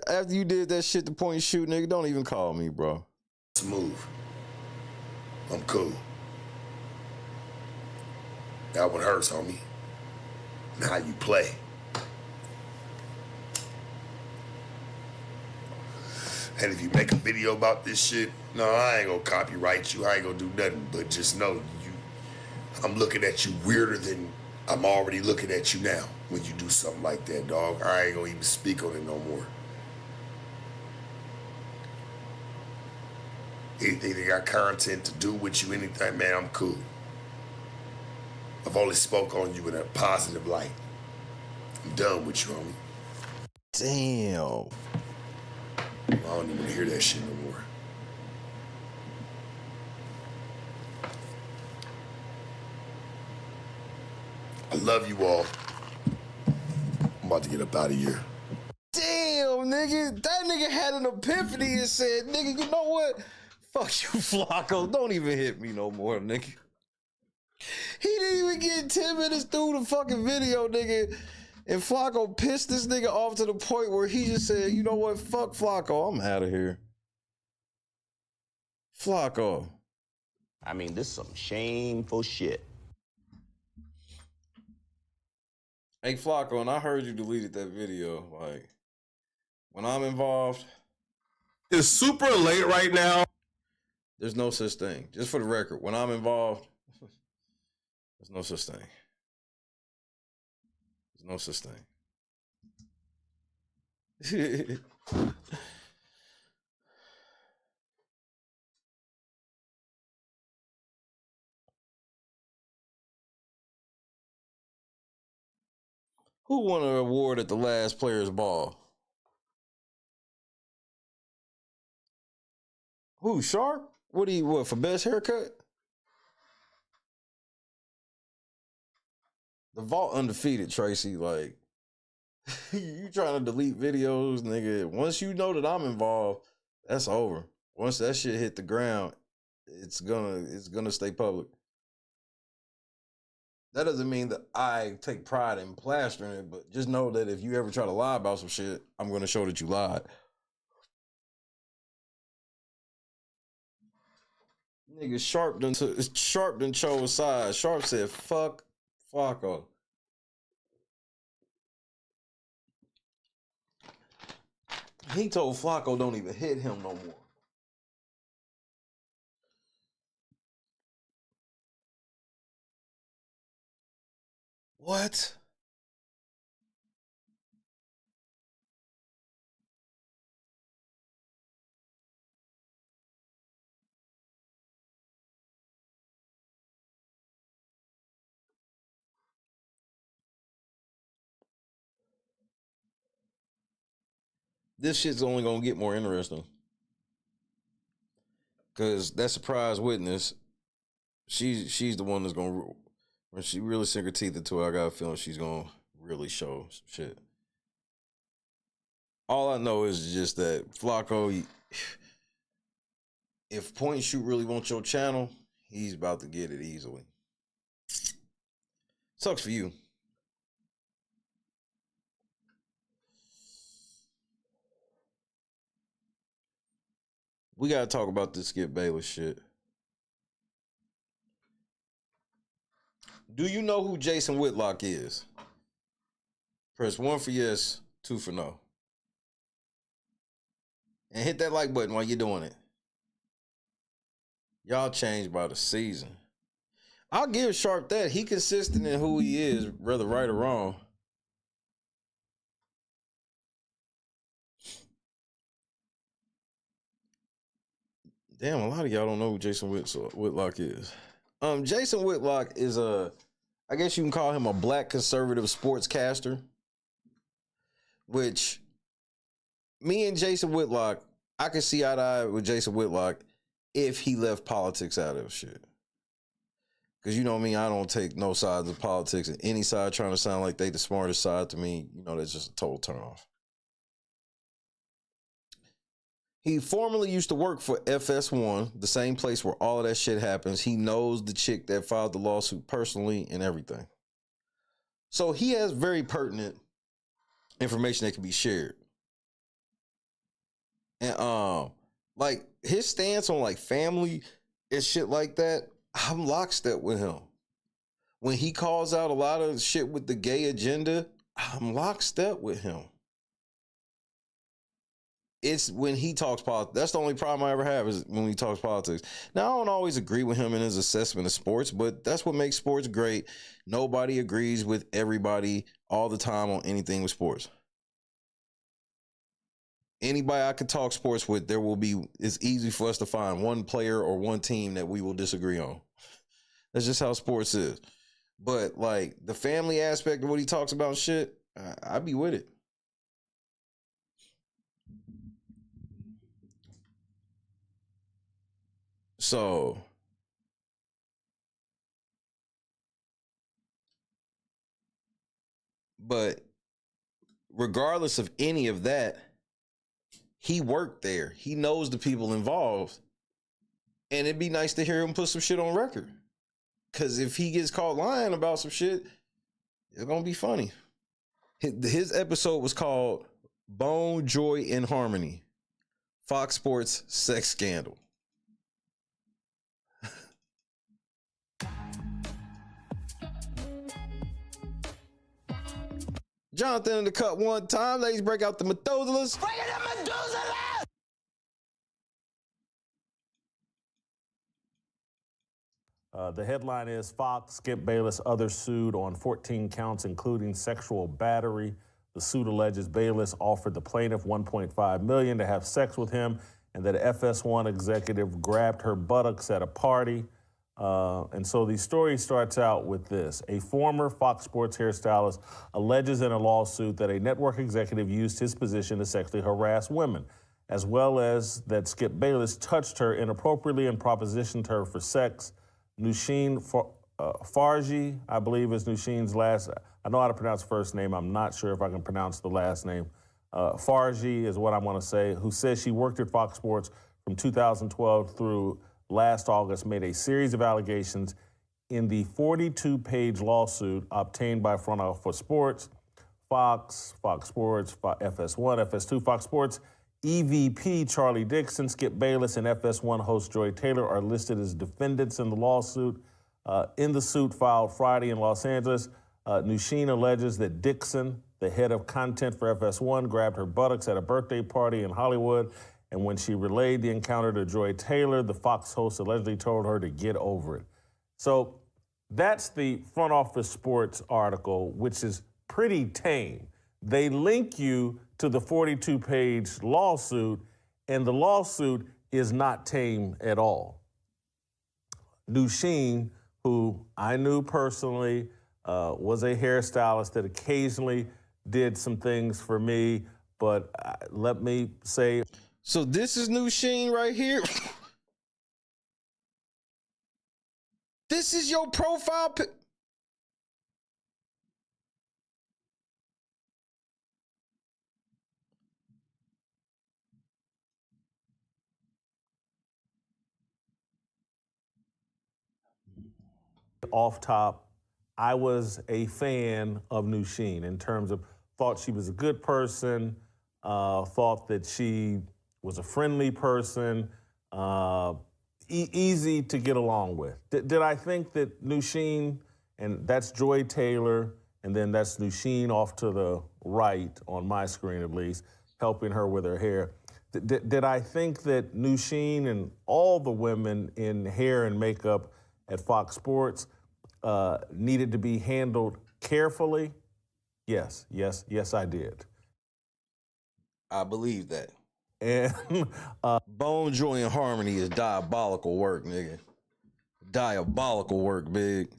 after you did that shit to point and shoot, nigga, don't even call me, bro. Smooth. I'm cool. That one hurts, homie. And how you play. And if you make a video about this shit, no, I ain't gonna copyright you. I ain't gonna do nothing. But just know, I'm looking at you weirder than I'm already looking at you now when you do something like that, dog. I ain't gonna even speak on it no more. Anything that got content to do with you, anything, man, I'm cool. I've only spoke on you in a positive light. I'm done with you, homie. Damn. I don't even hear that shit no more. I love you all. I'm about to get up out of here. Damn, nigga. That nigga had an epiphany and said, nigga, you know what? Fuck you, Flakko. Don't even hit me no more, nigga. He didn't even get 10 minutes through the fucking video, nigga. And Flakko pissed this nigga off to the point where he just said, you know what? Fuck Flakko. I'm out of here. Flakko. I mean, this is some shameful shit. Hey, Flakko, and I heard you deleted that video. Like, when I'm involved, It's super late right now. there's no such thing. Just for the record, when I'm involved, there's no such thing. There's no such thing. Who won an award at the last Players Ball? Who, Sharp? What, for best haircut? The Vault undefeated, Tracy. Like, you trying to delete videos, nigga. Once you know that I'm involved, that's over. Once that shit hit the ground, it's gonna stay public. That doesn't mean that I take pride in plastering it, but just know that if you ever try to lie about some shit, I'm gonna show that you lied. Nigga, Sharp done chose sides. Sharp said, fuck Flakko. He told Flakko don't even hit him no more. What? This shit's only gonna get more interesting. Cause that surprise witness, she's the one that's gonna, when she really sink her teeth into it, I got a feeling she's gonna really show some shit. All I know is just that Flakko, if Point and Shoot really wants your channel, he's about to get it easily. Sucks for you. We gotta talk about this Skip Bayless shit. Do you know who Jason Whitlock is? Press 1 for yes, 2 for no. And hit that like button while you're doing it. Y'all changed by the season. I'll give Sharp that. He consistent in who he is, whether right or wrong. Damn, a lot of y'all don't know who Jason Whitlock is. Jason Whitlock is I guess you can call him a black conservative sportscaster. Which, me and Jason Whitlock, I could see eye to eye with Jason Whitlock if he left politics out of shit. Because you know me, I don't take no sides of politics. And any side trying to sound like they the smartest side to me, you know, that's just a total turnoff. He formerly used to work for FS1, the same place where all of that shit happens. He knows the chick that filed the lawsuit personally and everything. So he has very pertinent information that can be shared. And like his stance on like family and shit like that, I'm lockstep with him. When he calls out a lot of shit with the gay agenda, I'm lockstep with him. It's when he talks politics. That's the only problem I ever have is when he talks politics. Now, I don't always agree with him in his assessment of sports, but that's what makes sports great. Nobody agrees with everybody all the time on anything with sports. Anybody I could talk sports with, it's easy for us to find one player or one team that we will disagree on. That's just how sports is. But like the family aspect of what he talks about and shit, I be with it. So, but regardless of any of that, he worked there. He knows the people involved. And it'd be nice to hear him put some shit on record. Because if he gets caught lying about some shit, it's going to be funny. His episode was called Bone, Joy, and Harmony. Fox Sports Sex Scandal. Jonathan in the cut one time. Ladies, break out the Methuselahs. Bring it the Methuselahs! The headline is Fox, Skip Bayless, others sued on 14 counts, including sexual battery. The suit alleges Bayless offered the plaintiff $1.5 million to have sex with him and that FS1 executive grabbed her buttocks at a party. And so the story starts out with this. A former Fox Sports hairstylist alleges in a lawsuit that a network executive used his position to sexually harass women, as well as that Skip Bayless touched her inappropriately and propositioned her for sex. Nushin Farji, I believe is Nushin's last. I know how to pronounce the first name. I'm not sure if I can pronounce the last name. Farji is what I want to say, who says she worked at Fox Sports from 2012 through last August, made a series of allegations in the 42-page lawsuit obtained by Front Office Sports, Fox Sports, FS1, FS2, Fox Sports, EVP Charlie Dixon, Skip Bayless, and FS1 host Joy Taylor are listed as defendants in the lawsuit. In the suit filed Friday in Los Angeles, Nushin alleges that Dixon, the head of content for FS1, grabbed her buttocks at a birthday party in Hollywood. And when she relayed the encounter to Joy Taylor, the Fox host allegedly told her to get over it. So that's the Front Office Sports article, which is pretty tame. They link you to the 42-page lawsuit, and the lawsuit is not tame at all. Nushin, who I knew personally, was a hairstylist that occasionally did some things for me, but let me say... So this is Nushin right here. This is your profile pic. Off top, I was a fan of Nushin in terms of thought she was a good person, thought that she was a friendly person, easy to get along with. Did I think that Nushin, and that's Joy Taylor, and then that's Nushin off to the right on my screen at least, helping her with her hair. Did I think that Nushin and all the women in hair and makeup at Fox Sports needed to be handled carefully? Yes, I did. I believe that. And Bone, Joy, and Harmony is diabolical work, nigga. Diabolical work, big.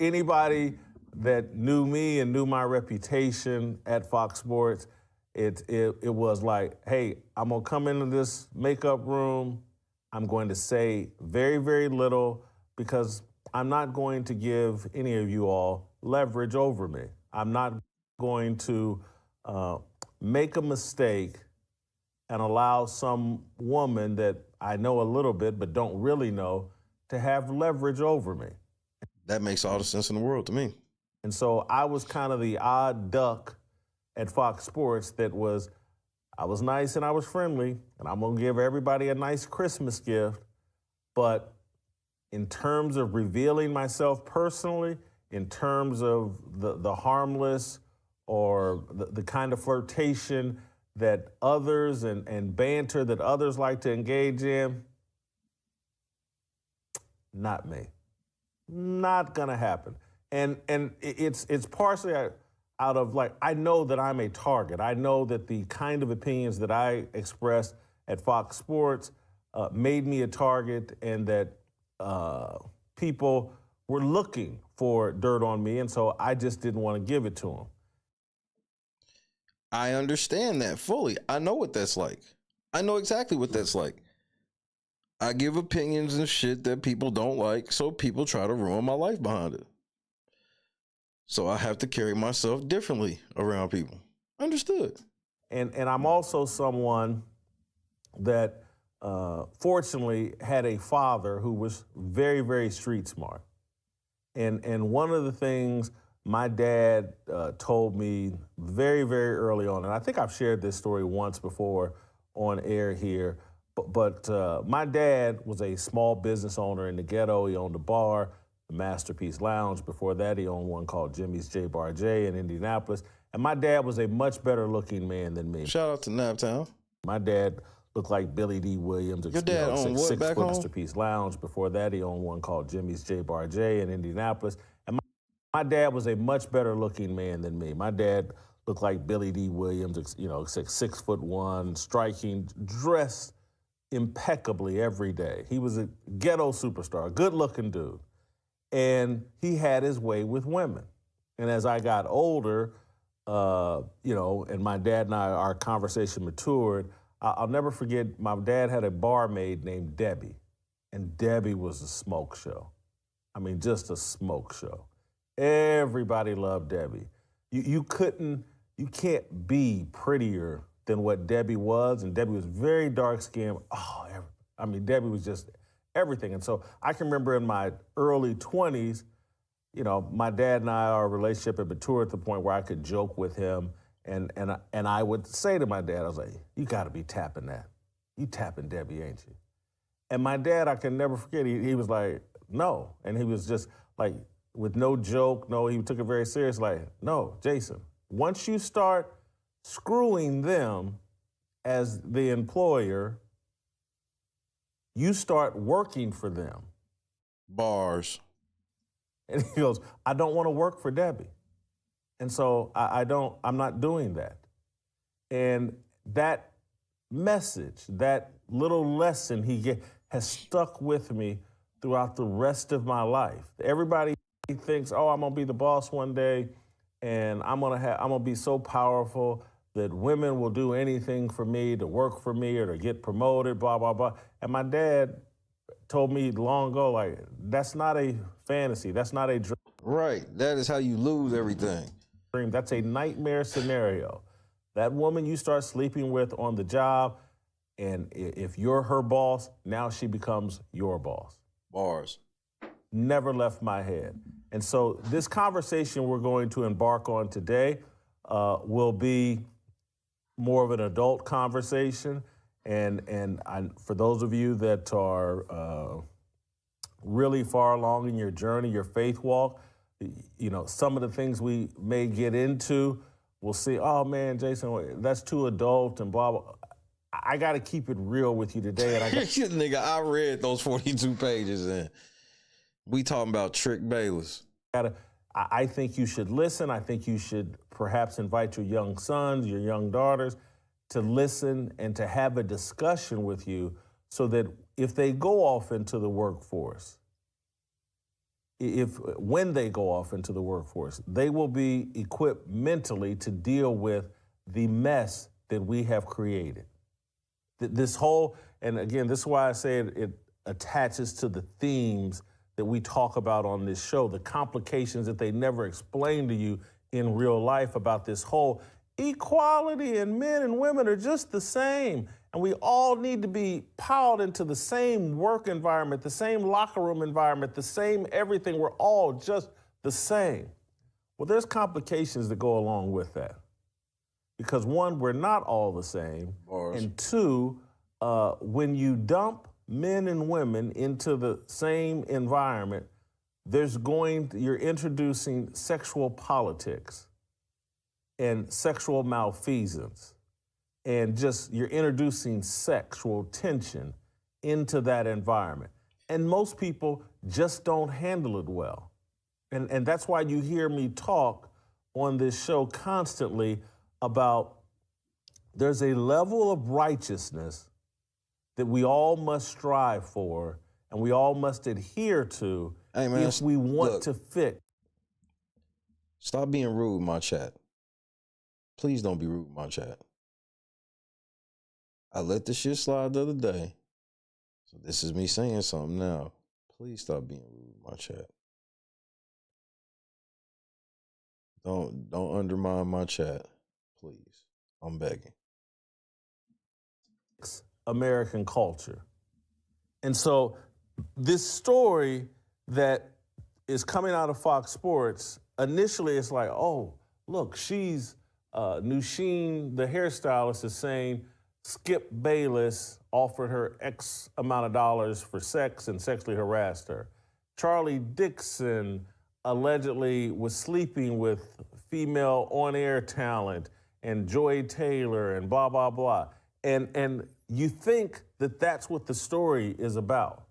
Anybody that knew me and knew my reputation at Fox Sports, it was like, hey, I'm gonna come into this makeup room. I'm going to say very, very little because I'm not going to give any of you all leverage over me. I'm not going to make a mistake and allow some woman that I know a little bit but don't really know to have leverage over me. That makes all the sense in the world to me. And so I was kind of the odd duck at Fox Sports I was nice and I was friendly, and I'm gonna give everybody a nice Christmas gift, but in terms of revealing myself personally, in terms of the harmless or the kind of flirtation that others and banter that others like to engage in, not me. Not gonna happen. And it's partially out of like, I know that I'm a target. I know that the kind of opinions that I expressed at Fox Sports made me a target, and that people were looking for dirt on me, and so I just didn't want to give it to them. I understand that fully. I know what that's like. I know exactly what that's like. I give opinions and shit that people don't like, so people try to ruin my life behind it. So I have to carry myself differently around people. Understood. And I'm also someone that fortunately had a father who was very, very street smart. And one of the things my dad told me very, very early on, and I think I've shared this story once before on air here, but my dad was a small business owner in the ghetto. He owned a bar, the Masterpiece Lounge. Before that, he owned one called Jimmy's J Bar J in Indianapolis. And my dad was a much better looking man than me. Shout out to Naptown. My dad looked like Billy D. Williams. Your dad owned what back home? Masterpiece Lounge. Before that, he owned one called Jimmy's J Bar J in Indianapolis. And my dad was a much better looking man than me. My dad looked like Billy D. Williams, 6'1", striking, dressed impeccably every day. He was a ghetto superstar, good looking dude. And he had his way with women. And as I got older, and my dad and our conversation matured, I'll never forget, my dad had a barmaid named Debbie, and Debbie was a smoke show. I mean, just a smoke show. Everybody loved Debbie. You can't be prettier than what Debbie was, and Debbie was very dark-skinned. Debbie was just everything. And so I can remember in my early 20s, my dad and our relationship had matured to the point where I could joke with him, and I would say to my dad, I was like, you gotta be tapping that. You tapping Debbie, ain't you? And my dad, I can never forget, he was like, no. And he was just like, with no joke, he took it very serious, like, no, Jason, once you start screwing them as the employer, you start working for them. Bars. And he goes, I don't want to work for Debbie. And so I'm not doing that. And that message, that little lesson he gave has stuck with me throughout the rest of my life. Everybody thinks, I'm gonna be the boss one day, and I'm gonna be so powerful that women will do anything for me, to work for me, or to get promoted, blah, blah, blah. And my dad told me long ago, like, that's not a fantasy. That's not a dream. Right. That is how you lose everything. That's a nightmare scenario. That woman you start sleeping with on the job, and if you're her boss, now she becomes your boss. Bars. Never left my head. And so this conversation we're going to embark on today will be more of an adult conversation. And for those of you that are really far along in your journey, your faith walk, some of the things we may get into, we'll see, oh man, Jason, that's too adult and blah, blah. I got to keep it real with you today. And Nigga, I read those 42 pages and we talking about Skip Bayless. I think you should listen. I think you should perhaps invite your young sons, your young daughters to listen and to have a discussion with you so that if they go off into the workforce, when they go off into the workforce, they will be equipped mentally to deal with the mess that we have created. This whole, and again, this is why I say it attaches to the themes that we talk about on this show, the complications that they never explain to you in real life about this whole equality, and men and women are just the same. And we all need to be piled into the same work environment, the same locker room environment, the same everything. We're all just the same. Well, there's complications that go along with that. Because one, we're not all the same. And two, when you dump men and women into the same environment, you're introducing sexual politics and sexual malfeasance, and you're introducing sexual tension into that environment. And most people just don't handle it well. And that's why you hear me talk on this show constantly about there's a level of righteousness that we all must strive for and we all must adhere to if we want to fix. Stop being rude in my chat. Please don't be rude in my chat. I let the shit slide the other day. So this is me saying something now. Please stop being rude in my chat. Don't undermine my chat. Please. I'm begging. American culture. And so this story that is coming out of Fox Sports, initially it's like, oh, look, Nusheen, the hairstylist, is saying Skip Bayless offered her X amount of dollars for sex and sexually harassed her. Charlie Dixon allegedly was sleeping with female on-air talent and Joy Taylor and blah, blah, blah. And you think that that's what the story is about.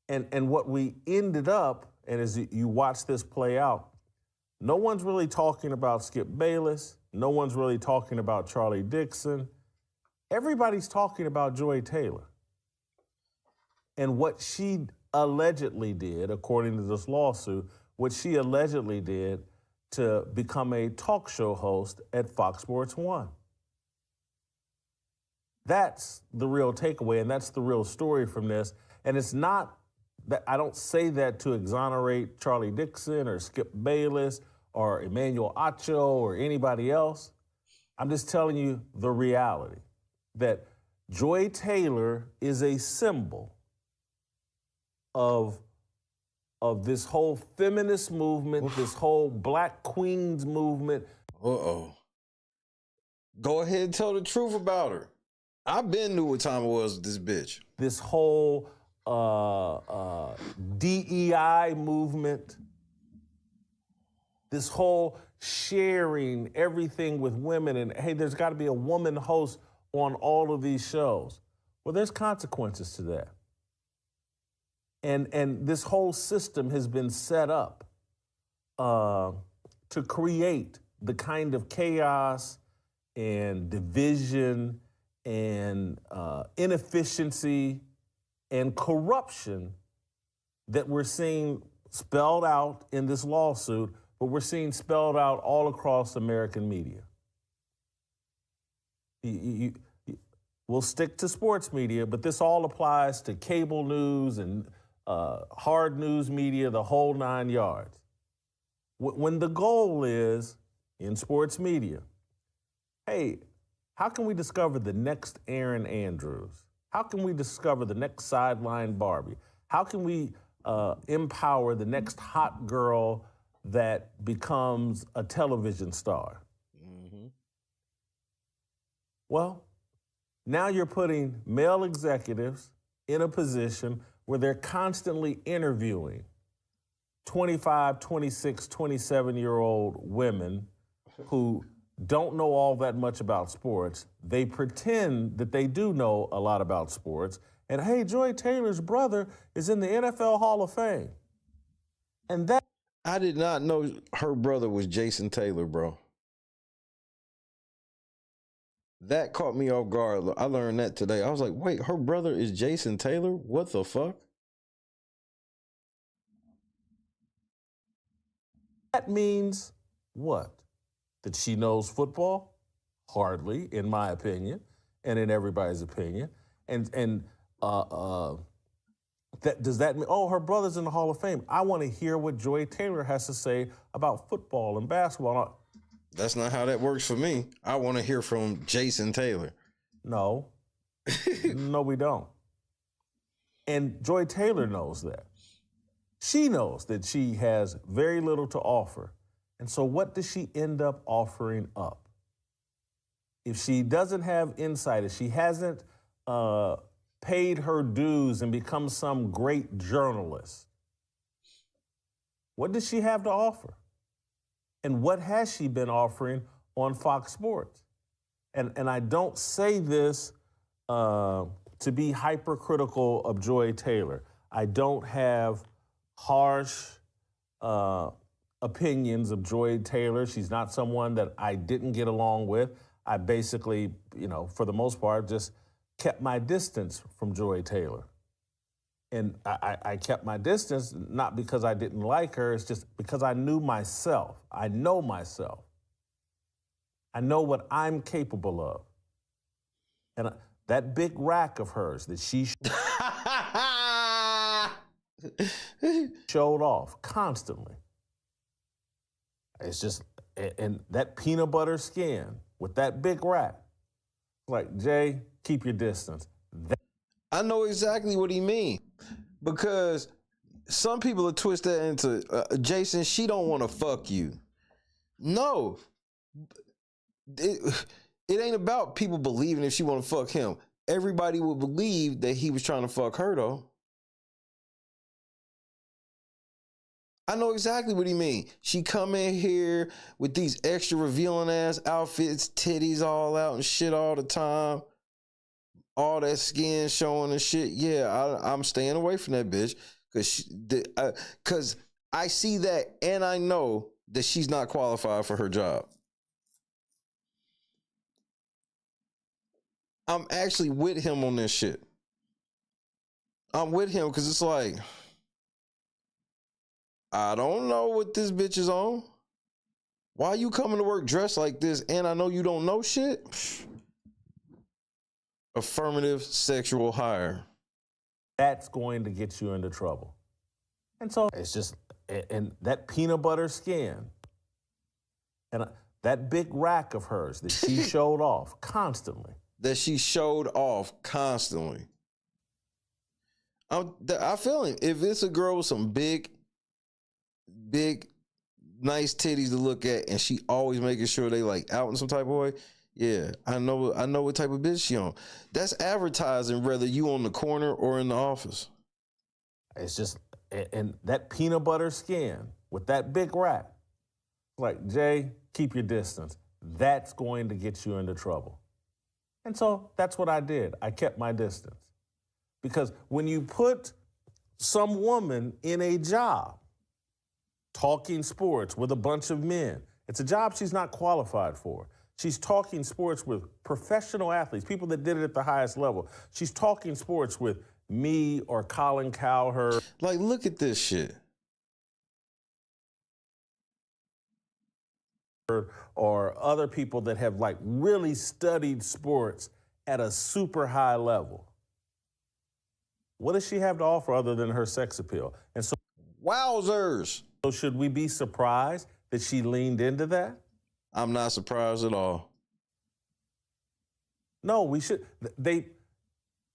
And what we ended up, and as you watch this play out, no one's really talking about Skip Bayless. No one's really talking about Charlie Dixon. Everybody's talking about Joy Taylor and what she allegedly did, according to this lawsuit, what she allegedly did to become a talk show host at Fox Sports 1. That's the real takeaway, and that's the real story from this. And it's not that I don't say that to exonerate Charlie Dixon or Skip Bayless or Emmanuel Acho or anybody else. I'm just telling you the reality that Joy Taylor is a symbol of this whole feminist movement, this whole Black Queens movement. Uh-oh. Go ahead and tell the truth about her. I've been knew what time it was with this bitch. This whole DEI movement, this whole sharing everything with women, and hey, there's got to be a woman host on all of these shows. Well, there's consequences to that. And this whole system has been set up to create the kind of chaos and division and inefficiency and corruption that we're seeing spelled out in this lawsuit, but we're seeing spelled out all across American media. We'll stick to sports media, but this all applies to cable news and hard news media, the whole 9 yards. When the goal is, in sports media, hey, how can we discover the next Aaron Andrews? How can we discover the next sideline Barbie? How can we empower the next hot girl that becomes a television star? Mm-hmm. Well, now you're putting male executives in a position where they're constantly interviewing 25, 26, 27-year-old women who don't know all that much about sports. They pretend that they do know a lot about sports. And hey, Joy Taylor's brother is in the NFL Hall of Fame. And that... I did not know her brother was Jason Taylor, bro. That caught me off guard. I learned that today. I was like, wait, her brother is Jason Taylor? What the fuck? That means what? That she knows football? Hardly, in my opinion, and in everybody's opinion. And Does that mean, oh, her brother's in the Hall of Fame? I want to hear what Joy Taylor has to say about football and basketball. That's not how that works for me. I want to hear from Jason Taylor. No. No, we don't. And Joy Taylor knows that. She knows that she has very little to offer. And so what does she end up offering up? If she doesn't have insight, if she hasn't paid her dues and become some great journalist, what does she have to offer? And what has she been offering on Fox Sports? And I don't say this to be hypercritical of Joy Taylor. I don't have harsh opinions of Joy Taylor. She's not someone that I didn't get along with. I basically, for the most part, just kept my distance from Joy Taylor. And I kept my distance not because I didn't like her, it's just because I knew myself. I know myself. I know what I'm capable of. And that big rack of hers that she showed off constantly. It's just, and that peanut butter skin with that big rack. Like, Jay, keep your distance. I know exactly what he means. Because some people will twist that into, Jason, she don't want to fuck you. No. It ain't about people believing if she want to fuck him. Everybody would believe that he was trying to fuck her, though. I know exactly what he mean. She come in here with these extra revealing ass outfits, titties all out and shit all the time. All that skin showing and shit. Yeah, I'm staying away from that bitch because I see that and I know that she's not qualified for her job. I'm actually with him on this shit. I'm with him because it's like, I don't know what this bitch is on. Why you coming to work dressed like this and I know you don't know shit? Affirmative sexual hire. That's going to get you into trouble. And so it's just, and that peanut butter skin and that big rack of hers that she showed off constantly. That she showed off constantly. I feel him. If it's a girl with some big, nice titties to look at and she always making sure they like out in some type of way, yeah, I know what type of bitch she on. That's advertising whether you on the corner or in the office. It's just, and that peanut butter skin with that big rack. Like, Jay, keep your distance. That's going to get you into trouble. And so that's what I did. I kept my distance. Because when you put some woman in a job, talking sports with a bunch of men, it's a job she's not qualified for. She's talking sports with professional athletes, people that did it at the highest level. She's talking sports with me or Colin Cowherd. Like, look at this shit. Or other people that have like really studied sports at a super high level. What does she have to offer other than her sex appeal? And so, wowzers. So should we be surprised that she leaned into that? I'm not surprised at all. No, we should. They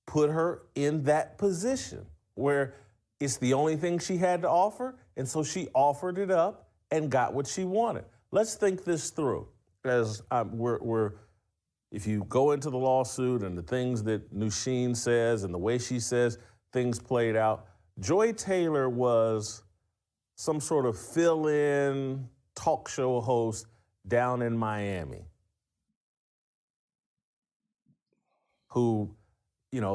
put her in that position where it's the only thing she had to offer, and so she offered it up and got what she wanted. Let's think this through. As if you go into the lawsuit and the things that Nusheen says and the way she says things played out, Joy Taylor was some sort of fill-in talk show host down in Miami who,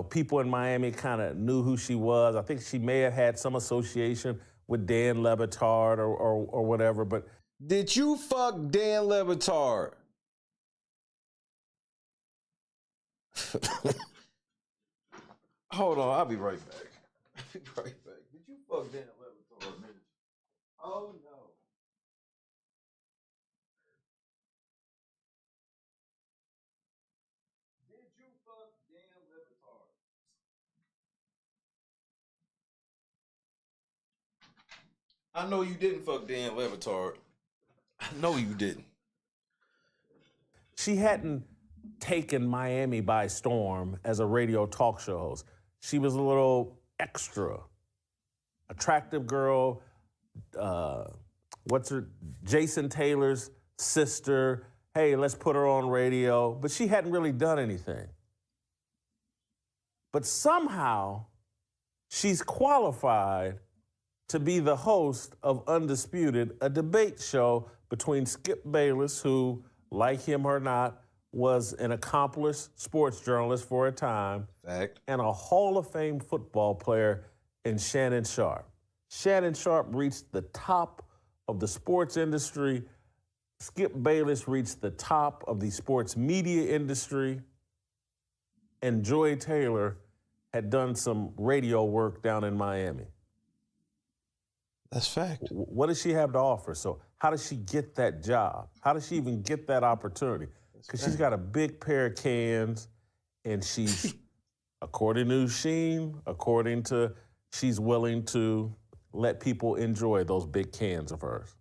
people in Miami kind of knew who she was. I think she may have had some association with Dan Le Batard or whatever, but... Did you fuck Dan Le Batard? Hold on, I'll be right back. I'll be right back. Did you fuck Dan Le Batard, man? Oh, no. Did you fuck Dan Le Batard? I know you didn't fuck Dan Levitard. I know you didn't. She hadn't taken Miami by storm as a radio talk show host. She was a little extra. Attractive girl, Jason Taylor's sister. Hey, let's put her on radio. But she hadn't really done anything. But somehow, she's qualified to be the host of Undisputed, a debate show between Skip Bayless, who, like him or not, was an accomplished sports journalist for a time, Fact. and a Hall of Fame football player in Shannon Sharp. Shannon Sharp reached the top of the sports industry. Skip Bayless reached the top of the sports media industry. And Joy Taylor had done some radio work down in Miami. That's fact. What does she have to offer? So how does she get that job? How does she even get that opportunity? Because she's got a big pair of cans, and she's, according to Sheen, she's willing to let people enjoy those big cans of hers.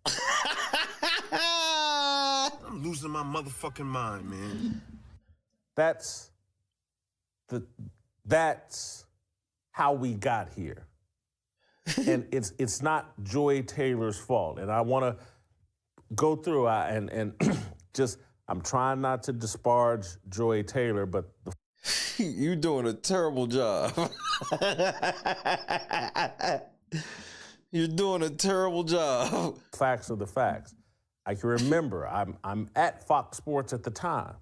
I'm losing my motherfucking mind, man. That's how we got here. And it's not Joy Taylor's fault. And I want to go through and just, I'm trying not to disparage Joy Taylor, but you're doing a terrible job. You're doing a terrible job. Facts are the facts. I can remember, I'm at Fox Sports at the time,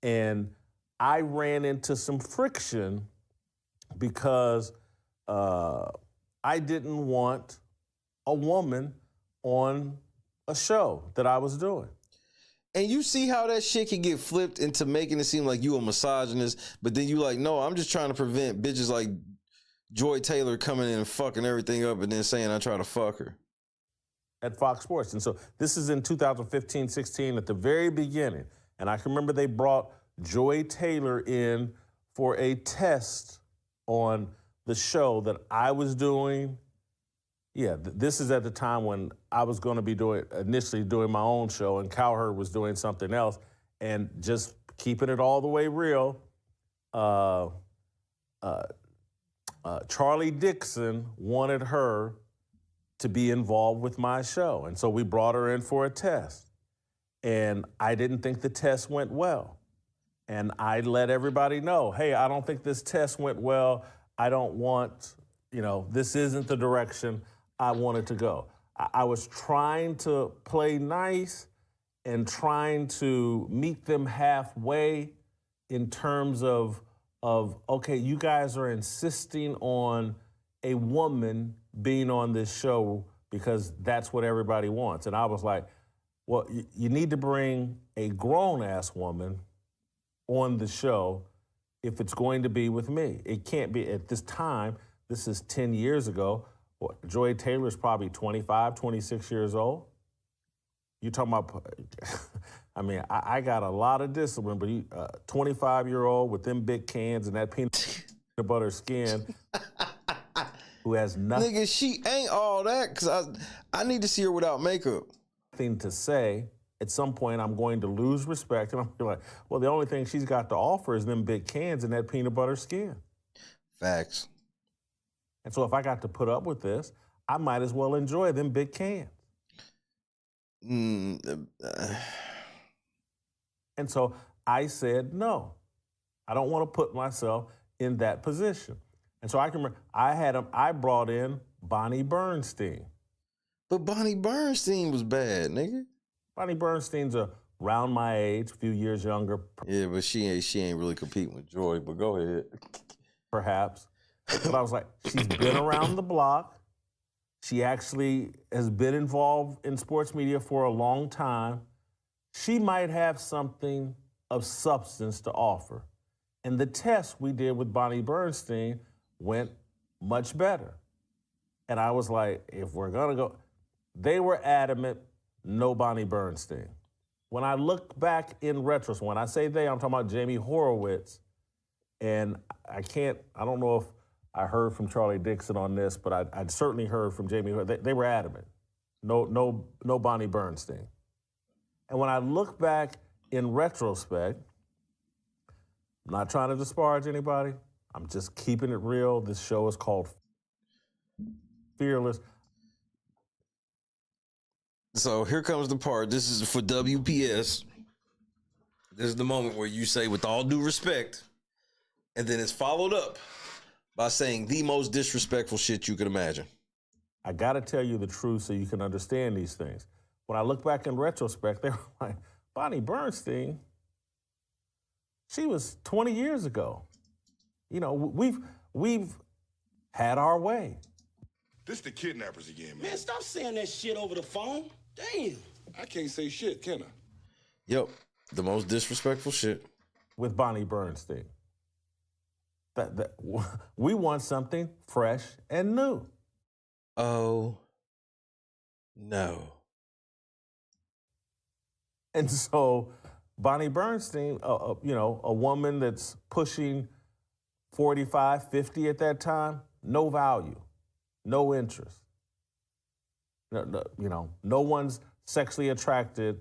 and I ran into some friction because I didn't want a woman on a show that I was doing. And you see how that shit can get flipped into making it seem like you a misogynist, but then you like, no, I'm just trying to prevent bitches like Joy Taylor coming in and fucking everything up and then saying I try to fuck her. At Fox Sports. And so this is in 2015, 16, at the very beginning. And I can remember they brought Joy Taylor in for a test on the show that I was doing. Yeah, this is at the time when I was going to be initially doing my own show, and Cowherd was doing something else. And just keeping it all the way real, Charlie Dixon wanted her to be involved with my show. And so we brought her in for a test. And I didn't think the test went well. And I let everybody know, hey, I don't think this test went well. I don't want, this isn't the direction I wanted to go. I was trying to play nice and trying to meet them halfway in terms of okay, you guys are insisting on a woman being on this show because that's what everybody wants. And I was like, well, you need to bring a grown-ass woman on the show if it's going to be with me. It can't be at this time. This is 10 years ago. Joy Taylor's probably 25, 26 years old. You talking about, I mean, I got a lot of discipline, but 25-year-old with them big cans and that peanut butter skin who has nothing. Nigga, she ain't all that, because I need to see her without makeup. Thing to say. At some point, I'm going to lose respect, and I'm like, well, the only thing she's got to offer is them big cans and that peanut butter skin. Facts. And so if I got to put up with this, I might as well enjoy them big cans. And so I said, no, I don't want to put myself in that position. And so I can remember, I brought in Bonnie Bernstein. But Bonnie Bernstein was bad, nigga. Bonnie Bernstein's around my age, a few years younger. Yeah, but she ain't really competing with Joy, but go ahead. Perhaps. But I was like, she's been around the block. She actually has been involved in sports media for a long time. She might have something of substance to offer. And the test we did with Bonnie Bernstein went much better. And I was like, if we're gonna go, they were adamant, no Bonnie Bernstein. When I look back in retrospect, when I say they, I'm talking about Jamie Horowitz. And I don't know if I heard from Charlie Dixon on this, but I'd certainly heard from Jamie. They were adamant. No Bonnie Bernstein. And when I look back in retrospect, I'm not trying to disparage anybody. I'm just keeping it real. This show is called Fearless. So here comes the part. This is for WPS. This is the moment where you say, with all due respect, and then it's followed up by saying the most disrespectful shit you could imagine. I gotta tell you the truth so you can understand these things. When I look back in retrospect, they were like, Bonnie Bernstein, she was 20 years ago. You know, we've had our way. This the kidnappers again, man. Man, stop saying that shit over the phone. Damn. I can't say shit, can I? Yep, the most disrespectful shit. With Bonnie Bernstein. We want something fresh and new. Oh, no. And so Bonnie Bernstein, you know, a woman that's pushing 45, 50 at that time, no value, no interest. You know, no one's sexually attracted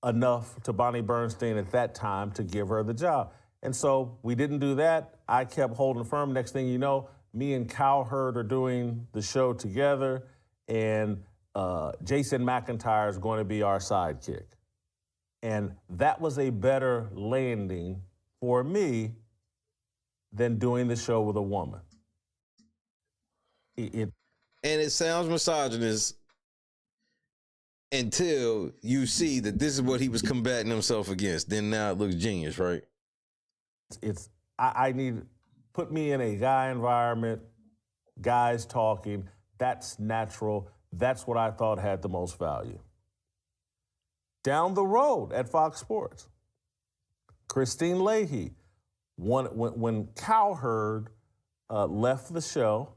enough to Bonnie Bernstein at that time to give her the job. And so we didn't do that. I kept holding firm. Next thing you know, me and Cowherd are doing the show together, and Jason McIntyre is going to be our sidekick. And that was a better landing for me than doing the show with a woman. And it sounds misogynist until you see that this is what he was combating himself against. Then now it looks genius, right? I need, put me in a guy environment, guys talking. That's natural. That's what I thought had the most value. Down the road at Fox Sports, Christine Leahy, when Cowherd left the show,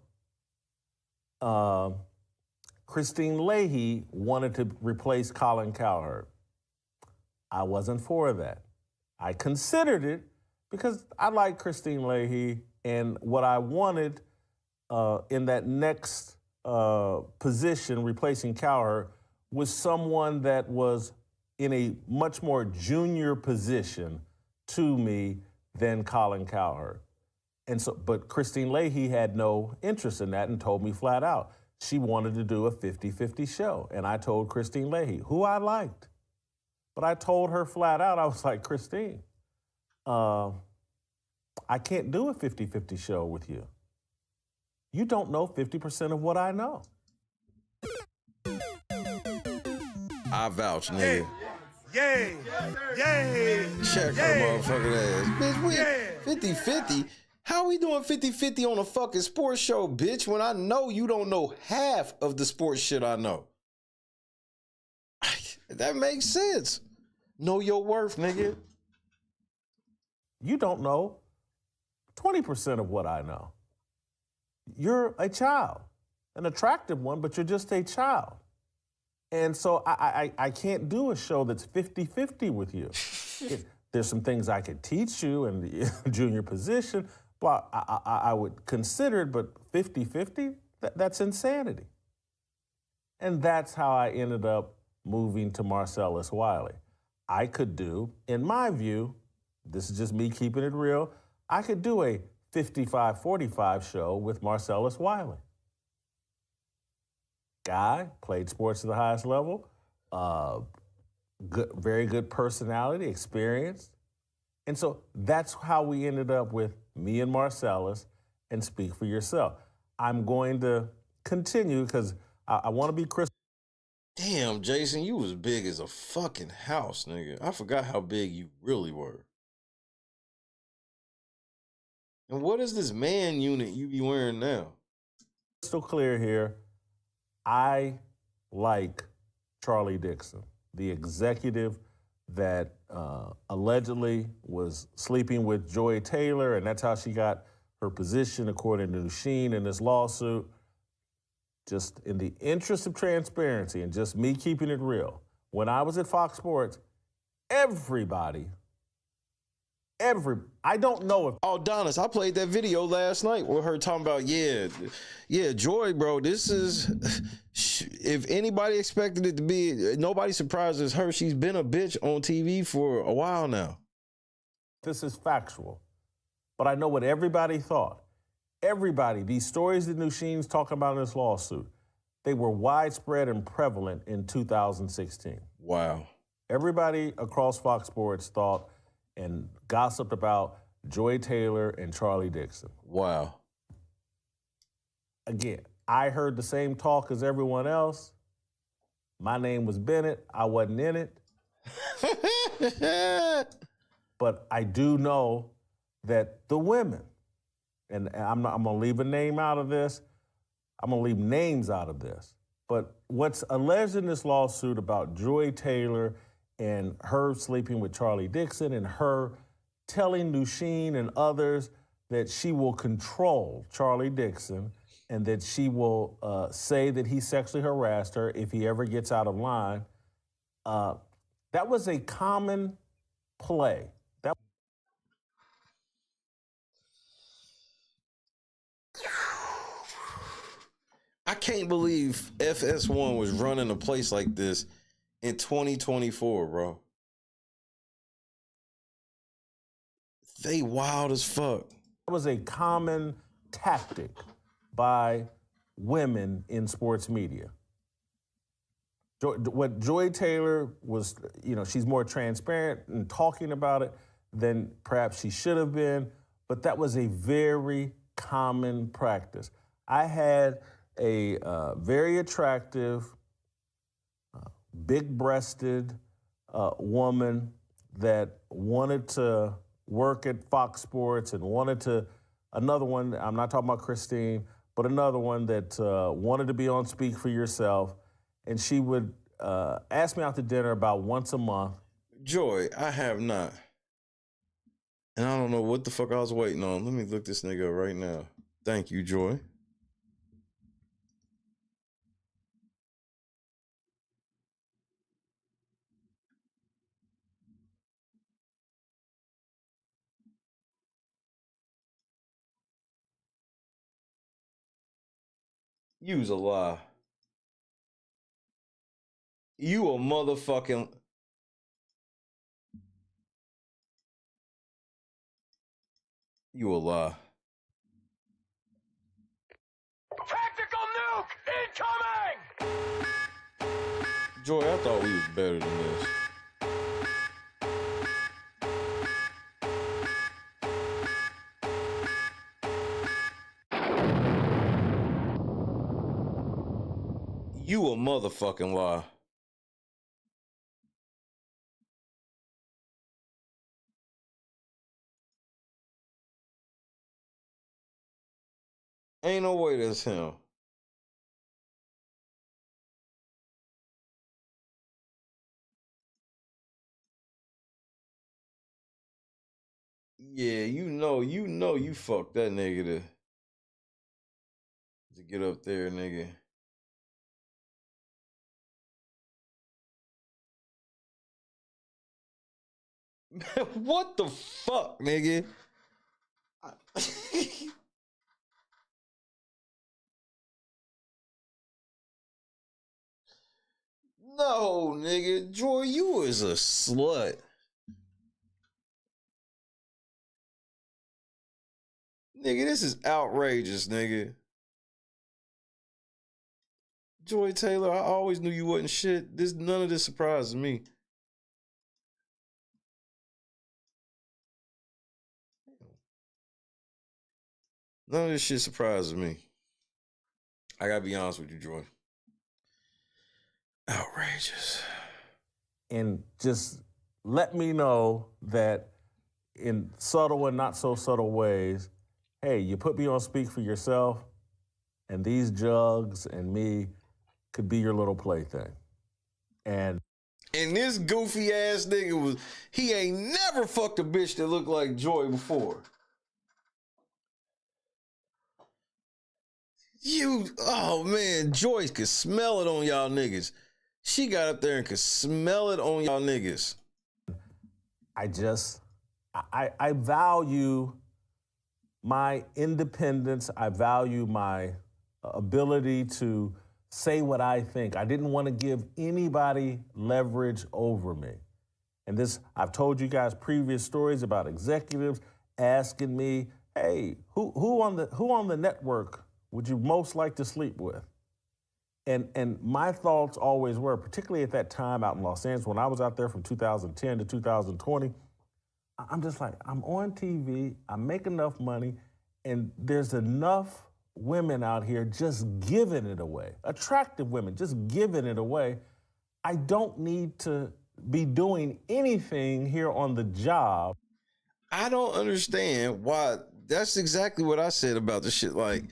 Christine Leahy wanted to replace Colin Cowherd. I wasn't for that. I considered it because I like Christine Leahy, and what I wanted in that next position, replacing Cowherd, was someone that was in a much more junior position to me than Colin Cowherd. And so, but Christine Leahy had no interest in that and told me flat out she wanted to do a 50-50 show. And I told Christine Leahy, who I liked. But I told her flat out, I was like, Christine, I can't do a 50-50 show with you. You don't know 50% of what I know. I vouch, nigga. Yay! Yay! Check her motherfucking ass. Bitch, we 50-50? How we doing 50-50 on a fucking sports show, bitch, when I know you don't know half of the sports shit I know? That makes sense. Know your worth, nigga. You don't know 20% of what I know. You're a child, an attractive one, but you're just a child. And so I can't do a show that's 50-50 with you. There's some things I could teach you in the junior position, but I would consider it, but 50-50, that's insanity. And that's how I ended up moving to Marcellus Wiley. I could do, in my view, this is just me keeping it real, I could do a 55-45 show with Marcellus Wiley. Guy, played sports at the highest level, very good personality, experience. And so that's how we ended up with me and Marcellus and Speak for Yourself. I'm going to continue because I want to be crystal. Damn, Jason, you was big as a fucking house, nigga. I forgot how big you really were. And what is this man unit you be wearing now? Crystal clear here. I like Charlie Dixon, the executive that allegedly was sleeping with Joy Taylor, and that's how she got her position, according to Sheen, in this lawsuit. Just in the interest of transparency and just me keeping it real, when I was at Fox Sports, everybody I don't know if. Oh, Donis, I played that video last night with her talking about, yeah, Joy, bro, this is, if anybody expected it to be, nobody surprised as her. She's been a bitch on TV for a while now. This is factual, but I know what everybody thought. Everybody, these stories that Nusheen's talking about in this lawsuit, they were widespread and prevalent in 2016. Wow. Everybody across Fox Sports thought and gossiped about Joy Taylor and Charlie Dixon. Wow. Again, I heard the same talk as everyone else. My name was Bennett. I wasn't in it. But I do know that the women, and I'm going to leave a name out of this. I'm going to leave names out of this. But what's alleged in this lawsuit about Joy Taylor and her sleeping with Charlie Dixon and her telling Nusheen and others that she will control Charlie Dixon and that she will say that he sexually harassed her if he ever gets out of line, that was a common play. I can't believe FS1 was running a place like this in 2024, bro. They wild as fuck. That was a common tactic by women in sports media. What Joy Taylor was, she's more transparent in talking about it than perhaps she should have been, but that was a very common practice. I had a very attractive, big-breasted woman that wanted to work at Fox Sports and another one, I'm not talking about Christine, but another one that wanted to be on Speak for Yourself, and she would ask me out to dinner about once a month. Joy, I have not. And I don't know what the fuck I was waiting on. Let me look this nigga up right now. Thank you, Joy. You's a lie. You a motherfucking... You a lie. Tactical nuke incoming! Joy, I thought we was better than this. You a motherfucking lie. Ain't no way that's him. Yeah, you know you fucked that nigga to get up there, nigga. What the fuck, nigga? No, nigga. Joy, you is a slut. Nigga, this is outrageous, nigga. Joy Taylor, I always knew you wasn't shit. None of this surprises me. None of this shit surprises me. I gotta be honest with you, Joy. Outrageous. And just let me know that in subtle and not so subtle ways, hey, you put me on Speak for Yourself, and these jugs and me could be your little plaything. And this goofy ass nigga he ain't never fucked a bitch that looked like Joy before. Oh man, Joy could smell it on y'all niggas. She got up there and could smell it on y'all niggas. I just I value my independence. I value my ability to say what I think. I didn't want to give anybody leverage over me. And this, I've told you guys previous stories about executives asking me, hey, who on the network would you most like to sleep with? And my thoughts always were, particularly at that time out in Los Angeles, when I was out there from 2010 to 2020, I'm just like, I'm on TV, I make enough money, and there's enough women out here just giving it away, attractive women just giving it away. I don't need to be doing anything here on the job. I don't understand why. That's exactly what I said about the shit. Like,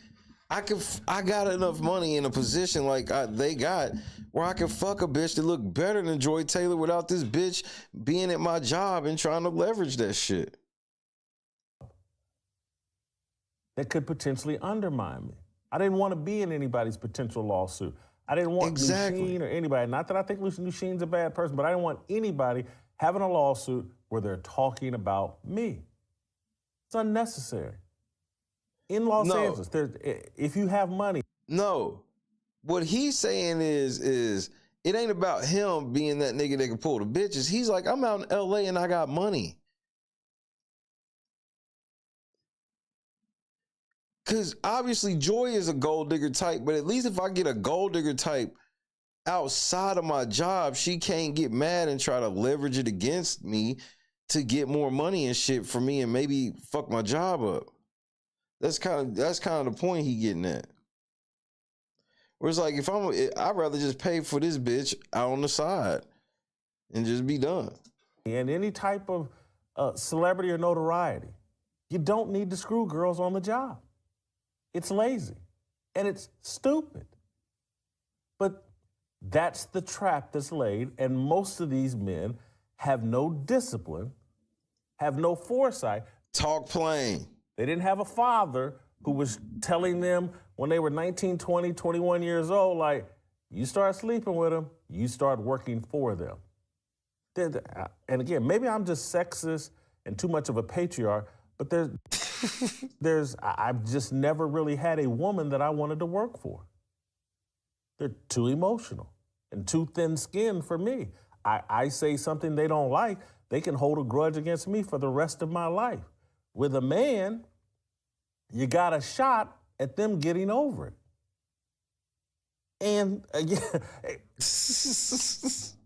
I got enough money in a position like they got where I can fuck a bitch that look better than Joy Taylor without this bitch being at my job and trying to leverage that shit. That could potentially undermine me. I didn't want to be in anybody's potential lawsuit. I didn't want Lucine or anybody. Not that I think Lucine's a bad person, but I didn't want anybody having a lawsuit where they're talking about me. It's unnecessary. In Los Angeles, if you have money. No. What he's saying is it ain't about him being that nigga that can pull the bitches. He's like, I'm out in LA and I got money. Because obviously Joy is a gold digger type, but at least if I get a gold digger type outside of my job, she can't get mad and try to leverage it against me to get more money and shit for me and maybe fuck my job up. That's kind of the point he getting at. Where it's like, I'd rather just pay for this bitch out on the side and just be done. And any type of celebrity or notoriety, you don't need to screw girls on the job. It's lazy and it's stupid. But that's the trap that's laid, and most of these men have no discipline, have no foresight. Talk plain. They didn't have a father who was telling them when they were 19, 20, 21 years old, like, you start sleeping with them, you start working for them. And again, maybe I'm just sexist and too much of a patriarch, but I've just never really had a woman that I wanted to work for. They're too emotional and too thin-skinned for me. I say something they don't like, they can hold a grudge against me for the rest of my life. With a man, you got a shot at them getting over it. And again, so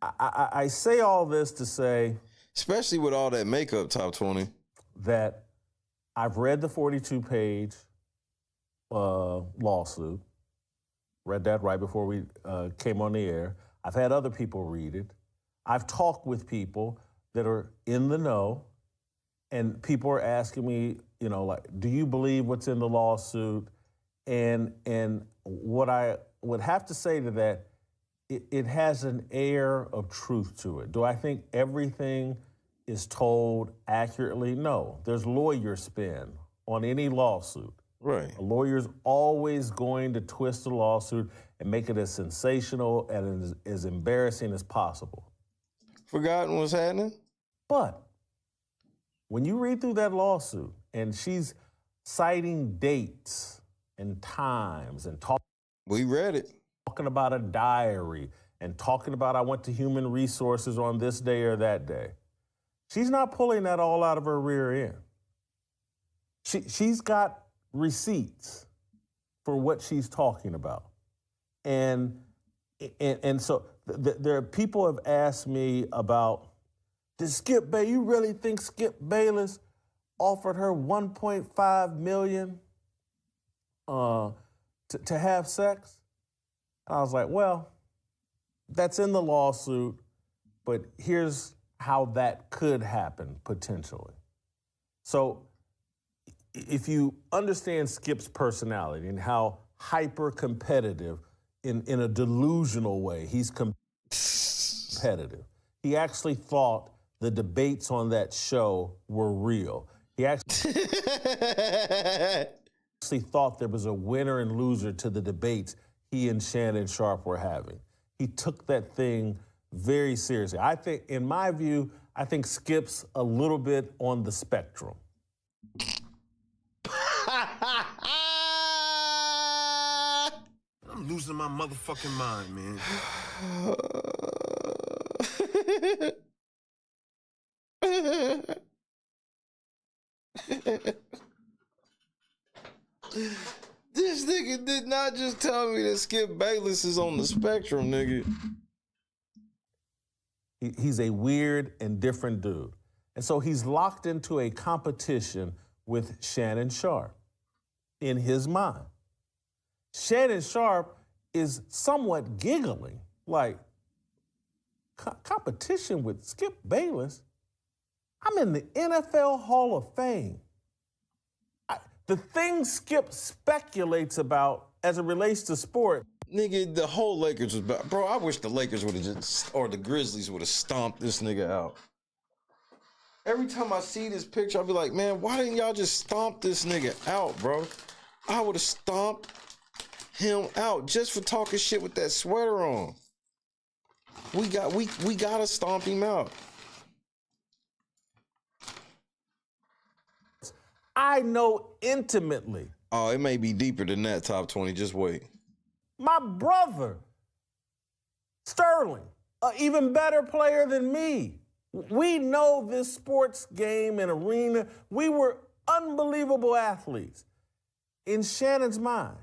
I say all this to say, especially with all that makeup, Top 20, that I've read the 42-page lawsuit, read that right before we came on the air. I've had other people read it. I've talked with people that are in the know, and people are asking me, you know, like, do you believe what's in the lawsuit? And what I would have to say to that, it has an air of truth to it. Do I think everything is told accurately? No. There's lawyer spin on any lawsuit. Right. A lawyer's always going to twist a lawsuit and make it as sensational and as embarrassing as possible. Forgotten what's happening? But when you read through that lawsuit and she's citing dates and times and we read it. Talking about a diary and talking about I went to human resources on this day or that day. She's not pulling that all out of her rear end. She's got receipts for what she's talking about. And so there are people have asked me about, you really think Skip Bayless offered her $1.5 million to have sex? And I was like, well, that's in the lawsuit, but here's how that could happen potentially. So if you understand Skip's personality and how hyper-competitive in a delusional way, he's competitive. He actually thought the debates on that show were real. He actually thought there was a winner and loser to the debates he and Shannon Sharp were having. He took that thing very seriously. I think, in my view, I think Skip's a little bit on the spectrum. I'm losing my motherfucking mind, man. This nigga did not just tell me that Skip Bayless is on the spectrum, nigga. He's a weird and different dude. And so he's locked into a competition with Shannon Sharp in his mind. Shannon Sharp is somewhat giggling, like, competition with Skip Bayless? I'm in the NFL Hall of Fame. The things Skip speculates about as it relates to sport. Nigga, the whole Lakers was bad. Bro, I wish the Lakers would have just, or the Grizzlies would have stomped this nigga out. Every time I see this picture, I'll be like, man, why didn't y'all just stomp this nigga out, bro? I would have stomped him out just for talking shit with that sweater on. We gotta stomp him out. I know intimately. Oh, it may be deeper than that, top 20. Just wait. My brother, Sterling, an even better player than me. We know this sports game and arena. We were unbelievable athletes. In Shannon's mind,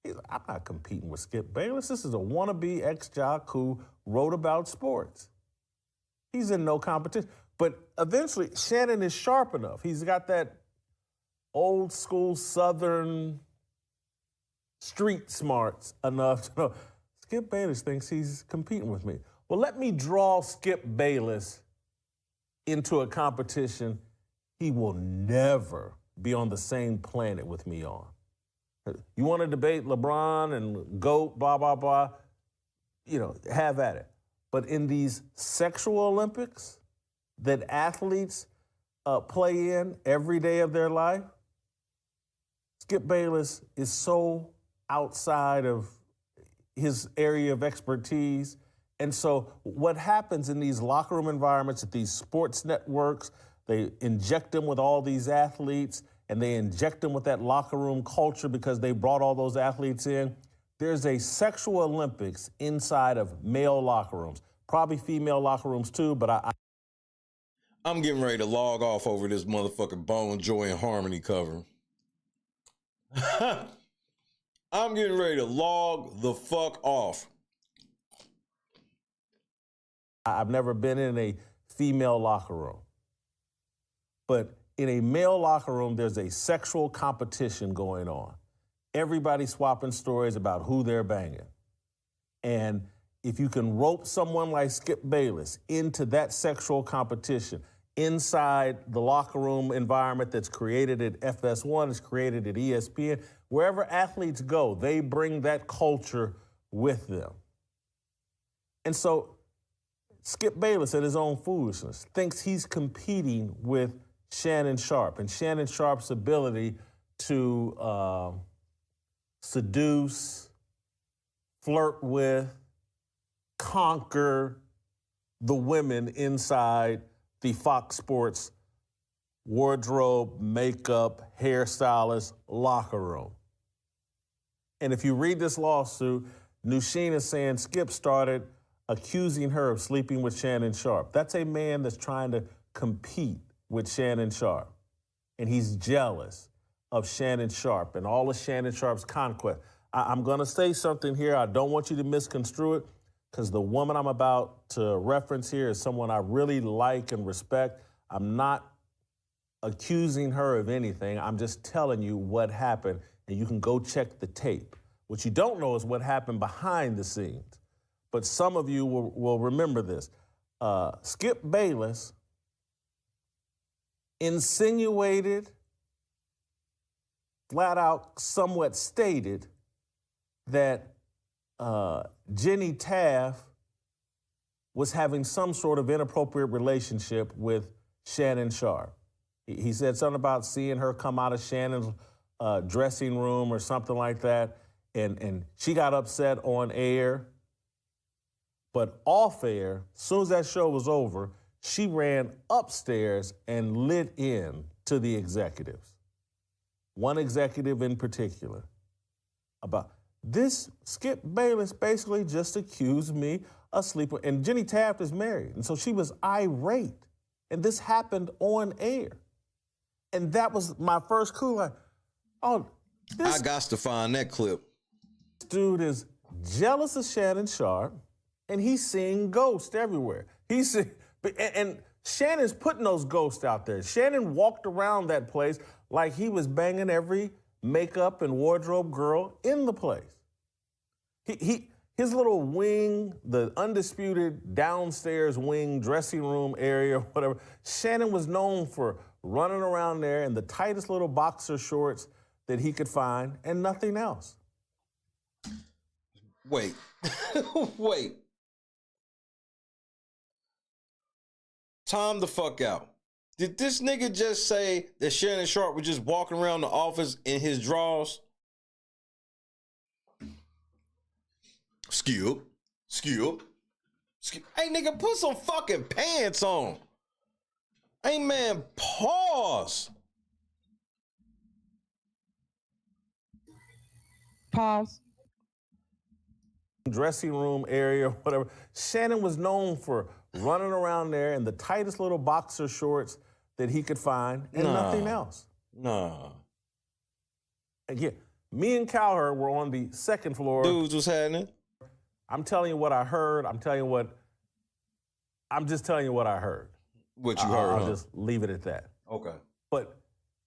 he's like, I'm not competing with Skip Bayless. This is a wannabe ex-jock who wrote about sports. He's in no competition. But eventually, Shannon is sharp enough. He's got that old school Southern street smarts enough to know Skip Bayless thinks he's competing with me. Well, let me draw Skip Bayless into a competition he will never be on the same planet with me on. You want to debate LeBron and GOAT, blah, blah, blah, you know, have at it. But in these sexual Olympics that athletes play in every day of their life, Skip Bayless is so outside of his area of expertise. And so what happens in these locker room environments at these sports networks, they inject them with all these athletes and they inject them with that locker room culture because they brought all those athletes in. There's a sexual Olympics inside of male locker rooms, probably female locker rooms too, but I'm getting ready to log off over this motherfucking Bone, Joy, and Harmony cover. I'm getting ready to log the fuck off. I've never been in a female locker room. But in a male locker room, there's a sexual competition going on. Everybody swapping stories about who they're banging. And if you can rope someone like Skip Bayless into that sexual competition inside the locker room environment that's created at FS1, it's created at ESPN, wherever athletes go, they bring that culture with them. And so Skip Bayless, at his own foolishness, thinks he's competing with Shannon Sharp and Shannon Sharp's ability to seduce, flirt with, conquer the women inside the Fox Sports wardrobe, makeup, hairstylist locker room. And if you read this lawsuit, Nushin is saying Skip started accusing her of sleeping with Shannon Sharp. That's a man that's trying to compete with Shannon Sharp. And he's jealous of Shannon Sharp and all of Shannon Sharp's conquest. I'm going to say something here. I don't want you to misconstrue it, because the woman I'm about to reference here is someone I really like and respect. I'm not accusing her of anything. I'm just telling you what happened, and you can go check the tape. What you don't know is what happened behind the scenes. But some of you will remember this. Skip Bayless insinuated, flat out somewhat stated, that Jenny Taft was having some sort of inappropriate relationship with Shannon Sharp. He said something about seeing her come out of Shannon's dressing room or something like that, and she got upset on air. But off air, as soon as that show was over, she ran upstairs and lit in to the executives. One executive in particular. About this, Skip Bayless basically just accused me of sleeping. And Jenny Taft is married. And so she was irate. And this happened on air. And that was my first clue. Like, oh, this I got to find that clip. dude is jealous of Shannon Sharp, and he's seeing ghosts everywhere. And Shannon's putting those ghosts out there. Shannon walked around that place like he was banging every makeup and wardrobe girl in the place. His little wing, the undisputed downstairs wing, dressing room area, whatever, Shannon was known for running around there in the tightest little boxer shorts that he could find and nothing else. Wait. Wait. Time the fuck out. Did this nigga just say that Shannon Sharp was just walking around the office in his drawers? Skip. Hey, nigga, put some fucking pants on. Hey, man, pause. Pause. Dressing room area, whatever. Shannon was known for running around there in the tightest little boxer shorts that he could find and nothing else. Nah. Again, me and Cowherd were on the second floor. Dudes, what's happening? I'm telling you what I heard. I'm just telling you what I heard. What you heard, I'll just leave it at that. Okay. But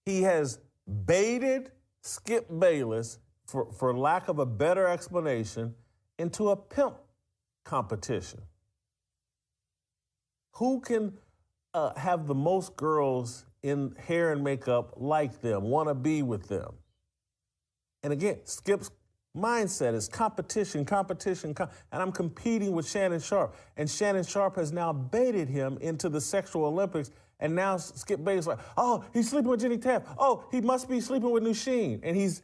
he has baited Skip Bayless, for lack of a better explanation, into a pimp competition. Who can have the most girls in hair and makeup like them, want to be with them? And again, Skip's mindset is competition, and I'm competing with Shannon Sharp. And Shannon Sharp has now baited him into the sexual Olympics. And now Skip Bayless like, oh, he's sleeping with Jenny Taft. Oh, he must be sleeping with Nusheen. And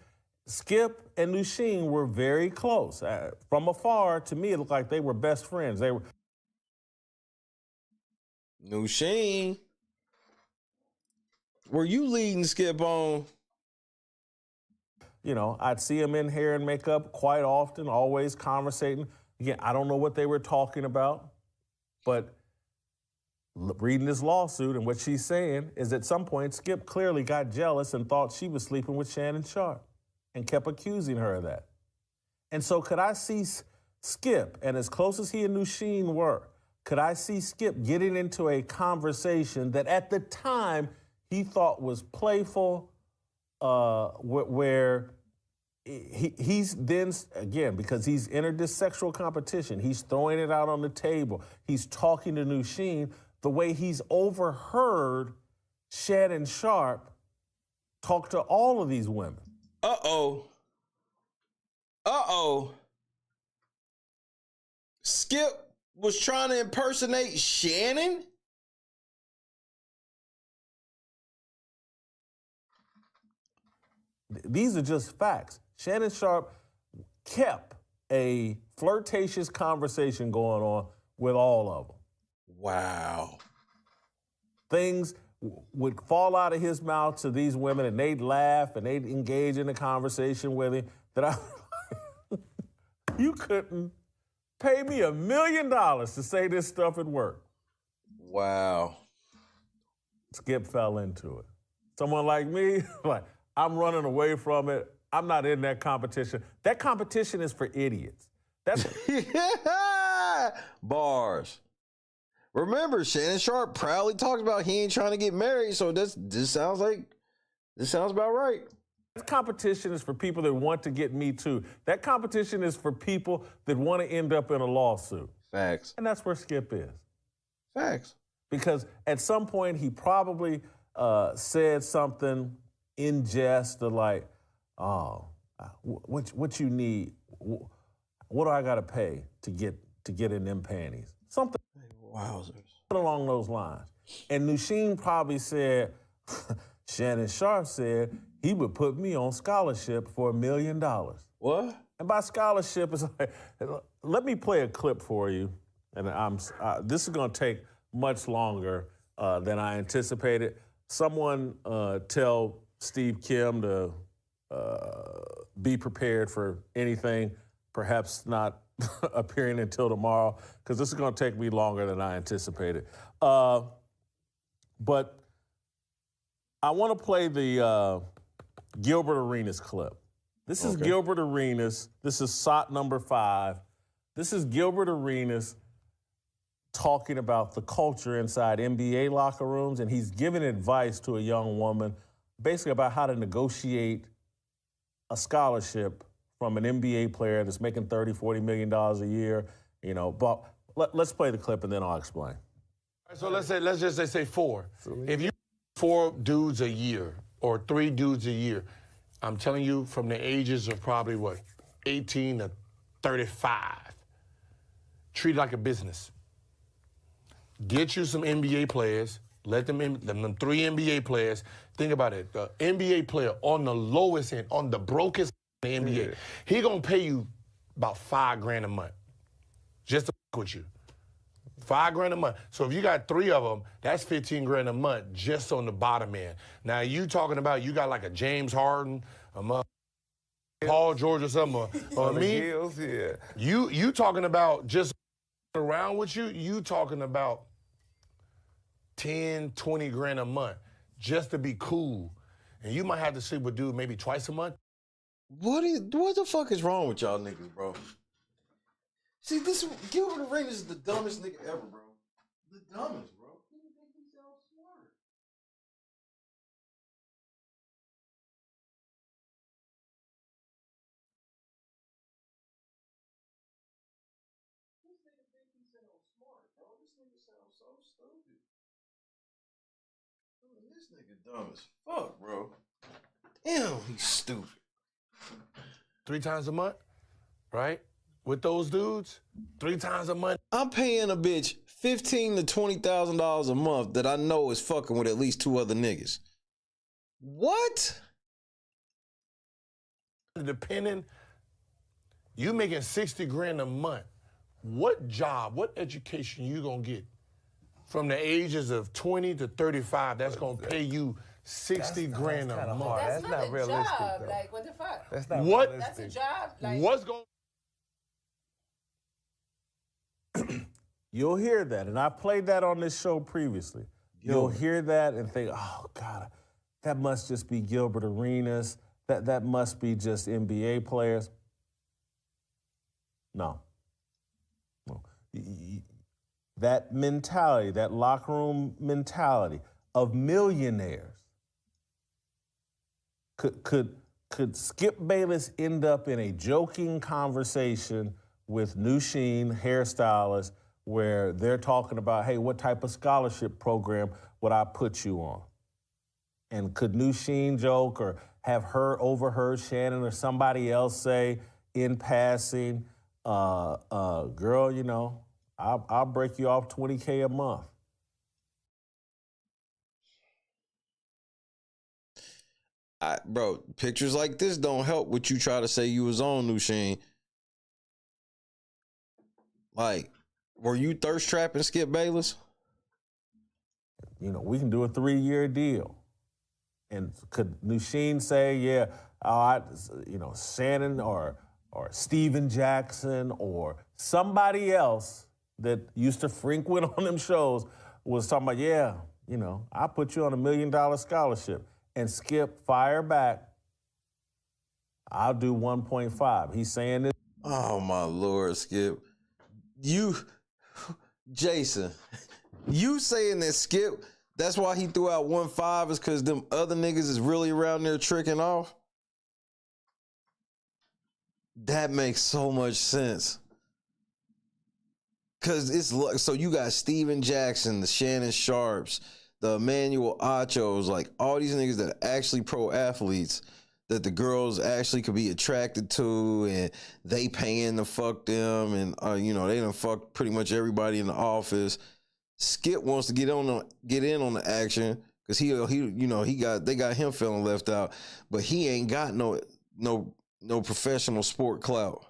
Skip and Nusheen were very close. From afar, to me, it looked like they were best friends. They were. Nusheen, were you leading Skip on? You know, I'd see him in hair and makeup quite often, always conversating. Again, I don't know what they were talking about, but reading this lawsuit and what she's saying is at some point, Skip clearly got jealous and thought she was sleeping with Shannon Sharp and kept accusing her of that. And so could I see Skip, and as close as he and Nusheen were, could I see Skip getting into a conversation that at the time he thought was playful, where he's then, again, because he's entered this sexual competition, he's throwing it out on the table, he's talking to Nusheen, the way he's overheard Shannon Sharp talk to all of these women. Skip was trying to impersonate Shannon? These are just facts. Shannon Sharp kept a flirtatious conversation going on with all of them. Wow. Things would fall out of his mouth to these women, and they'd laugh and they'd engage in a conversation with him that you couldn't pay me $1 million to say this stuff at work. Wow. Skip fell into it. Someone like me, like, I'm running away from it. I'm not in that competition. That competition is for idiots. That's bars. Remember, Shannon Sharp proudly talks about he ain't trying to get married, so this sounds about right. That competition is for people that want to get Me Too. That competition is for people that want to end up in a lawsuit. Facts. And that's where Skip is. Facts. Because at some point he probably said something in jest or like, oh, what you need? What do I got to pay to get in them panties? Something along those lines. And Nusheen probably said, Shannon Sharp said he would put me on scholarship for $1 million. What? And by scholarship, it's like, let me play a clip for you and this is going to take much longer than I anticipated. Someone tell Steve Kim to be prepared for anything, perhaps not appearing until tomorrow, because this is going to take me longer than I anticipated. But I want to play the Gilbert Arenas clip. This is Gilbert Arenas. This is SOT number 5. This is Gilbert Arenas talking about the culture inside NBA locker rooms, and he's giving advice to a young woman basically about how to negotiate a scholarship from an NBA player that's making $30, $40 million a year. You know, but let's play the clip and then I'll explain. So let's just say 4. If you 4 dudes a year or 3 dudes a year, I'm telling you, from the ages of probably 18 to 35, treat it like a business. Get you some NBA players. Let them 3 NBA players. Think about it. The NBA player on the lowest end, on the brokest in the NBA, he gonna pay you about $5 grand a month just to with you. $5 grand a month. So if you got 3 of them, that's 15 grand a month just on the bottom end. Now you talking about you got like a James Harden, a Paul George or something, or me. Heels, yeah. You talking about just around with you. You talking about 10, 20 grand a month just to be cool, and you might have to sleep with dude maybe twice a month. What the fuck is wrong with y'all niggas, bro? See, this Gilbert Arenas is the dumbest nigga ever, bro. The dumbest, bro. He think he sounds smart. This nigga think he sounds smart, bro. This nigga sounds so stupid. Bro, this nigga dumb as fuck, bro. Damn, he's stupid. 3 times a month, right? With those dudes, 3 times a month. I'm paying a bitch $15,000 to $20,000 a month that I know is fucking with at least 2 other niggas. What? Depending, you making 60 grand a month. What job, what education you gonna get from the ages of 20 to 35 that's gonna pay you 60 grand a month? That's not realistic, job. though. Like, what the fuck? That's not What? realistic. That's a job. Like, What's going? You'll hear that, and I played that on this show previously. You'll hear that and think, oh, God, that must just be Gilbert Arenas. That must be just NBA players. No. That mentality, that locker room mentality of millionaires, could Skip Bayless end up in a joking conversation with Nusheen, hairstylist, where they're talking about, hey, what type of scholarship program would I put you on? And could Nusheen joke or have her overheard Shannon or somebody else say in passing, girl, you know, I'll break you off $20K a month. Bro, pictures like this don't help what you try to say you was on, Nusheen. Like, were you thirst trapping Skip Bayless? You know, we can do a 3-year deal. And could Nusheen say, yeah, you know, Shannon or Steven Jackson or somebody else that used to frequent on them shows was talking about, yeah, you know, I put you on $1 million scholarship. And Skip fire back, I'll do 1.5. He's saying this. Oh my Lord, Skip. Jason, you saying that Skip, that's why he threw out 1.5 is because them other niggas is really around there tricking off? That makes so much sense. Cause it's so you got Steven Jackson, the Shannon Sharps, the Emmanuel Achos, like all these niggas that are actually pro athletes that the girls actually could be attracted to, and they paying to fuck them, and you know, they done fuck pretty much everybody in the office. Skip wants to get in on the action because he you know, they got him feeling left out, but he ain't got no professional sport clout.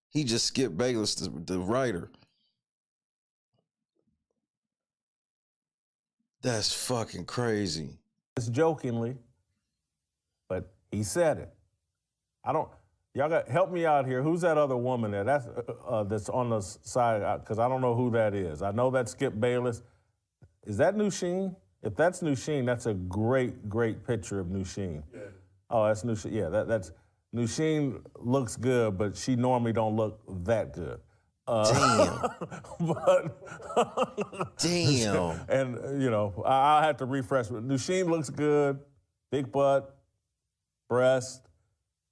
He just Skip Bayless, the writer. That's fucking crazy. It's jokingly, but he said it. Y'all got help me out here. Who's that other woman there? That's on the side, because I don't know who that is. I know that's Skip Bayless. Is that Nusheen? If that's Nusheen, that's a great, great picture of Nusheen. Yeah. Oh, that's Nusheen. Yeah, that's Nusheen looks good, but she normally don't look that good. Damn. But damn. And you know, I'll have to refresh. Nusheen looks good, big butt, breast,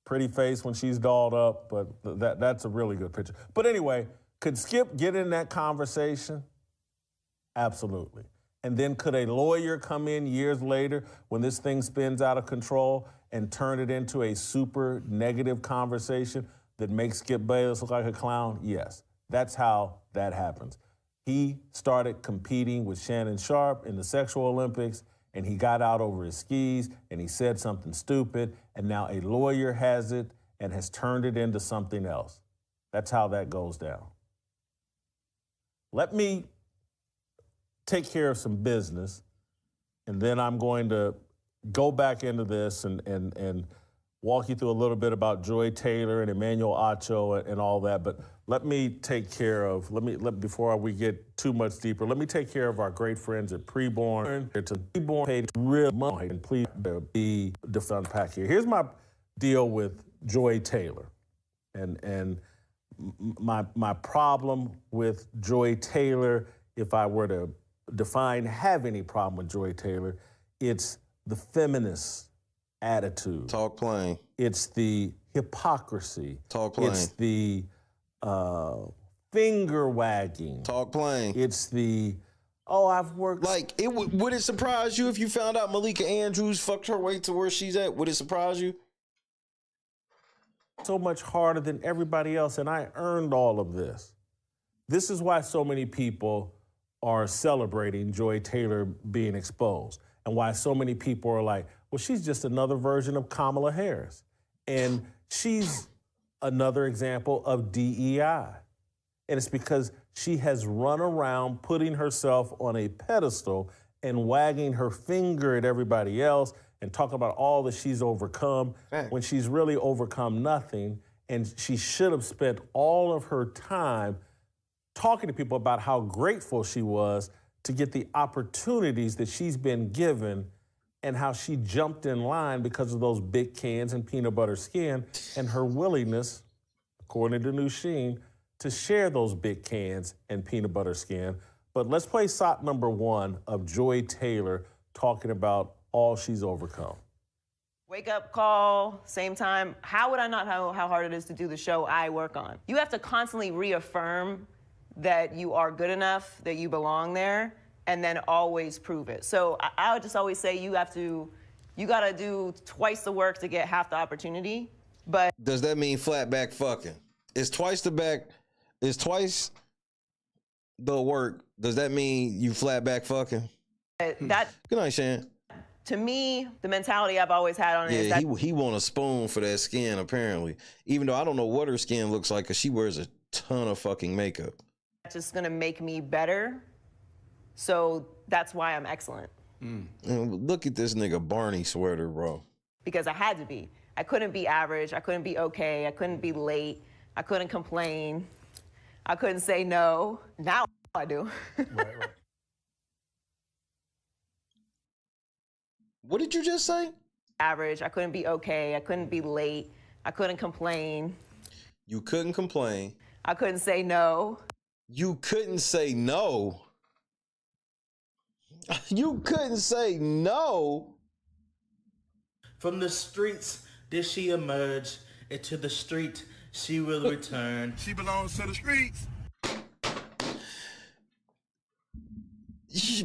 pretty face when she's dolled up. But that's a really good picture. But anyway, could Skip get in that conversation? Absolutely. And then could a lawyer come in years later when this thing spins out of control and turn it into a super negative conversation that makes Skip Bayless look like a clown? Yes. That's how that happens. He started competing with Shannon Sharp in the sexual Olympics, and he got out over his skis, and he said something stupid, and now a lawyer has it and has turned it into something else. That's how that goes down. Let me take care of some business, and then I'm going to go back into this and walk you through a little bit about Joy Taylor and Emmanuel Acho and all that. But let me take care of, before we get too much deeper, let me take care of our great friends at Preborn. It's a Preborn paid real money, and please be to unpack here. Here's my deal with Joy Taylor, and my problem with Joy Taylor, if I were to have any problem with Joy Taylor, it's the feminist attitude. Talk plain. It's the hypocrisy. Talk plain. It's the finger wagging. Talk plain. It's the, oh, I've worked. Like, would it surprise you if you found out Malika Andrews fucked her way to where she's at? Would it surprise you? So much harder than everybody else, and I earned all of this. This is why so many people are celebrating Joy Taylor being exposed, and why so many people are like, well, she's just another version of Kamala Harris. And she's another example of DEI. And it's because she has run around putting herself on a pedestal and wagging her finger at everybody else and talking about all that she's overcome when she's really overcome nothing. And she should have spent all of her time talking to people about how grateful she was to get the opportunities that she's been given, and how she jumped in line because of those big cans and peanut butter skin, and her willingness, according to Nusheen, to share those big cans and peanut butter skin. But let's play shot number one of Joy Taylor talking about all she's overcome. Wake up call, same time. How would I not know how hard it is to do the show I work on? You have to constantly reaffirm that you are good enough, that you belong there, and then always prove it. So I would just always say you gotta do twice the work to get half the opportunity, but. Does that mean flat back fucking? Is twice the work, does that mean you flat back fucking? Good night, Shan. To me, the mentality I've always had on it is that he want a spoon for that skin, apparently. Even though I don't know what her skin looks like, because she wears a ton of fucking makeup. It's just gonna make me better. So that's why I'm excellent. And look at this nigga Barney sweater, bro. Because I had to be. I couldn't be average. I couldn't be okay. I couldn't be late. I couldn't complain. I couldn't say no. Now I do. Right. What did you just say? Average. I couldn't be okay. I couldn't be late. I couldn't complain. You couldn't complain. I couldn't say no. You couldn't say no. You couldn't say no. From the streets did she emerge, into the street she will return. She belongs to the streets.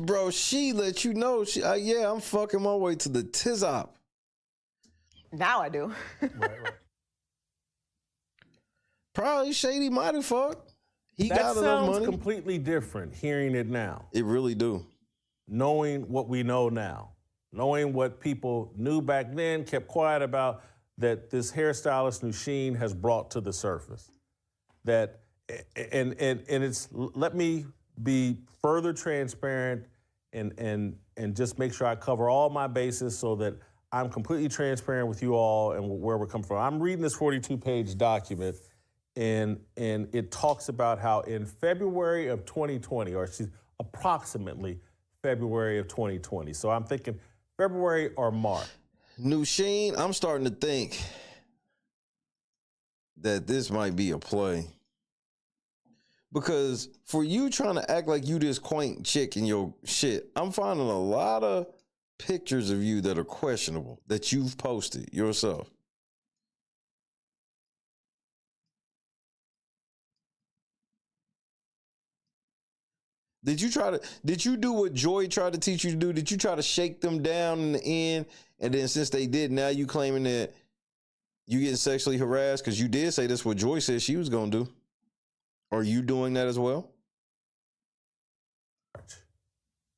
Bro, she let you know, yeah, I'm fucking my way to the tizop. Now I do. Right. Probably Shady might have fucked. He that got enough money. Sounds completely different hearing it now. It really do. Knowing what we know now, knowing what people knew back then, kept quiet about, that this hairstylist Nusheen has brought to the surface. That, and it's, let me be further transparent and just make sure I cover all my bases so that I'm completely transparent with you all and where we're coming from. I'm reading this 42-page document, and it talks about how in February of 2020, or approximately February of 2020. So I'm thinking February or March. Nusheen, I'm starting to think that this might be a play. Because for you trying to act like you this quaint chick in your shit, I'm finding a lot of pictures of you that are questionable that you've posted yourself. Did you do what Joy tried to teach you to do? Did you try to shake them down in the end? And then since they did, now you claiming that you getting sexually harassed? Because you did say that's what Joy said she was going to do. Are you doing that as well?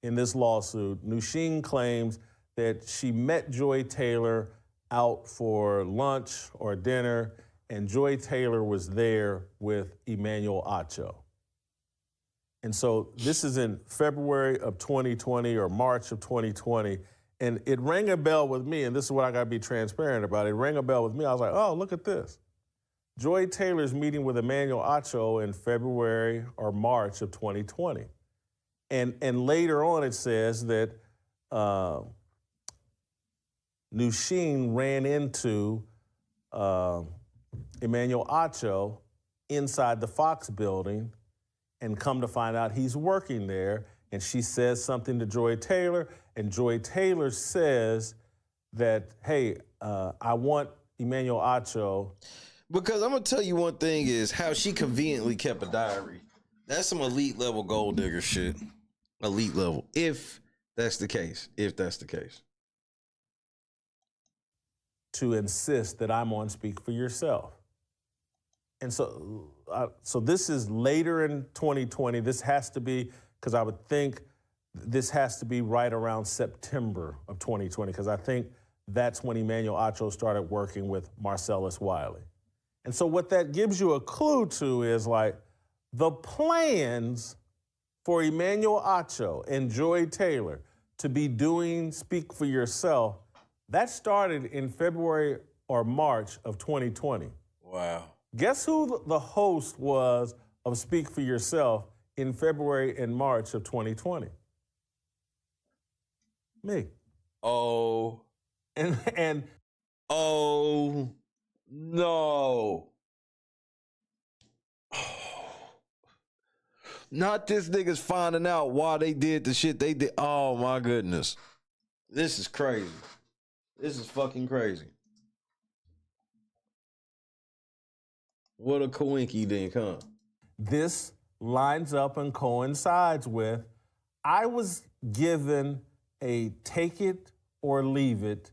In this lawsuit, Nusheen claims that she met Joy Taylor out for lunch or dinner, and Joy Taylor was there with Emmanuel Acho. And so this is in February of 2020 or March of 2020. And it rang a bell with me, and this is what I got to be transparent about. It rang a bell with me. I was like, oh, look at this. Joy Taylor's meeting with Emmanuel Acho in February or March of 2020. And later on it says that Nusheen ran into Emmanuel Acho inside the Fox building, and come to find out he's working there. And she says something to Joy Taylor, and Joy Taylor says that, hey, I want Emmanuel Acho. Because I'm going to tell you one thing is how she conveniently kept a diary. That's some elite level gold digger shit. Elite level. If that's the case. If that's the case. To insist that I'm on Speak for Yourself. And so this is later in 2020. This has to be, because I would think this has to be right around September of 2020, because I think that's when Emmanuel Acho started working with Marcellus Wiley. And so what that gives you a clue to is like the plans for Emmanuel Acho and Joy Taylor to be doing Speak for Yourself, that started in February or March of 2020. Wow. Guess who the host was of Speak for Yourself in February and March of 2020? Me. Oh. And oh no. Not this niggas finding out why they did the shit they did. Oh my goodness. This is crazy. This is fucking crazy. What a coinky dink, huh? This lines up and coincides with, I was given a take it or leave it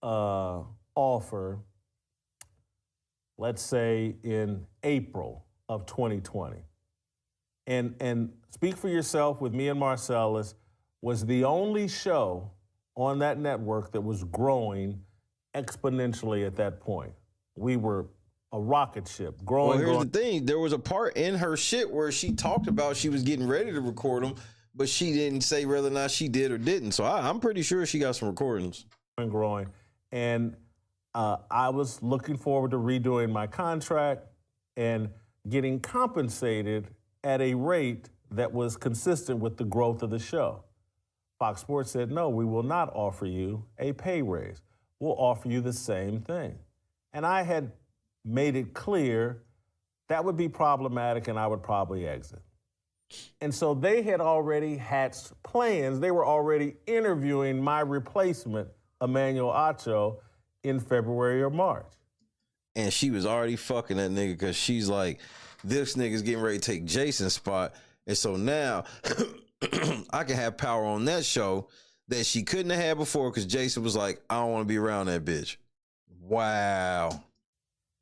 offer, let's say in April of 2020. And Speak for Yourself with me and Marcellus was the only show on that network that was growing exponentially at that point. We were a rocket ship, growing. Well, here's the thing. There was a part in her shit where she talked about she was getting ready to record them, but she didn't say whether or not she did or didn't. So I'm pretty sure she got some recordings. Growing. And I was looking forward to redoing my contract and getting compensated at a rate that was consistent with the growth of the show. Fox Sports said, no, we will not offer you a pay raise. We'll offer you the same thing. And I had made it clear that would be problematic and I would probably exit. And so they had already hatched plans. They were already interviewing my replacement, Emmanuel Acho, in February or March. And she was already fucking that nigga because she's like, this nigga's getting ready to take Jason's spot. And so now I can have power on that show that she couldn't have had before because Jason was like, I don't want to be around that bitch. Wow.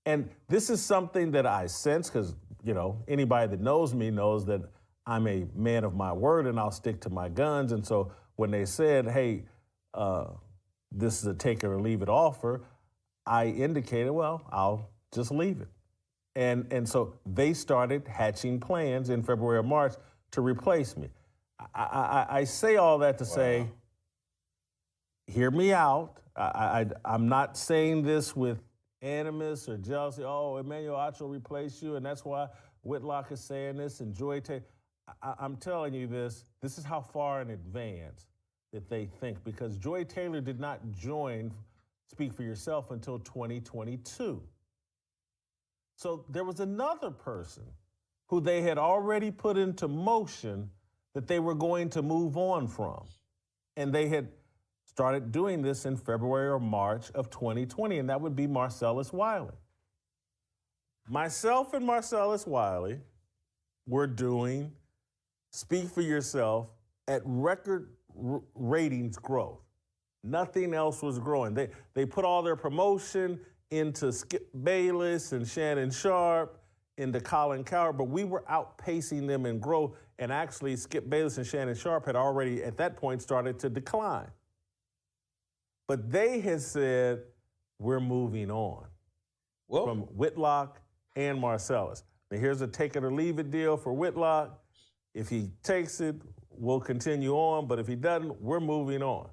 And this is something that I sense because, you know, anybody that knows me knows that I'm a man of my word and I'll stick to my guns. And so when they said, hey, this is a take it or leave it offer, I indicated, well, I'll just leave it. And so they started hatching plans in February or March to replace me. I say all that to say, hear me out. I'm not saying this with animus or jealousy. Oh, Emmanuel Acho replaced you, and that's why Whitlock is saying this, and Joy Taylor. I'm telling you this is how far in advance that they think, because Joy Taylor did not join Speak for Yourself until 2022. So there was another person who they had already put into motion that they were going to move on from. And they had started doing this in February or March of 2020, and that would be Marcellus Wiley. Myself and Marcellus Wiley were doing Speak for Yourself at record ratings growth. Nothing else was growing. They put all their promotion into Skip Bayless and Shannon Sharp, into Colin Cowherd, but we were outpacing them in growth, and actually Skip Bayless and Shannon Sharp had already at that point started to decline. But they had said, we're moving on from Whitlock and Marcellus. Now here's a take it or leave it deal for Whitlock. If he takes it, we'll continue on, but if he doesn't, we're moving on.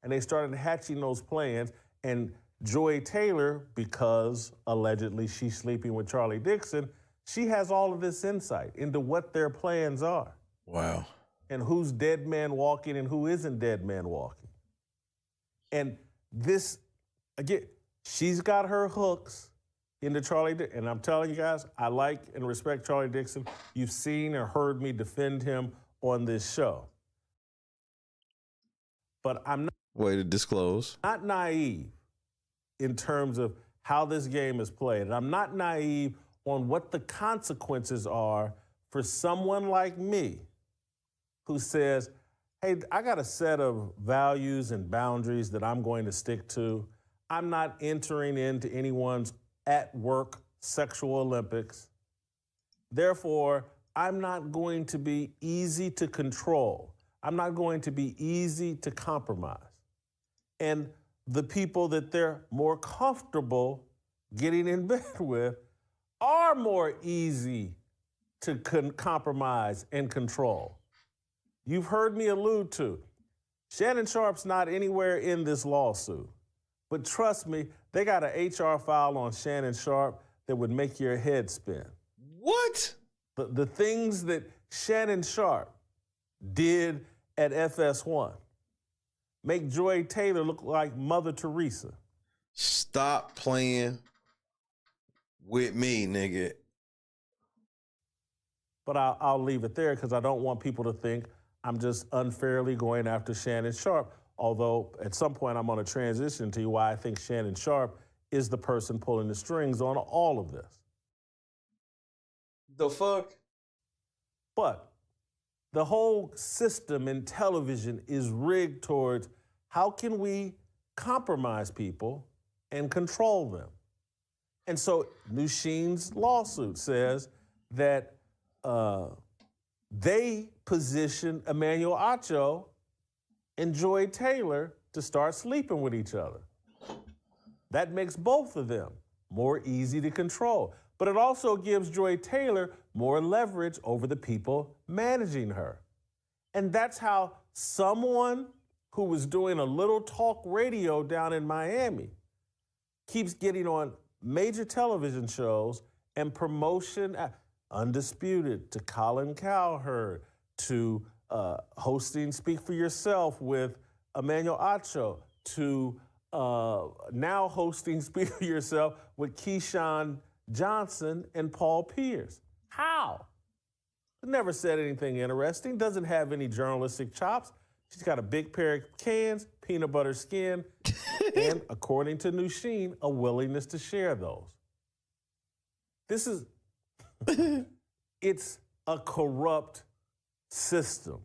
And they started hatching those plans, and Joy Taylor, because allegedly she's sleeping with Charlie Dixon, she has all of this insight into what their plans are. Wow. And who's dead man walking and who isn't dead man walking. And this, again, she's got her hooks into Charlie Dixon. And I'm telling you guys, I like and respect Charlie Dixon. You've seen or heard me defend him on this show. But I'm not. Way to disclose. Not naive in terms of how this game is played. And I'm not naive on what the consequences are for someone like me who says, hey, I got a set of values and boundaries that I'm going to stick to. I'm not entering into anyone's at-work sexual Olympics. Therefore, I'm not going to be easy to control. I'm not going to be easy to compromise. And the people that they're more comfortable getting in bed with are more easy to compromise and control. You've heard me allude to, Shannon Sharp's not anywhere in this lawsuit. But trust me, they got an HR file on Shannon Sharp that would make your head spin. What? The things that Shannon Sharp did at FS1 make Joy Taylor look like Mother Teresa. Stop playing with me, nigga. But I'll leave it there because I don't want people to think I'm just unfairly going after Shannon Sharp. Although at some point I'm going to transition to you why I think Shannon Sharp is the person pulling the strings on all of this. The fuck? But the whole system in television is rigged towards how can we compromise people and control them. And so Nusheen's lawsuit says that they position Emmanuel Acho and Joy Taylor to start sleeping with each other. That makes both of them more easy to control. But it also gives Joy Taylor more leverage over the people managing her. And that's how someone who was doing a little talk radio down in Miami keeps getting on major television shows and promotion, Undisputed, to Colin Cowherd, to hosting Speak for Yourself with Emmanuel Acho, to now hosting Speak for Yourself with Keyshawn Johnson and Paul Pierce. How? Never said anything interesting, doesn't have any journalistic chops. She's got a big pair of cans, peanut butter skin, and according to Nusheen, a willingness to share those. This is, it's a corrupt system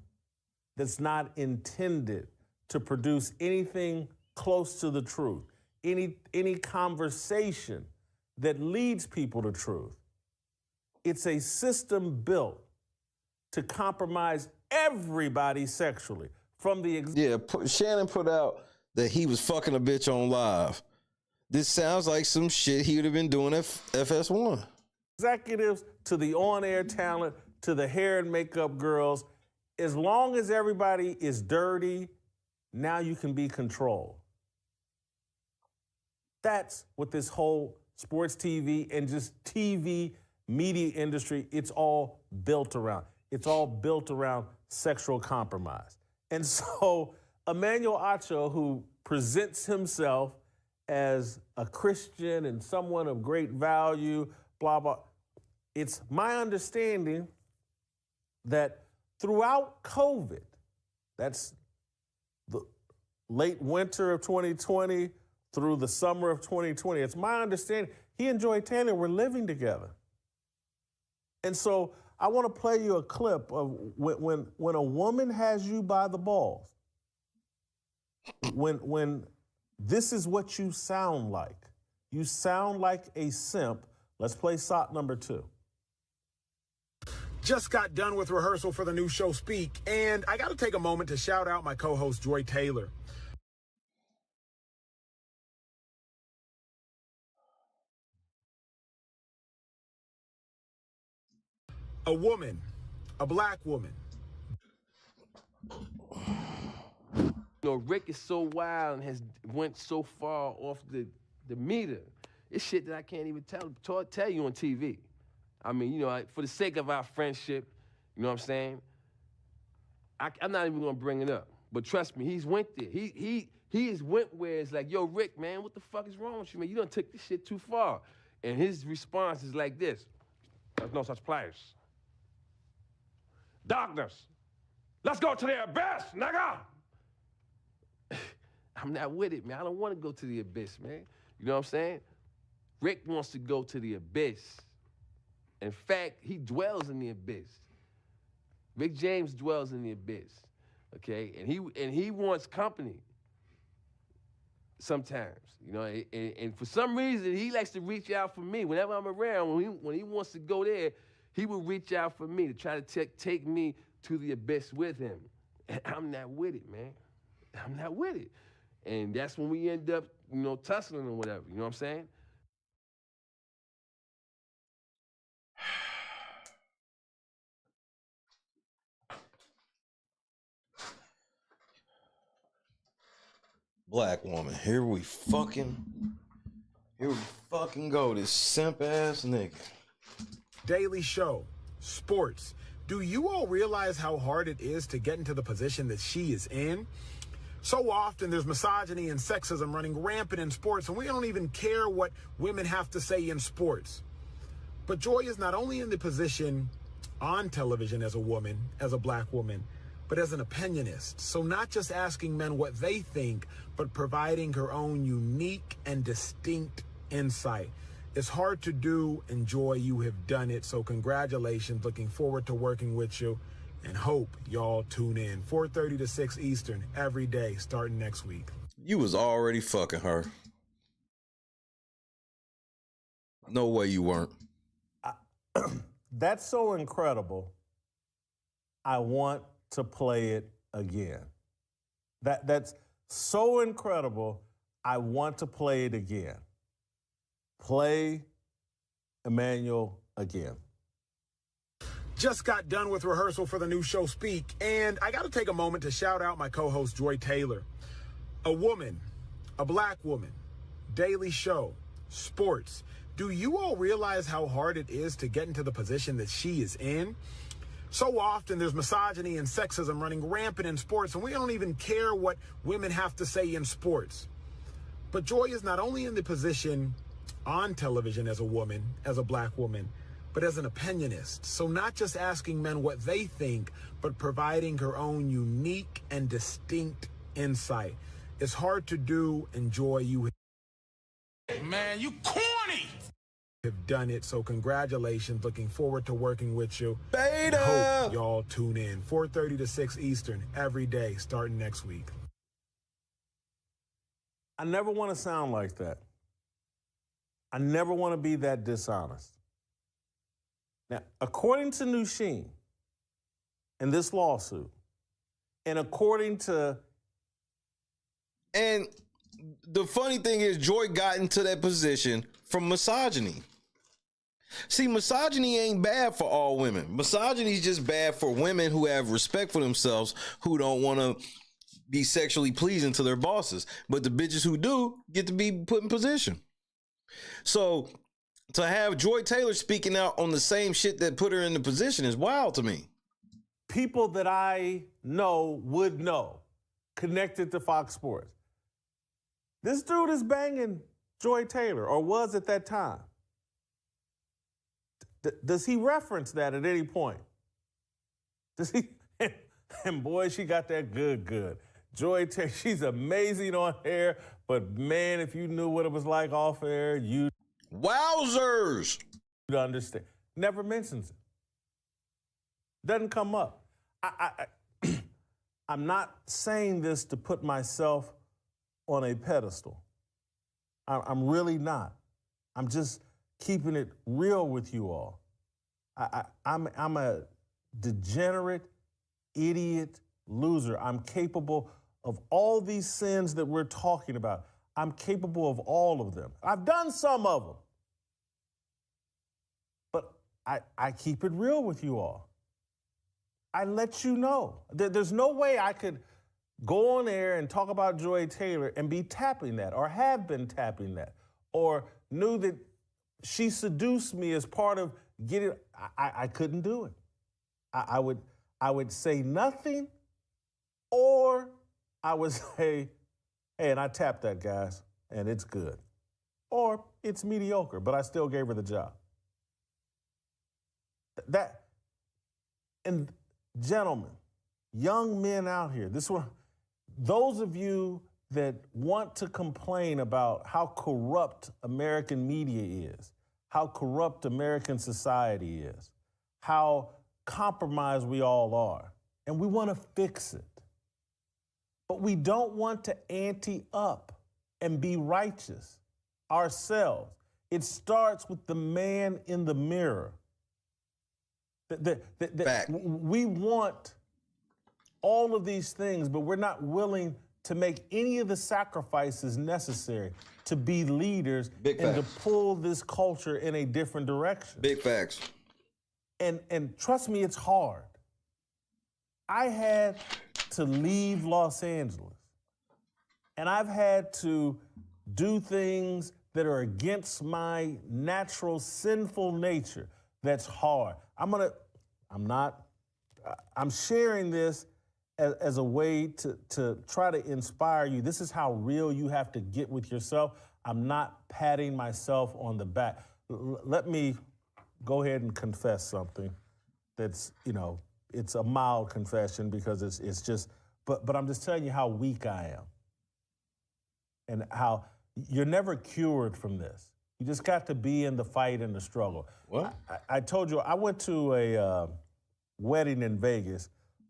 that's not intended to produce anything close to the truth, any conversation that leads people to truth. It's a system built to compromise everybody sexually. From the Shannon put out that he was fucking a bitch on live. This sounds like some shit he would have been doing at FS1. Executives to the on-air talent to the hair and makeup girls, as long as everybody is dirty, now you can be controlled. That's what this whole sports TV and just TV media industry, it's all built around. It's all built around sexual compromise. And so Emmanuel Acho, who presents himself as a Christian and someone of great value, blah, blah, it's my understanding that throughout COVID, that's the late winter of 2020 through the summer of 2020, it's my understanding he and Joy Taylor were living together. And so I want to play you a clip of when a woman has you by the balls, when this is what you sound like. You sound like a simp. Let's play SOT number 2. Just got done with rehearsal for the new show Speak, and I got to take a moment to shout out my co-host Joy Taylor. A woman, a black woman. You know, Rick is so wild and has went so far off the meter. It's shit that I can't even tell you on TV. I mean, you know, for the sake of our friendship, you know what I'm saying? I'm not even gonna bring it up. But trust me, he's went there. He has went where it's like, yo, Rick, man, what the fuck is wrong with you, man? You done took this shit too far. And his response is like this: there's no such place. Darkness. Let's go to the abyss, nigga! I'm not with it, man. I don't want to go to the abyss, man. You know what I'm saying? Rick wants to go to the abyss. In fact, he dwells in the abyss. Rick James dwells in the abyss, okay? And he wants company sometimes, you know? And for some reason, he likes to reach out for me. Whenever I'm around, when he wants to go there, he will reach out for me to try to take me to the abyss with him. And I'm not with it, man. I'm not with it. And that's when we end up, you know, tussling or whatever, you know what I'm saying? Black woman, here we fucking go, this simp ass nigga. Daily Show, sports. Do you all realize how hard it is to get into the position that she is in? So often there's misogyny and sexism running rampant in sports, and we don't even care what women have to say in sports. But Joy is not only in the position on television as a woman, as a black woman, but as an opinionist. So not just asking men what they think, but providing her own unique and distinct insight. It's hard to do, and Joy, you have done it. So congratulations. Looking forward to working with you, and hope y'all tune in. 4:30 to 6 Eastern every day starting next week. You was already fucking her. No way you weren't. That's so incredible. I want to play it again. That's so incredible. I want to play it again. Play Emmanuel again. Just got done with rehearsal for the new show Speak, and I got to take a moment to shout out my co-host Joy Taylor. A woman, a black woman, Daily Show, sports. Do you all realize how hard it is to get into the position that she is in? So often there's misogyny and sexism running rampant in sports, and we don't even care what women have to say in sports. But Joy is not only in the position on television as a woman, as a black woman, but as an opinionist. So not just asking men what they think, but providing her own unique and distinct insight. It's hard to do, and Joy, you Man, you corny! have done it. So congratulations. Looking forward to working with you. Beta! Hope y'all tune in. 4:30 to 6 Eastern every day starting next week. I never want to sound like that. I never want to be that dishonest. Now, according to Nushin in this lawsuit, and according to... And the funny thing is, Joy got into that position from misogyny. See, misogyny ain't bad for all women. Misogyny is just bad for women who have respect for themselves, who don't want to be sexually pleasing to their bosses. But the bitches who do get to be put in position. So to have Joy Taylor speaking out on the same shit that put her in the position is wild to me. People that I know would know, connected to Fox Sports. This dude is banging Joy Taylor, or was at that time. Does he reference that at any point? Does he? And boy, she got that good. Joy Taylor, she's amazing on air, but man, if you knew what it was like off air, you'd understand. Never mentions it. Doesn't come up. I'm not saying this to put myself on a pedestal. I'm really not. I'm just keeping it real with you all. I'm a degenerate, idiot loser. I'm capable of all these sins that we're talking about. I'm capable of all of them. I've done some of them. But I keep it real with you all. I let you know. There's no way I could go on air and talk about Joy Taylor and be tapping that, or have been tapping that, or knew that she seduced me as part of getting. I couldn't do it. I would say nothing, or I would say, hey, and I tapped that, guys, and it's good. Or it's mediocre, but I still gave her the job. And gentlemen, young men out here, those of you that want to complain about how corrupt American media is, how corrupt American society is, how compromised we all are, and we want to fix it. But we don't want to ante up and be righteous ourselves. It starts with the man in the mirror. We want all of these things, but we're not willing to make any of the sacrifices necessary to be leaders and to pull this culture in a different direction. Big facts. And trust me, it's hard. I had to leave Los Angeles, and I've had to do things that are against my natural sinful nature. That's hard. I'm sharing this as a way to try to inspire you. This is how real you have to get with yourself. I'm not patting myself on the back. Let me go ahead and confess something that's, it's a mild confession because it's just, but I'm just telling you how weak I am and how you're never cured from this. You just got to be in the fight and the struggle. What? I told you, I went to a wedding in Vegas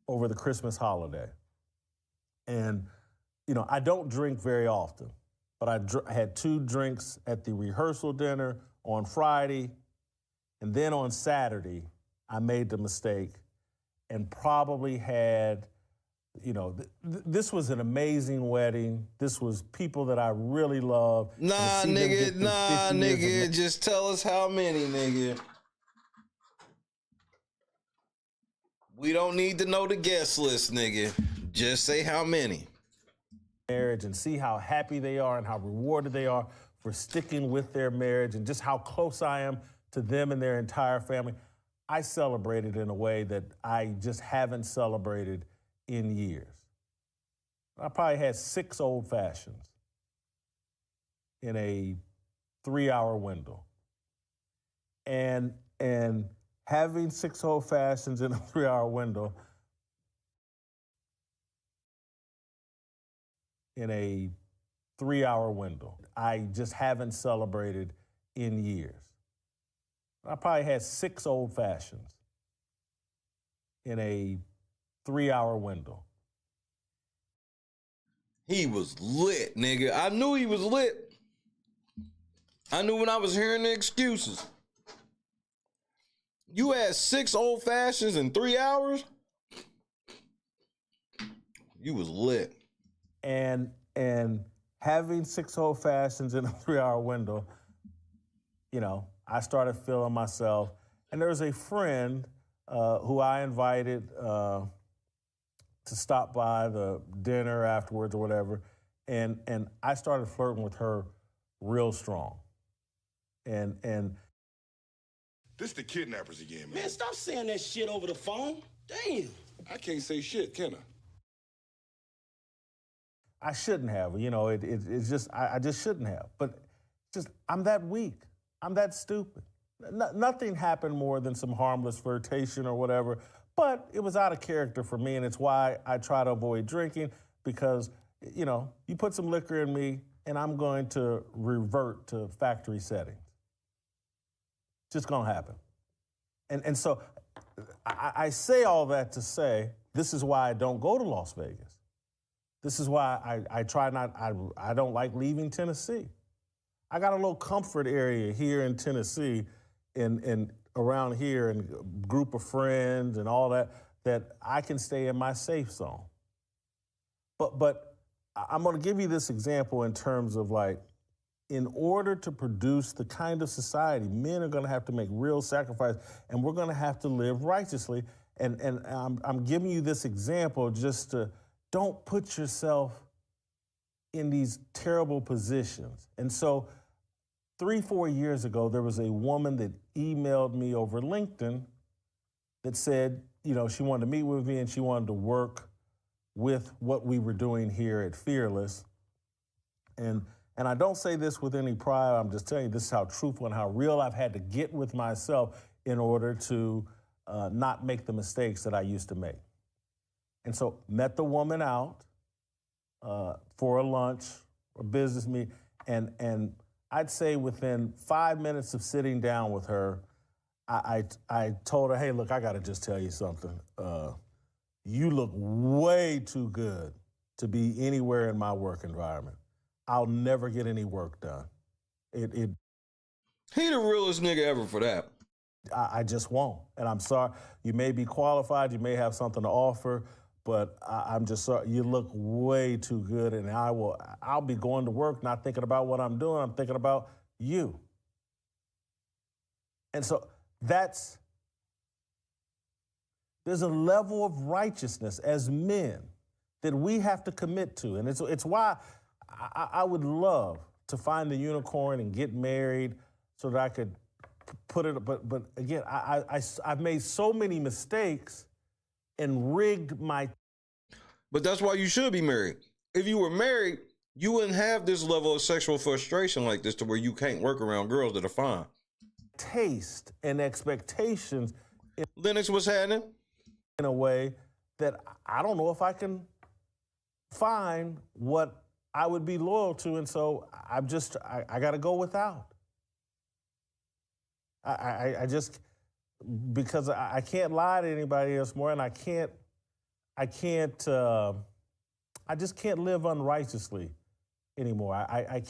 over the Christmas holiday. And, I don't drink very often, but I had 2 drinks at the rehearsal dinner on Friday. And then on Saturday, I made the mistake and probably had, this was an amazing wedding. This was people that I really love. Nah, nigga, just tell us how many, nigga. We don't need to know the guest list, nigga. Just say how many. Marriage, and see how happy they are and how rewarded they are for sticking with their marriage, and just how close I am to them and their entire family. I celebrated in a way that I just haven't celebrated in years. I probably had 6 old fashions in a 3-hour window. And having 6 old fashions in a 3-hour window in a 3-hour window, I just haven't celebrated in years. I probably had 6 old fashions in a 3-hour window. He was lit, nigga. I knew he was lit. I knew when I was hearing the excuses. You had 6 old fashions in 3 hours? You was lit. And having 6 old fashions in a 3-hour window you know, I started feeling myself. And there was a friend who I invited to stop by the dinner afterwards or whatever. And I started flirting with her real strong. And This the kidnappers again, man. Man, stop saying that shit over the phone. Damn. I can't say shit, can I? I shouldn't have, you know, it's just, I just shouldn't have. But just, I'm that weak. I'm that stupid. Nothing happened more than some harmless flirtation or whatever, but it was out of character for me, and it's why I try to avoid drinking, because, you know, you put some liquor in me, and I'm going to revert to factory settings. It's just gonna happen. And so I say all that to say, this is why I don't go to Las Vegas. This is why I try not, I don't like leaving Tennessee. I got a little comfort area here in Tennessee and around here and a group of friends and all that I can stay in my safe zone. But I'm gonna give you this example in terms of like, in order to produce the kind of society, men are gonna have to make real sacrifice, and we're gonna have to live righteously. And I'm giving you this example just to, don't put yourself in these terrible positions. And so 3-4 years ago, there was a woman that emailed me over LinkedIn that said, you know, she wanted to meet with me and she wanted to work with what we were doing here at Fearless. And I don't say this with any pride, I'm just telling you this is how truthful and how real I've had to get with myself in order to not make the mistakes that I used to make. And so met the woman out for a lunch, a business meeting, and I'd say within 5 minutes of sitting down with her, I told her, hey, look, I gotta just tell you something. You look way too good to be anywhere in my work environment. I'll never get any work done. He the realest nigga ever for that. I just won't, and I'm sorry. You may be qualified, you may have something to offer, but I'm just sorry, you look way too good, and I'll be going to work not thinking about what I'm doing, I'm thinking about you. And so there's a level of righteousness as men that we have to commit to, and it's why I would love to find the unicorn and get married so that I could put it, but again, I've made so many mistakes and rigged my... But that's why you should be married. If you were married, you wouldn't have this level of sexual frustration like this to where you can't work around girls that are fine. Taste and expectations. Lennox, what's happening? In a way that I don't know if I can find what I would be loyal to, and so I gotta go without. I just, because I can't lie to anybody else more, and I just can't live unrighteously anymore. I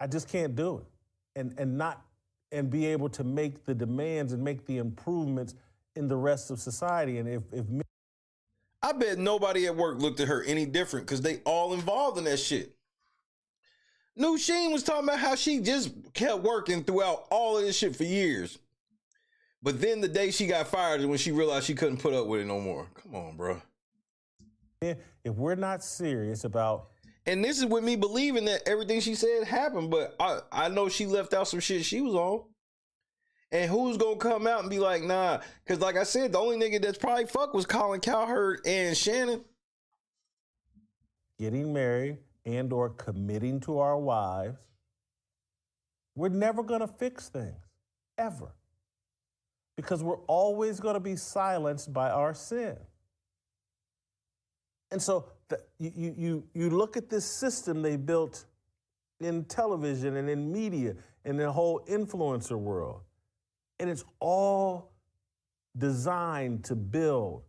just can't do it, and be able to make the demands and make the improvements in the rest of society. And if I bet nobody at work looked at her any different because they all involved in that shit. New Sheen was talking about how she just kept working throughout all of this shit for years. But then the day she got fired is when she realized she couldn't put up with it no more. Come on, bro. If we're not serious about... And this is with me believing that everything she said happened, but I know she left out some shit she was on. And who's gonna come out and be like, nah? Because like I said, the only nigga that's probably fucked was Colin Cowherd and Shannon. Getting married and or committing to our wives, we're never gonna fix things, ever. Because we're always gonna be silenced by our sin. And so you look at this system they built in television and in media and the whole influencer world, and it's all designed to build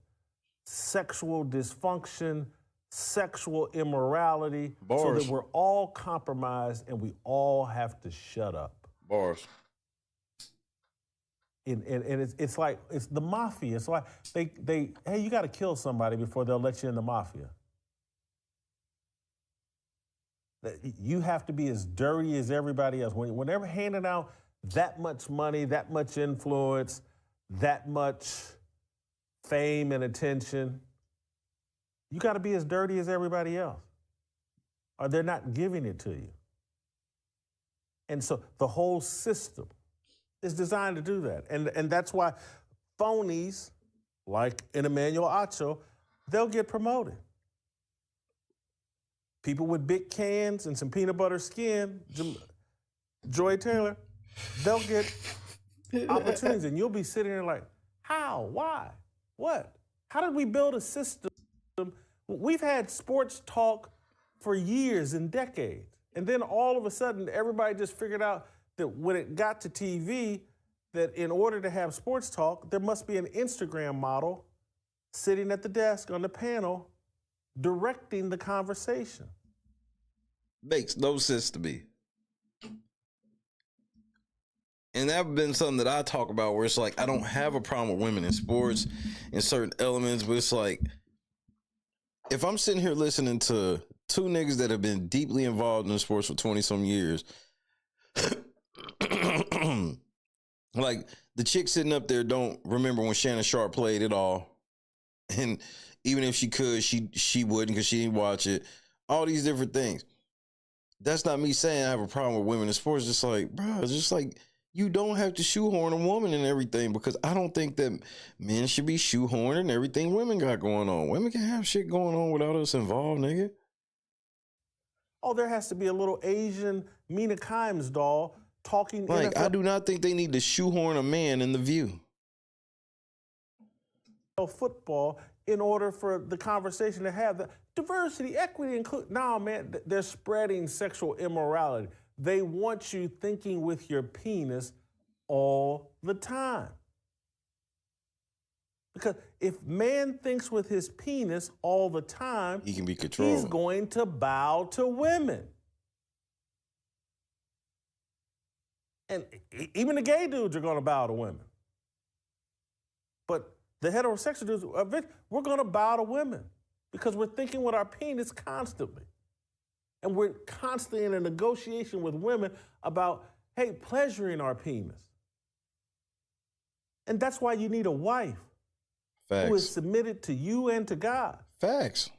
sexual dysfunction, sexual immorality, so that we're all compromised and we all have to shut up. Bars. And it's like, it's the mafia. It's like hey, you got to kill somebody before they'll let you in the mafia. You have to be as dirty as everybody else. Whenever handing out that much money, that much influence, that much fame and attention, you got to be as dirty as everybody else, or they're not giving it to you. And so the whole system is designed to do that. And that's why phonies like an Emmanuel Acho, they'll get promoted. People with big cans and some peanut butter skin, Joy Taylor, they'll get opportunities. And you'll be sitting there like, how? Why? What? How did we build a system? We've had sports talk for years and decades. And then all of a sudden, everybody just figured out that when it got to TV, that in order to have sports talk, there must be an Instagram model sitting at the desk on the panel directing the conversation. Makes no sense to me. And that's been something that I talk about where it's like, I don't have a problem with women in sports in certain elements, but it's like, if I'm sitting here listening to two niggas that have been deeply involved in sports for 20-some years, like the chick sitting up there don't remember when Shannon Sharp played at all. And even if she could, she wouldn't because she didn't watch it. All these different things. That's not me saying I have a problem with women in sports. It's like, bro, it's just like, you don't have to shoehorn a woman in everything, because I don't think that men should be shoehorning everything women got going on. Women can have shit going on without us involved, nigga. Oh, there has to be a little Asian Mina Kimes doll talking. Like, NFL I do not think they need to shoehorn a man in the view. Football in order for the conversation to have the diversity, equity, include. No, man, they're spreading sexual immorality. They want you thinking with your penis all the time. Because if man thinks with his penis all the time, he can be controlled. He's going to bow to women. And even the gay dudes are going to bow to women. But the heterosexual dudes, we're going to bow to women because we're thinking with our penis constantly. And we're constantly in a negotiation with women about, hey, pleasuring our penis. And that's why you need a wife. Facts. Who is submitted to you and to God. Facts.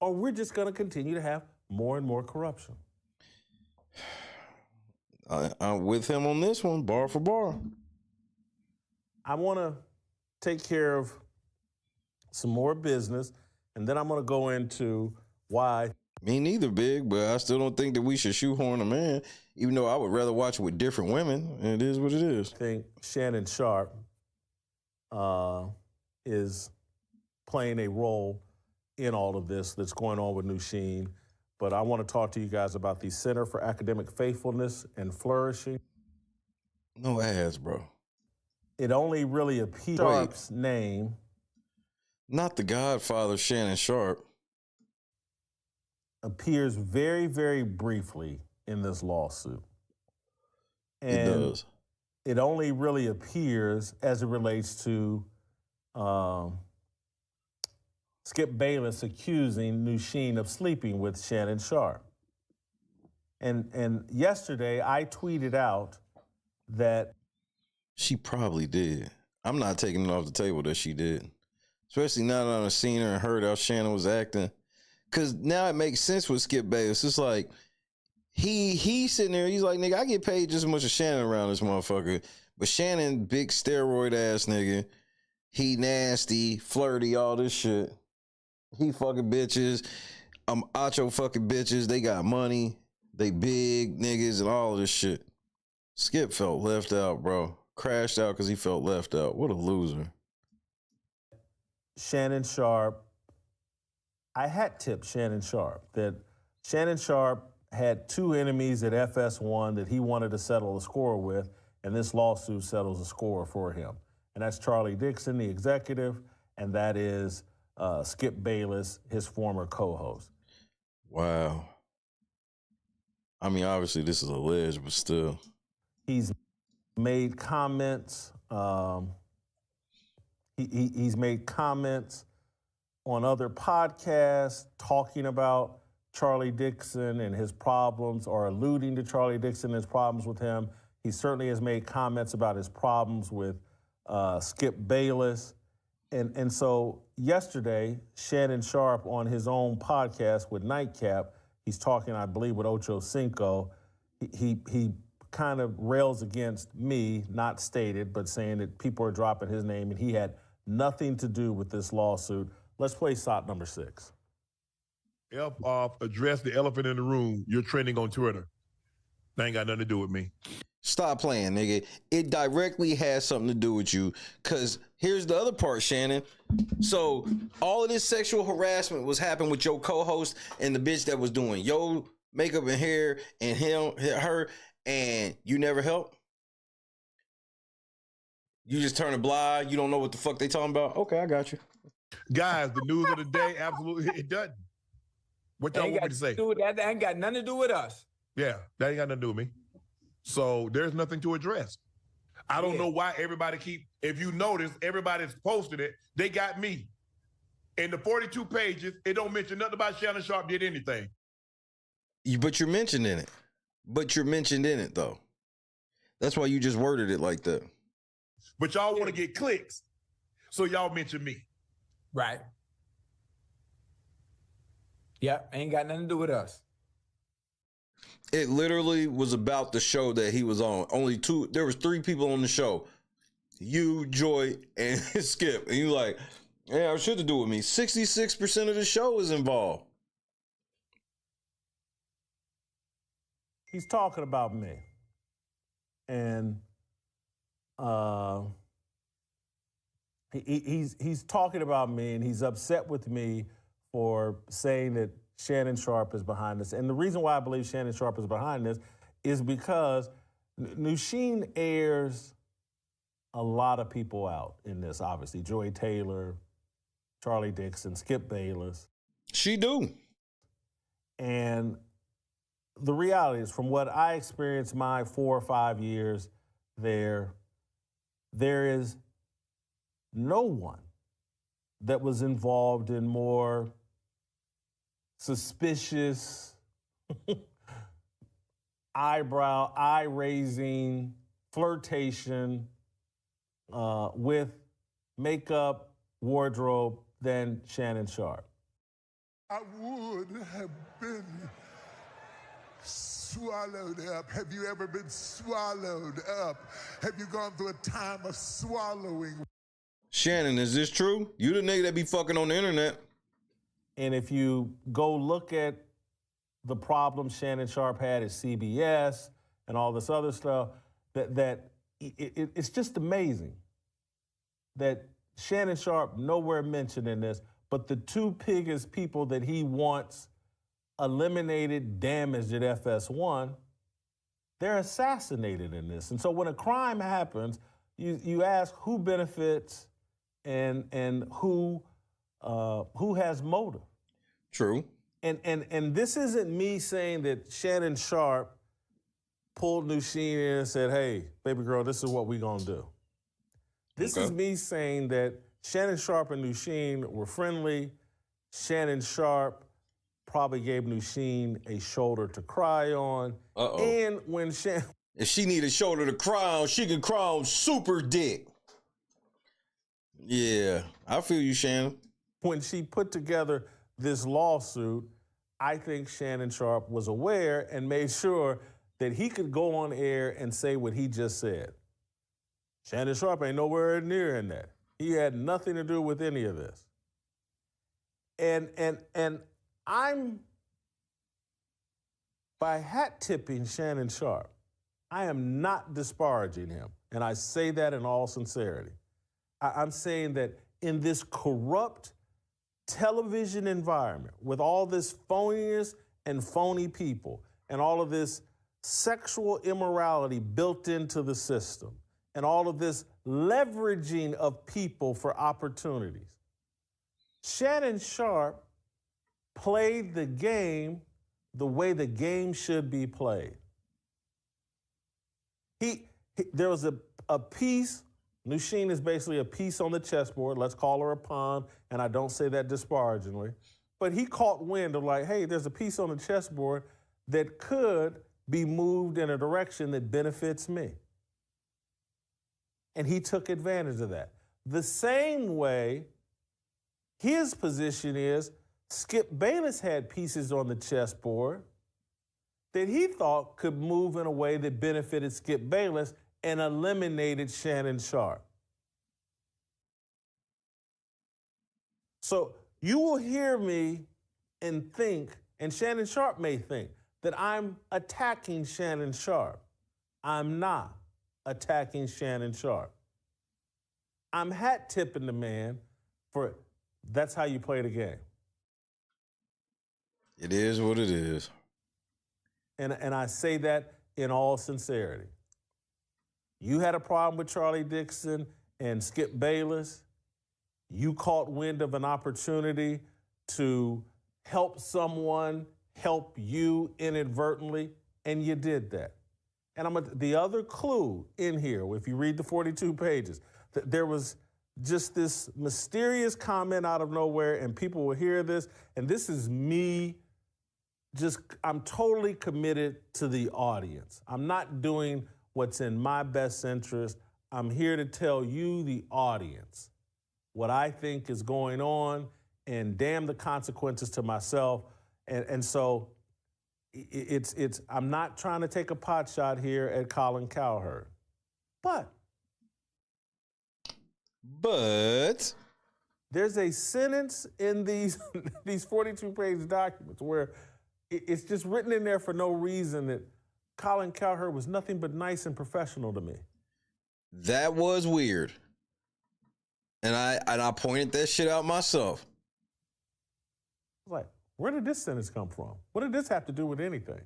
Or we're just going to continue to have more and more corruption. I'm with him on this one, bar for bar. I want to take care of some more business, and then I'm going to go into why. Me neither, Big, but I still don't think that we should shoehorn a man, even though I would rather watch it with different women. It is what it is. I think Shannon Sharp is playing a role in all of this that's going on with Nusheen. But I want to talk to you guys about the Center for Academic Faithfulness and Flourishing. No ads, bro. It only really appears Sharp's name. Not the Godfather, Shannon Sharp. Appears very, very briefly in this lawsuit. And it does. It only really appears as it relates to Skip Bayless accusing Nusheen of sleeping with Shannon Sharp. And yesterday I tweeted out that she probably did. I'm not taking it off the table that she did. Especially now that I've seen her and heard how Shannon was acting. Because now it makes sense with Skip Bayless. It's like, he's sitting there, he's like, nigga, I get paid just as much as Shannon around this motherfucker. But Shannon, big steroid ass nigga. He nasty, flirty, all this shit. He fucking bitches. I'm Acho fucking bitches. They got money. They big niggas and all of this shit. Skip felt left out, bro. Crashed out because he felt left out. What a loser. Shannon Sharp, I hat tipped Shannon Sharp that Shannon Sharp had two enemies at FS1 that he wanted to settle a score with, and this lawsuit settles a score for him. And that's Charlie Dixon, the executive, and that is Skip Bayless, his former co-host. Wow. I mean, obviously this is alleged, but still. He's made comments. He's made comments on other podcasts talking about Charlie Dixon and his problems, or alluding to Charlie Dixon and his problems with him. He certainly has made comments about his problems with Skip Bayless. And so yesterday, Shannon Sharp on his own podcast with Nightcap, he's talking, I believe, with Ocho Cinco. He kind of rails against me, not stated, but saying that people are dropping his name and he had nothing to do with this lawsuit. Let's play SOT number 6. F off, address the elephant in the room. You're trending on Twitter. That ain't got nothing to do with me. Stop playing, nigga. It directly has something to do with you. Cause here's the other part, Shannon. So all of this sexual harassment was happening with your co-host and the bitch that was doing your makeup and hair and her, and you never helped? You just turn a blind, you don't know what the fuck they talking about? Okay, I got you. Guys, the news of the day, absolutely, it doesn't. What y'all want me to say? That ain't got nothing to do with us. Yeah, that ain't got nothing to do with me. So there's nothing to address. I don't know why everybody if you notice, everybody's posted it. They got me. In the 42 pages, it don't mention nothing about Shannon Sharp did anything. But you're mentioned in it. But you're mentioned in it, though. That's why you just worded it like that. But y'all want to get clicks, so y'all mention me. Right. Yep, ain't got nothing to do with us. It literally was about the show that he was on. There was 3 people on the show. You, Joy, and Skip. And you like, yeah, it should to do with me. 66% of the show is involved. He's talking about me. And he's talking about me, and he's upset with me for saying that Shannon Sharp is behind this. And the reason why I believe Shannon Sharp is behind this is because Nusheen airs a lot of people out in this, obviously. Joy Taylor, Charlie Dixon, Skip Bayless. She do. And the reality is, from what I experienced my 4 or 5 years there is no one that was involved in more suspicious, eye-raising flirtation with makeup, wardrobe than Shannon Sharp. I would have been swallowed up. Have you ever been swallowed up? Have you gone through a time of swallowing? Shannon, is this true? You the nigga that be fucking on the internet. And if you go look at the problem Shannon Sharp had at CBS and all this other stuff, it's just amazing that Shannon Sharp nowhere mentioned in this, but the 2 biggest people that he wants eliminated, damaged at FS1, they're assassinated in this. And so when a crime happens, you ask who benefits and who has motive. True. And this isn't me saying that Shannon Sharp pulled Nusheen in and said, hey, baby girl, this is what we gonna do. This is me saying that Shannon Sharp and Nusheen were friendly. Shannon Sharp probably gave Nusheen a shoulder to cry on. And when if she need a shoulder to cry on, she can cry on super dick. Yeah, I feel you, Shannon. When she put together this lawsuit, I think Shannon Sharp was aware and made sure that he could go on air and say what he just said. Shannon Sharp ain't nowhere near in that. He had nothing to do with any of this. And I'm, by hat tipping Shannon Sharp, I am not disparaging him. And I say that in all sincerity. I'm saying that in this corrupt television environment with all this phoniness and phony people and all of this sexual immorality built into the system and all of this leveraging of people for opportunities, Shannon Sharp played the game the way the game should be played. There was a piece. Nusheen is basically a piece on the chessboard. Let's call her a pawn, and I don't say that disparagingly. But he caught wind of like, hey, there's a piece on the chessboard that could be moved in a direction that benefits me. And he took advantage of that. The same way his position is, Skip Bayless had pieces on the chessboard that he thought could move in a way that benefited Skip Bayless and eliminated Shannon Sharp. So you will hear me and think, and Shannon Sharp may think, that I'm attacking Shannon Sharp. I'm not attacking Shannon Sharp. I'm hat tipping the man for that's how you play the game. It is what it is. And I say that in all sincerity. You had a problem with Charlie Dixon and Skip Bayless. You caught wind of an opportunity to help someone help you inadvertently, and you did that. And the other clue in here, if you read the 42 pages, there was just this mysterious comment out of nowhere, and people will hear this, and this is me I'm totally committed to the audience. I'm not doing what's in my best interest. I'm here to tell you, the audience, what I think is going on, and damn the consequences to myself. And so I'm not trying to take a pot shot here at Colin Cowherd. But there's a sentence in these 42-page documents where it's just written in there for no reason that Colin Cowherd was nothing but nice and professional to me. That was weird. And I pointed that shit out myself. Like, where did this sentence come from? What did this have to do with anything?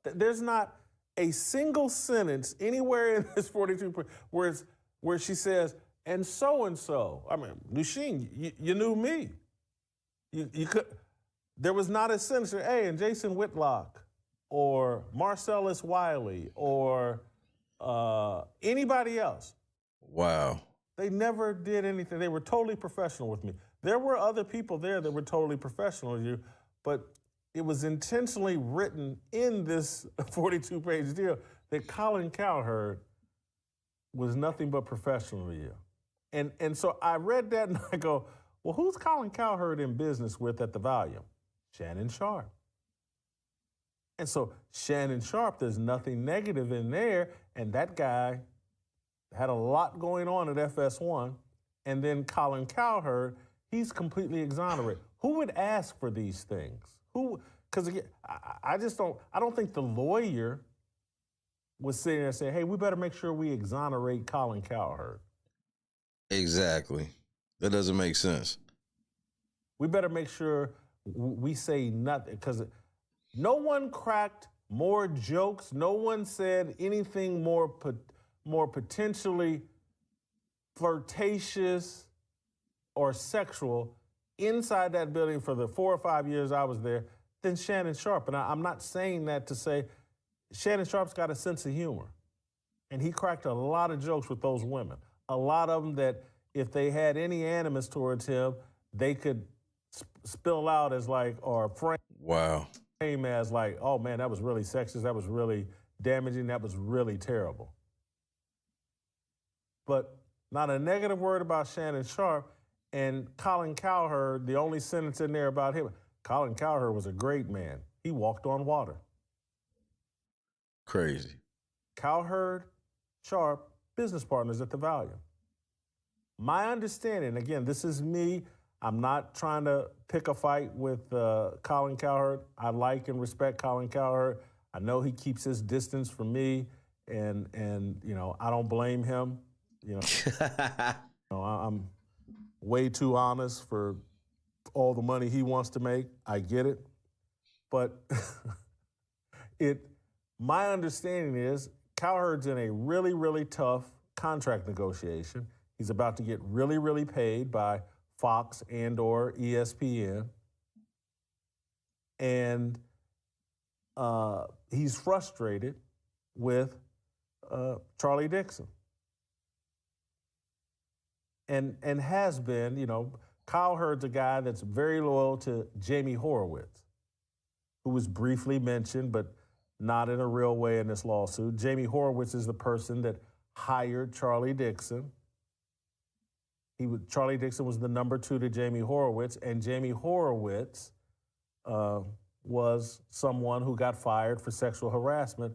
There's not a single sentence anywhere in this 42 where she says, and so. I mean, Lusheen, you knew me. You could. There was not a sentence, hey, and Jason Whitlock or Marcellus Wiley or anybody else. Wow. They never did anything. They were totally professional with me. There were other people there that were totally professional with you, but it was intentionally written in this 42-page deal that Colin Cowherd was nothing but professional to you. And so I read that and I go, well, who's Colin Cowherd in business with at the volume? Shannon Sharp. And so Shannon Sharp, there's nothing negative in there, and that guy had a lot going on at FS1, and then Colin Cowherd, he's completely exonerated. Who would ask for these things? Who? Because again, I don't think the lawyer was sitting there saying, hey, we better make sure we exonerate Colin Cowherd. Exactly. That doesn't make sense. We better make sure we say nothing, because no one cracked more jokes. No one said anything more potentially flirtatious or sexual inside that building for the 4 or 5 years I was there than Shannon Sharp. And I'm not saying that to say Shannon Sharp's got a sense of humor. And he cracked a lot of jokes with those women. A lot of them that if they had any animus towards him, they could spill out as like, or frame as like, oh man, that was really sexist, that was really damaging, that was really terrible. But not a negative word about Shannon Sharp. And Colin Cowherd, the only sentence in there about him, Colin Cowherd was a great man. He walked on water. Crazy. Cowherd, Sharp, business partners at the volume. My understanding, again, this is me, I'm not trying to pick a fight with Colin Cowherd. I like and respect Colin Cowherd. I know he keeps his distance from me, and you know, I don't blame him. You know, I'm way too honest for all the money he wants to make. I get it. But my understanding is Cowherd's in a really, really tough contract negotiation. He's about to get really, really paid by Fox and or ESPN. And he's frustrated with Charlie Dixon. And has been, you know, Kyle Hurd's a guy that's very loyal to Jamie Horowitz, who was briefly mentioned, but not in a real way in this lawsuit. Jamie Horowitz is the person that hired Charlie Dixon. Charlie Dixon was the number 2 to Jamie Horowitz, and Jamie Horowitz was someone who got fired for sexual harassment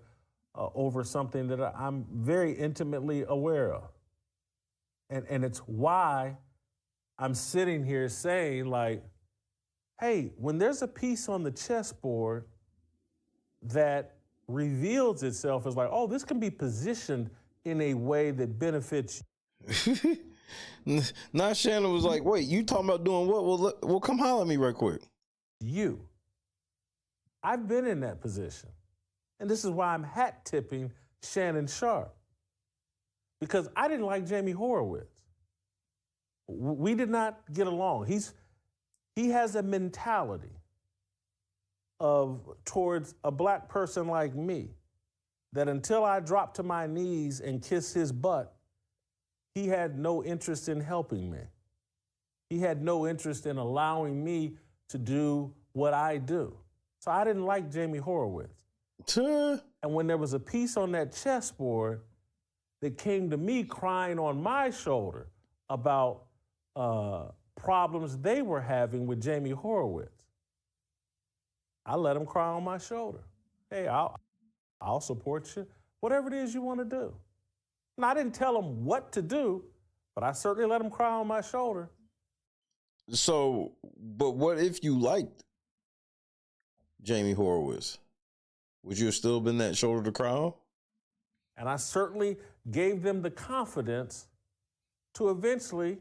over something that I'm very intimately aware of. And it's why I'm sitting here saying, like, hey, when there's a piece on the chessboard that reveals itself as like, oh, this can be positioned in a way that benefits you. Now Shannon was like, wait, you talking about doing what? Well, come holler at me right quick. You. I've been in that position. And this is why I'm hat tipping Shannon Sharp. Because I didn't like Jamie Horowitz. We did not get along. He has a mentality towards a black person like me that until I dropped to my knees and kissed his butt, he had no interest in helping me. He had no interest in allowing me to do what I do. So I didn't like Jamie Horowitz. And when there was a piece on that chessboard that came to me crying on my shoulder about problems they were having with Jamie Horowitz, I let him cry on my shoulder. Hey, I'll support you. Whatever it is you want to do. And I didn't tell him what to do, but I certainly let him cry on my shoulder. So, but what if you liked Jamie Horowitz? Would you have still been that shoulder to cry on? And I certainly gave them the confidence to eventually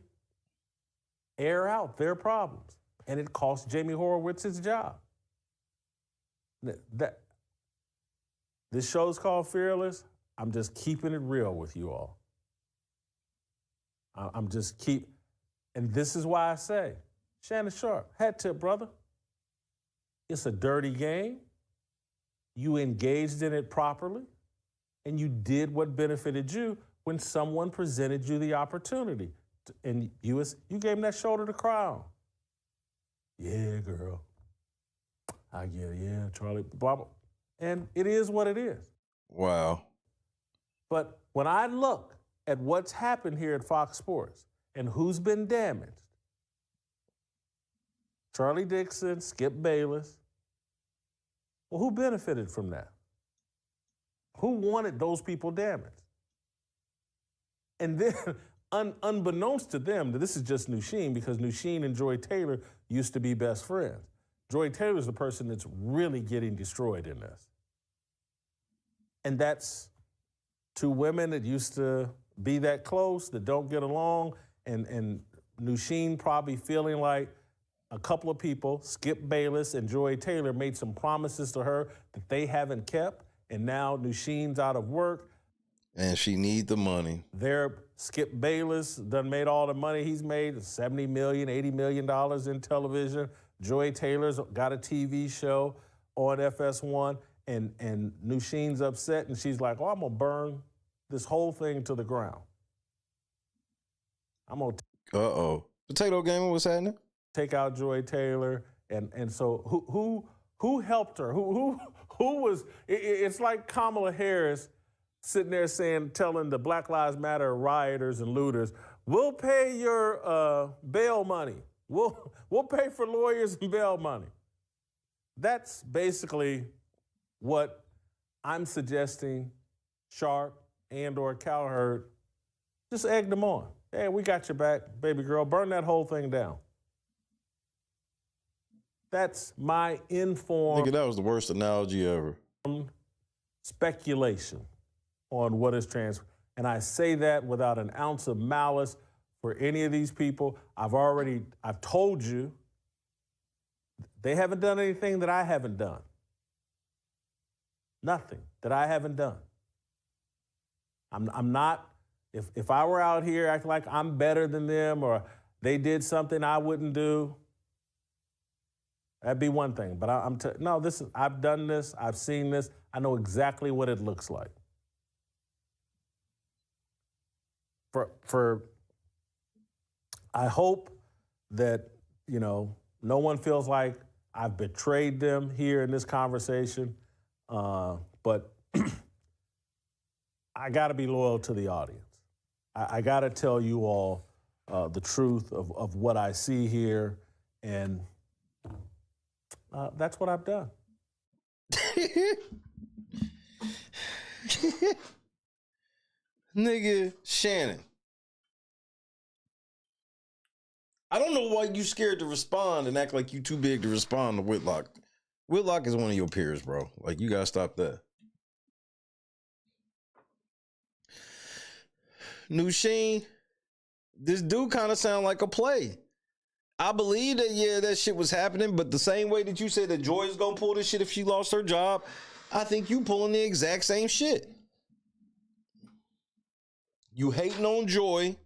air out their problems. And it cost Jamie Horowitz his job. This show's called Fearless. I'm just keeping it real with you all. And this is why I say, Shannon Sharp, hat tip, brother. It's a dirty game. You engaged in it properly, and you did what benefited you when someone presented you the opportunity. And you gave him that shoulder to cry on. Yeah, girl. I get it. Yeah, Charlie. Blah, blah. And it is what it is. Wow. But when I look at what's happened here at Fox Sports and who's been damaged, Charlie Dixon, Skip Bayless, well, who benefited from that? Who wanted those people damaged? And then, unbeknownst to them, this is just Nusheen, because Nusheen and Joy Taylor used to be best friends. Joy Taylor's the person that's really getting destroyed in this. And that's two women that used to be that close, that don't get along, and Nusheen probably feeling like a couple of people, Skip Bayless and Joy Taylor, made some promises to her that they haven't kept, and now Nusheen's out of work. And she needs the money. Skip Bayless done made all the money he's made, $70 million, $80 million in television. Joy Taylor's got a TV show on FS1, and Nusheen's upset, and she's like, oh, I'm gonna burn this whole thing to the ground. I'm gonna Potato Gamer, what's happening? Take out Joy Taylor, and so who helped her? Who was? It's like Kamala Harris sitting there telling the Black Lives Matter rioters and looters, we'll pay your bail money. We'll pay for lawyers and bail money. That's basically what I'm suggesting. Sharp and/or Cowherd, just egg them on. Hey, we got your back, baby girl. Burn that whole thing down. That's my informed. Nigga, that was the worst analogy ever. Speculation on what is trans. And I say that without an ounce of malice for any of these people. I've told you, they haven't done anything that I haven't done. Nothing that I haven't done. I'm not, if I were out here acting like I'm better than them or they did something I wouldn't do, that'd be one thing. But I've done this, I've seen this, I know exactly what it looks like. I hope that, you know, no one feels like I've betrayed them here in this conversation, but I got to be loyal to the audience. I got to tell you all the truth of what I see here, and that's what I've done. Nigga, Shannon. I don't know why you scared to respond and act like you too big to respond to Whitlock. Whitlock is one of your peers, bro. Like, you gotta stop that. Nusheen, this dude kind of sound like a play. I believe that, yeah, that shit was happening, but the same way that you said that Joy is gonna pull this shit if she lost her job, I think you pulling the exact same shit. You hating on Joy.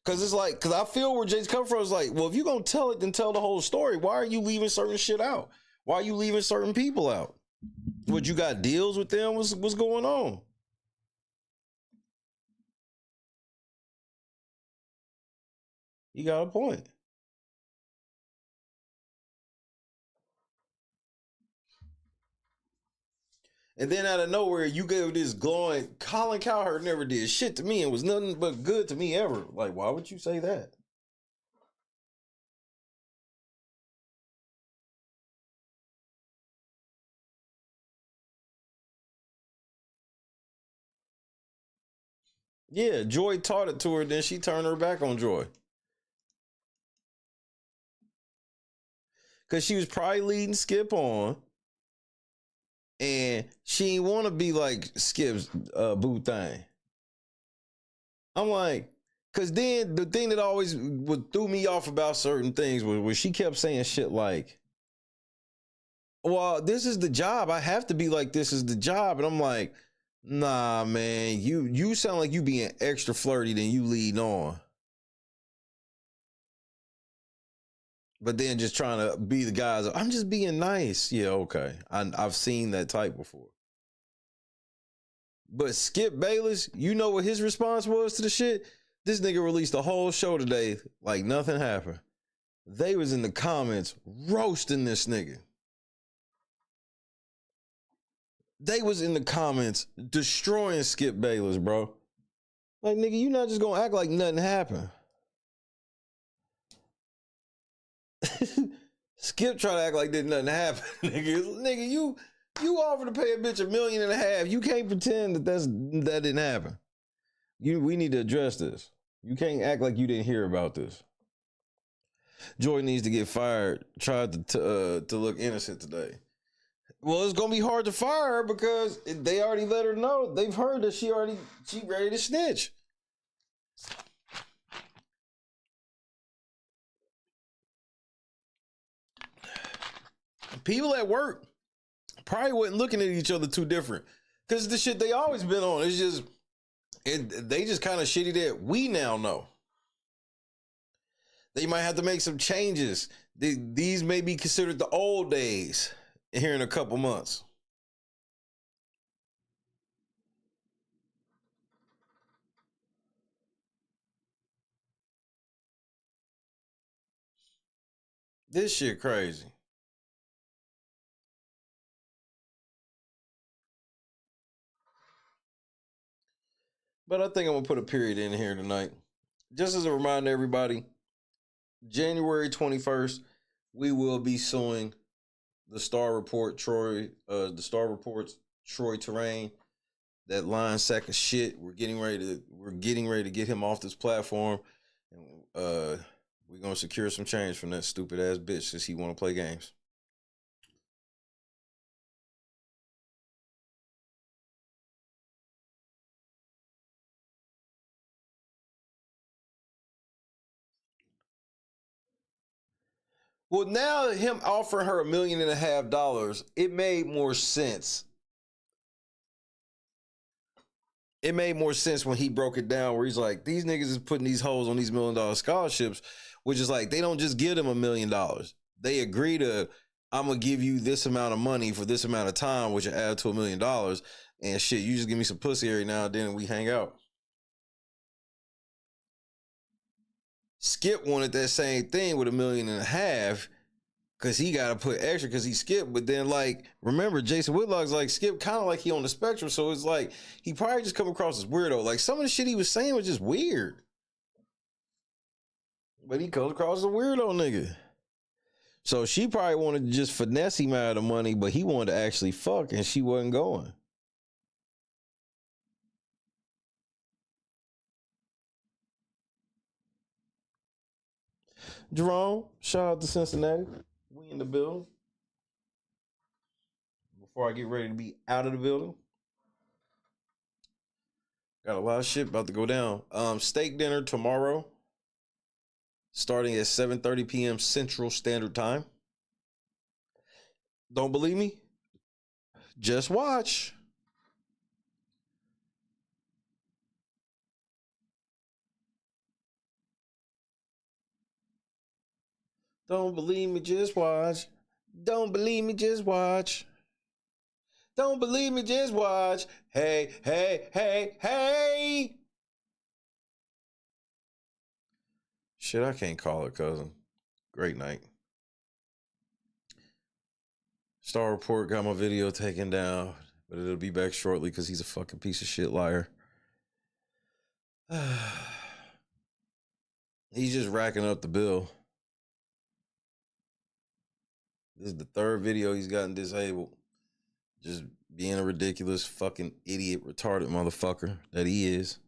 Cause it's like, cause I feel where Jay's come from is like, well, if you gonna tell it, then tell the whole story. Why are you leaving certain shit out? Why are you leaving certain people out? What, you got deals with them? What's going on? You got a point. And then out of nowhere, you gave this glowing, Colin Cowherd never did shit to me and was nothing but good to me ever. Like, why would you say that? Yeah, Joy taught it to her, then she turned her back on Joy. Because she was probably leading Skip on. And she didn't want to be like Skip's boo thing. I'm like, because then the thing that always threw me off about certain things was when she kept saying shit like, well, this is the job. I have to be like, this is the job. And I'm like, nah, man, you sound like you being extra flirty than you leading on. But then just trying to be the guys, I'm just being nice. Yeah, okay. I've seen that type before. But Skip Bayless, you know what his response was to the shit? This nigga released a whole show today like nothing happened. They was in the comments roasting this nigga. They was in the comments destroying Skip Bayless, bro. Like, nigga, you not just gonna act like nothing happened. Skip try to act like did nothing happen. Nigga, you offer to pay a bitch $1.5 million. You can't pretend that didn't happen. We need to address this. You can't act like you didn't hear about this. Joy needs to get fired. Tried to look innocent today. Well, it's gonna be hard to fire her because they already let her know. They've heard that she ready to snitch. People at work probably wasn't looking at each other too different because the shit they always been on. It's just they just kind of shitty that we now know. They might have to make some changes. These may be considered the old days here in a couple months. This shit crazy. But I think I'm gonna put a period in here tonight. Just as a reminder, everybody, January 21st, we will be suing the Star Report, the Star Report's Troy Terrain. That line sack of shit. We're getting ready to get him off this platform. And we're gonna secure some change from that stupid ass bitch since he wanna play games. Well, now him offering her $1.5 million, it made more sense. It made more sense when he broke it down where he's like, these niggas is putting these hoes on these $1 million scholarships, which is like, they don't just give them $1 million. They agree to, I'm going to give you this amount of money for this amount of time, which will add to $1 million. And shit, you just give me some pussy every now and then and we hang out. Skip wanted that same thing with $1.5 million because he got to put extra because he skipped. But then, like, remember, Jason Whitlock's like Skip, kind of like he on the spectrum. So it's like he probably just come across as weirdo. Like, some of the shit he was saying was just weird. But he comes across as a weirdo nigga. So she probably wanted to just finesse him out of the money, but he wanted to actually fuck, and she wasn't going. Jerome, shout out to Cincinnati. We in the building. Before I get ready to be out of the building. Got a lot of shit about to go down. Steak dinner tomorrow. Starting at 7:30 p.m. Central Standard Time. Don't believe me? Just watch. Don't believe me, just watch. Don't believe me, just watch. Don't believe me, just watch. Hey, hey, hey, hey. Shit, I can't call it, cousin. Great night. Star Report got my video taken down, but it'll be back shortly because he's a fucking piece of shit liar. He's just racking up the bill. This is the third video he's gotten disabled. Just being a ridiculous fucking idiot, retarded motherfucker that he is.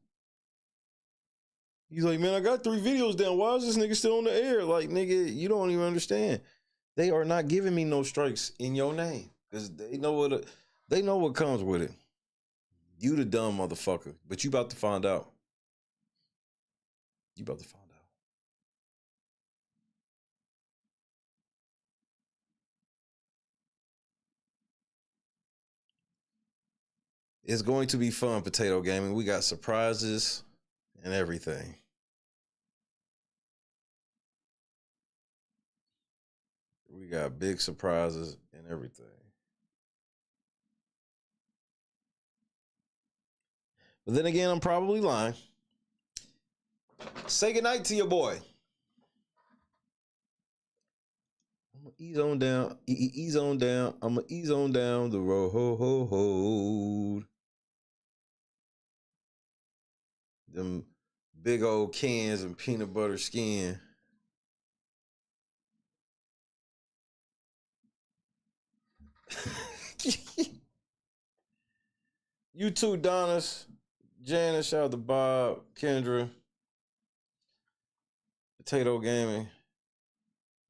He's like, man, I got 3 videos down. Why is this nigga still on the air? Like, nigga, you don't even understand. They are not giving me no strikes in your name because they know what comes with it. You the dumb motherfucker, but you about to find out. You about to find out. It's going to be fun, Potato Gaming. We got surprises and everything. We got big surprises and everything. But then again, I'm probably lying. Say goodnight to your boy. I'm gonna ease on down. Ease on down. I'm gonna ease on down the road. Them big old cans and peanut butter skin. You too, Donis, Janice, shout out to Bob, Kendra, Potato Gaming,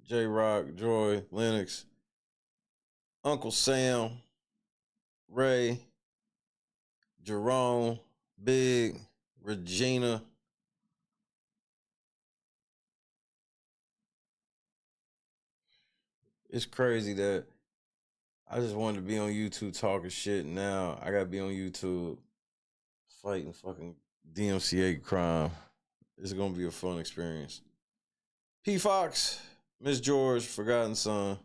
J-Rock, Joy, Lennox, Uncle Sam, Ray, Jerome, Big, Regina. It's crazy that I just wanted to be on YouTube talking shit. Now I gotta be on YouTube fighting fucking DMCA crime. It's gonna be a fun experience. P. Fox, Miss George, Forgotten Son.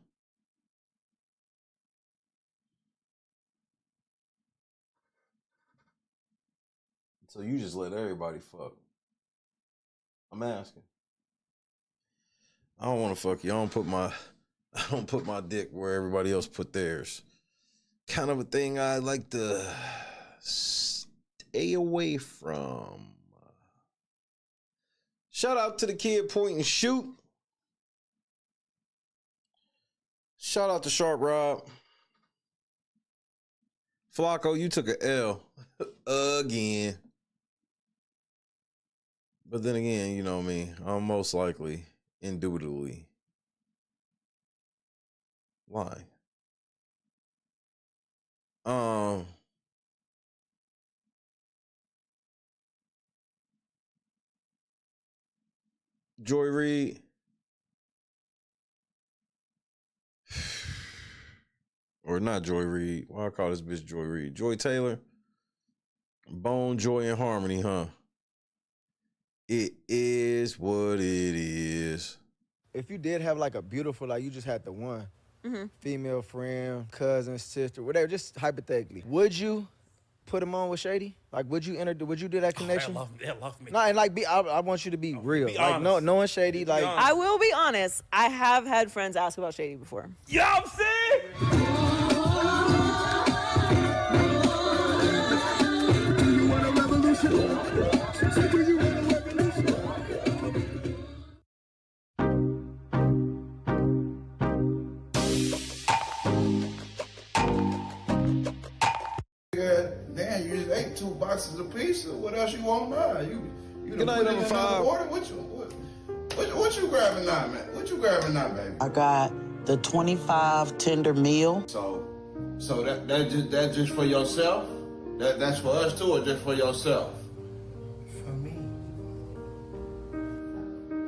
So you just let everybody fuck. I'm asking. I don't want to fuck you. I don't put my dick where everybody else put theirs. Kind of a thing I like to stay away from. Shout out to the kid point and shoot. Shout out to Sharp Rob. Flakko, you took an L again. But then again, you know me, I'm most likely, indubitably, lying. Joy Reid. Or not Joy Reid. Why I call this bitch Joy Reid? Joy Taylor. Bone, Joy, and Harmony, huh? It is what it is. If you did have like a beautiful, like you just had the one female friend, cousin, sister, whatever, just hypothetically, would you put him on with Shady? Like, would you do that connection? They love me. No, and like, I want you to be real. Be like, honest. knowing Shady, like. I will be honest. I have had friends ask about Shady before. Yo, I'm sick. Damn, you just ate 2 boxes of pizza. What else you want now? You Good night, number 5. Order? What you grabbing now, man? What you grabbing now, baby? I got the 25 tender meal. So that's just for yourself? That's for us too, or just for yourself? For me.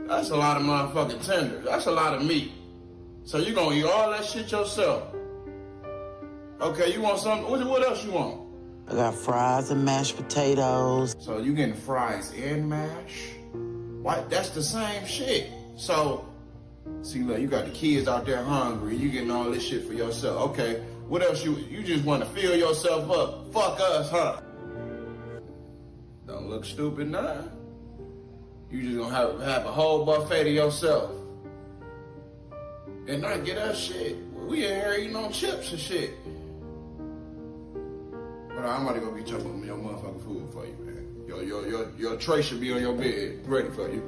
That's a lot of motherfucking tenders. That's a lot of meat. So you gonna eat all that shit yourself? Okay, you want something? What else you want? I got fries and mashed potatoes. So you getting fries and mash? Why? That's the same shit. So, see, look, you got the kids out there hungry. You getting all this shit for yourself. Okay, what else you just want to fill yourself up? Fuck us, huh? Don't look stupid now. You just gonna have a whole buffet to yourself. And not get us shit. We in here eating on chips and shit. But I'm about to go be chopping your motherfucking food for you, man. Your tray should be on your bed, ready for you.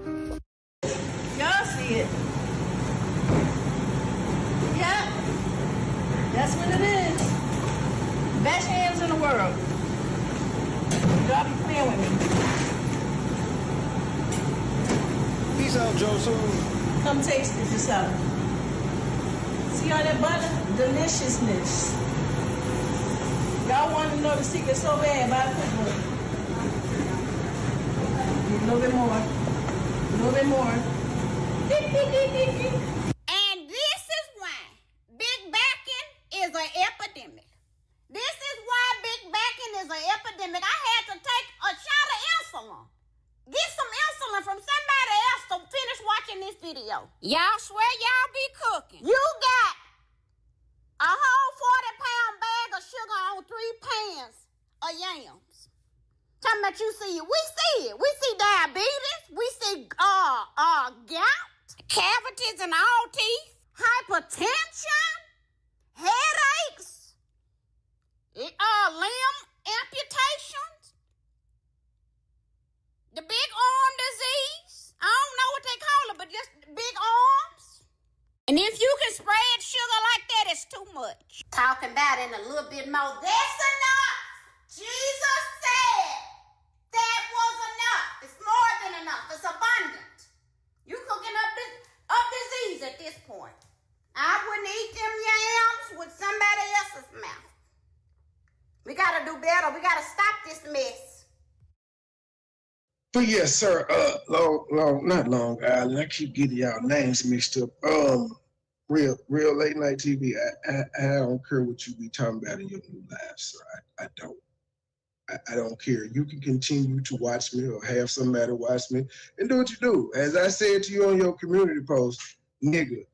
Y'all see it. Yeah. That's what it is. Best hands in the world. Y'all be playing with me. Peace out, Joseph. Come taste it yourself. See all that butter? Deliciousness. Y'all want to know the secret so bad, but I put more. A little bit more. A little bit more. And this is why big backing is an epidemic. This is why big backing is an epidemic. I had to take a shot of insulin. Get some insulin from somebody else to finish watching this video. Y'all swear y'all be cooking. You got a whole 40-pound bag of sugar on 3 pans of yams. Talking about you see it. We see it. We see diabetes. We see gout, cavities in all teeth, hypertension, headaches, limb amputations, the big arm disease. I don't know what they call it, but just big arms. And if you can spread sugar like that, it's too much. Talking about it in a little bit more. That's enough. Jesus said that was enough. It's more than enough. It's abundant. You cooking up disease at this point. I wouldn't eat them yams with somebody else's mouth. We gotta do better. We gotta stop this mess. But yes, sir, not Long Island. I keep getting y'all names mixed up. Real late night TV. I don't care what you be talking about in your new lives, sir. I don't. I don't care. You can continue to watch me or have somebody watch me and do what you do. As I said to you on your community post, nigga,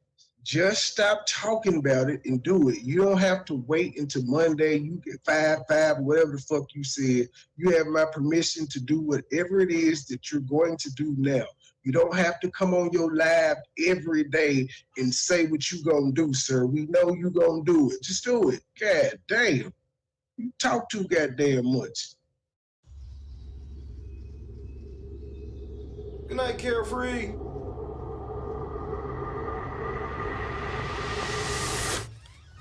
just stop talking about it and do it. You don't have to wait until Monday. You get 5, whatever the fuck you said. You have my permission to do whatever it is that you're going to do now. You don't have to come on your live every day and say what you gonna do, sir. We know you gonna do it. Just do it. God damn. You talk too goddamn much. Good night, Carefree.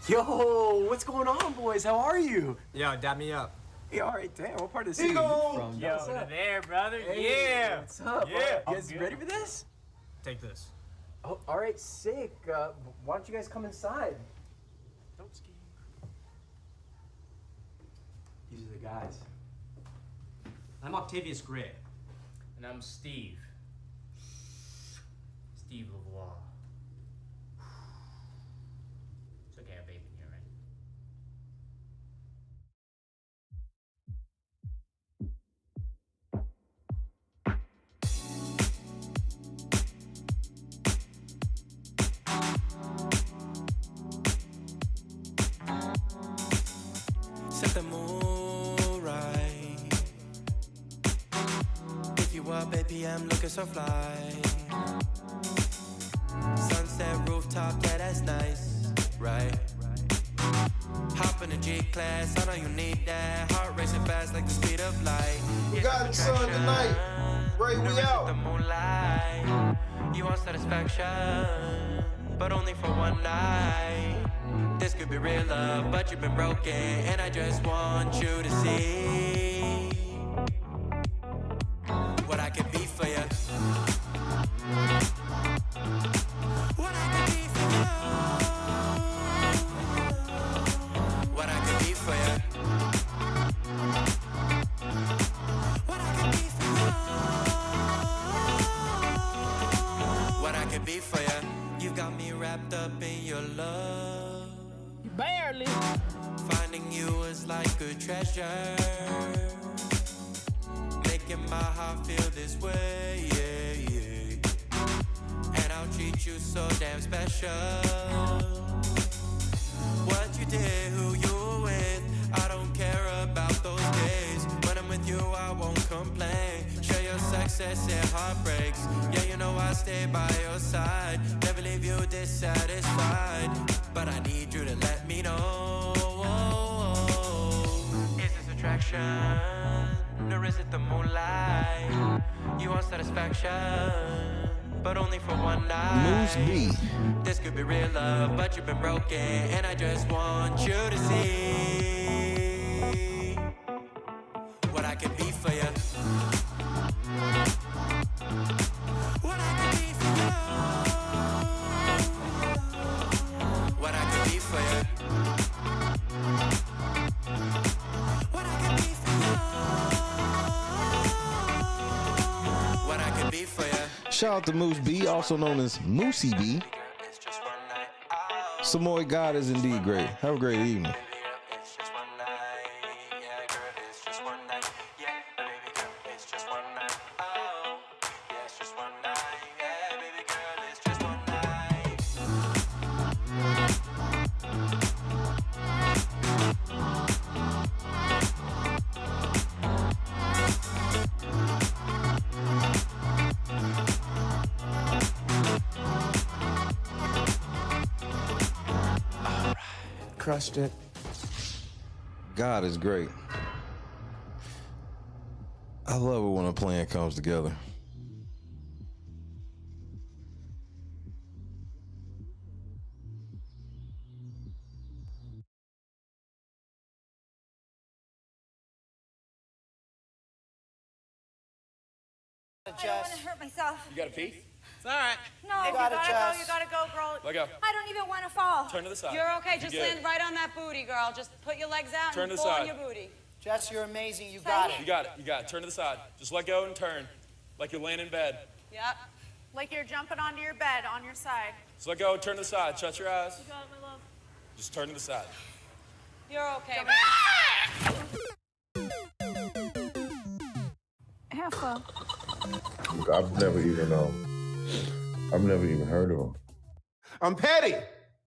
Yo, what's going on, boys? How are you? Yo, dab me up. Hey, all right, damn. What part of the city are you from? Yo, over there, brother. Hey, yeah. What's up? Yeah. You guys ready for this? Take this. Oh, all right, sick. Why don't you guys come inside? Don't ski. These are the guys. I'm Octavius Gray. And I'm Steve. Steve LeVois. It's okay, I have vape in here, right? Set the mood right. up, 8 p.m. looking so fly. Sunset rooftop, yeah, that's nice, right? Hop in the G-Class, I know you need that. Heart racing fast like the speed of light. We got the sun tonight. Ray, we out. The moonlight. You want satisfaction, but only for one night. This could be real love, but you've been broken, and I just want you to see what I could be for you. What I could be for you. What I could be for you. What I could be for you. What I could be for you. You got me wrapped up in your love. Barely. Finding you is like a treasure. Making my heart feel this way, yeah, yeah. And I'll treat you so damn special. What you did, who you were with, I don't care about those days. When I'm with you, I won't complain. Share your success and heartbreaks. Yeah, you know I stay by your side. Never leave you dissatisfied. But I need you to let me know. Is this attraction? Or is it the moonlight? You want satisfaction, but only for one night. Moose B. This could be real love, but you've been broken, and I just want you to see what I could be for you. What I could be for you. What I could be for you. What I could be for you. What I could be for you. Shout out to Moose B, also known as Moosey B. Samoy God is indeed great. Have a great evening. Crushed it. God is great. I love it when a plan comes together. I don't want to hurt myself. You gotta pee? It's all right. No, You gotta you gotta go, girl. Let go. I don't even want to fall. Turn to the side. You're okay. Just Good. land right on that booty, girl. Just put your legs out Turn and to the fall on side. your booty. Jess, you're amazing. You Say got it. it. You got it. You got it. Turn to the side. Just let go and turn. Like you're laying in bed. Yep. Like you're jumping onto your bed on your side. Just let go and turn to the side. Shut your eyes. You got it, my love. Just turn to the side. You're okay. Have fun. I've never even heard of him. I'm petty.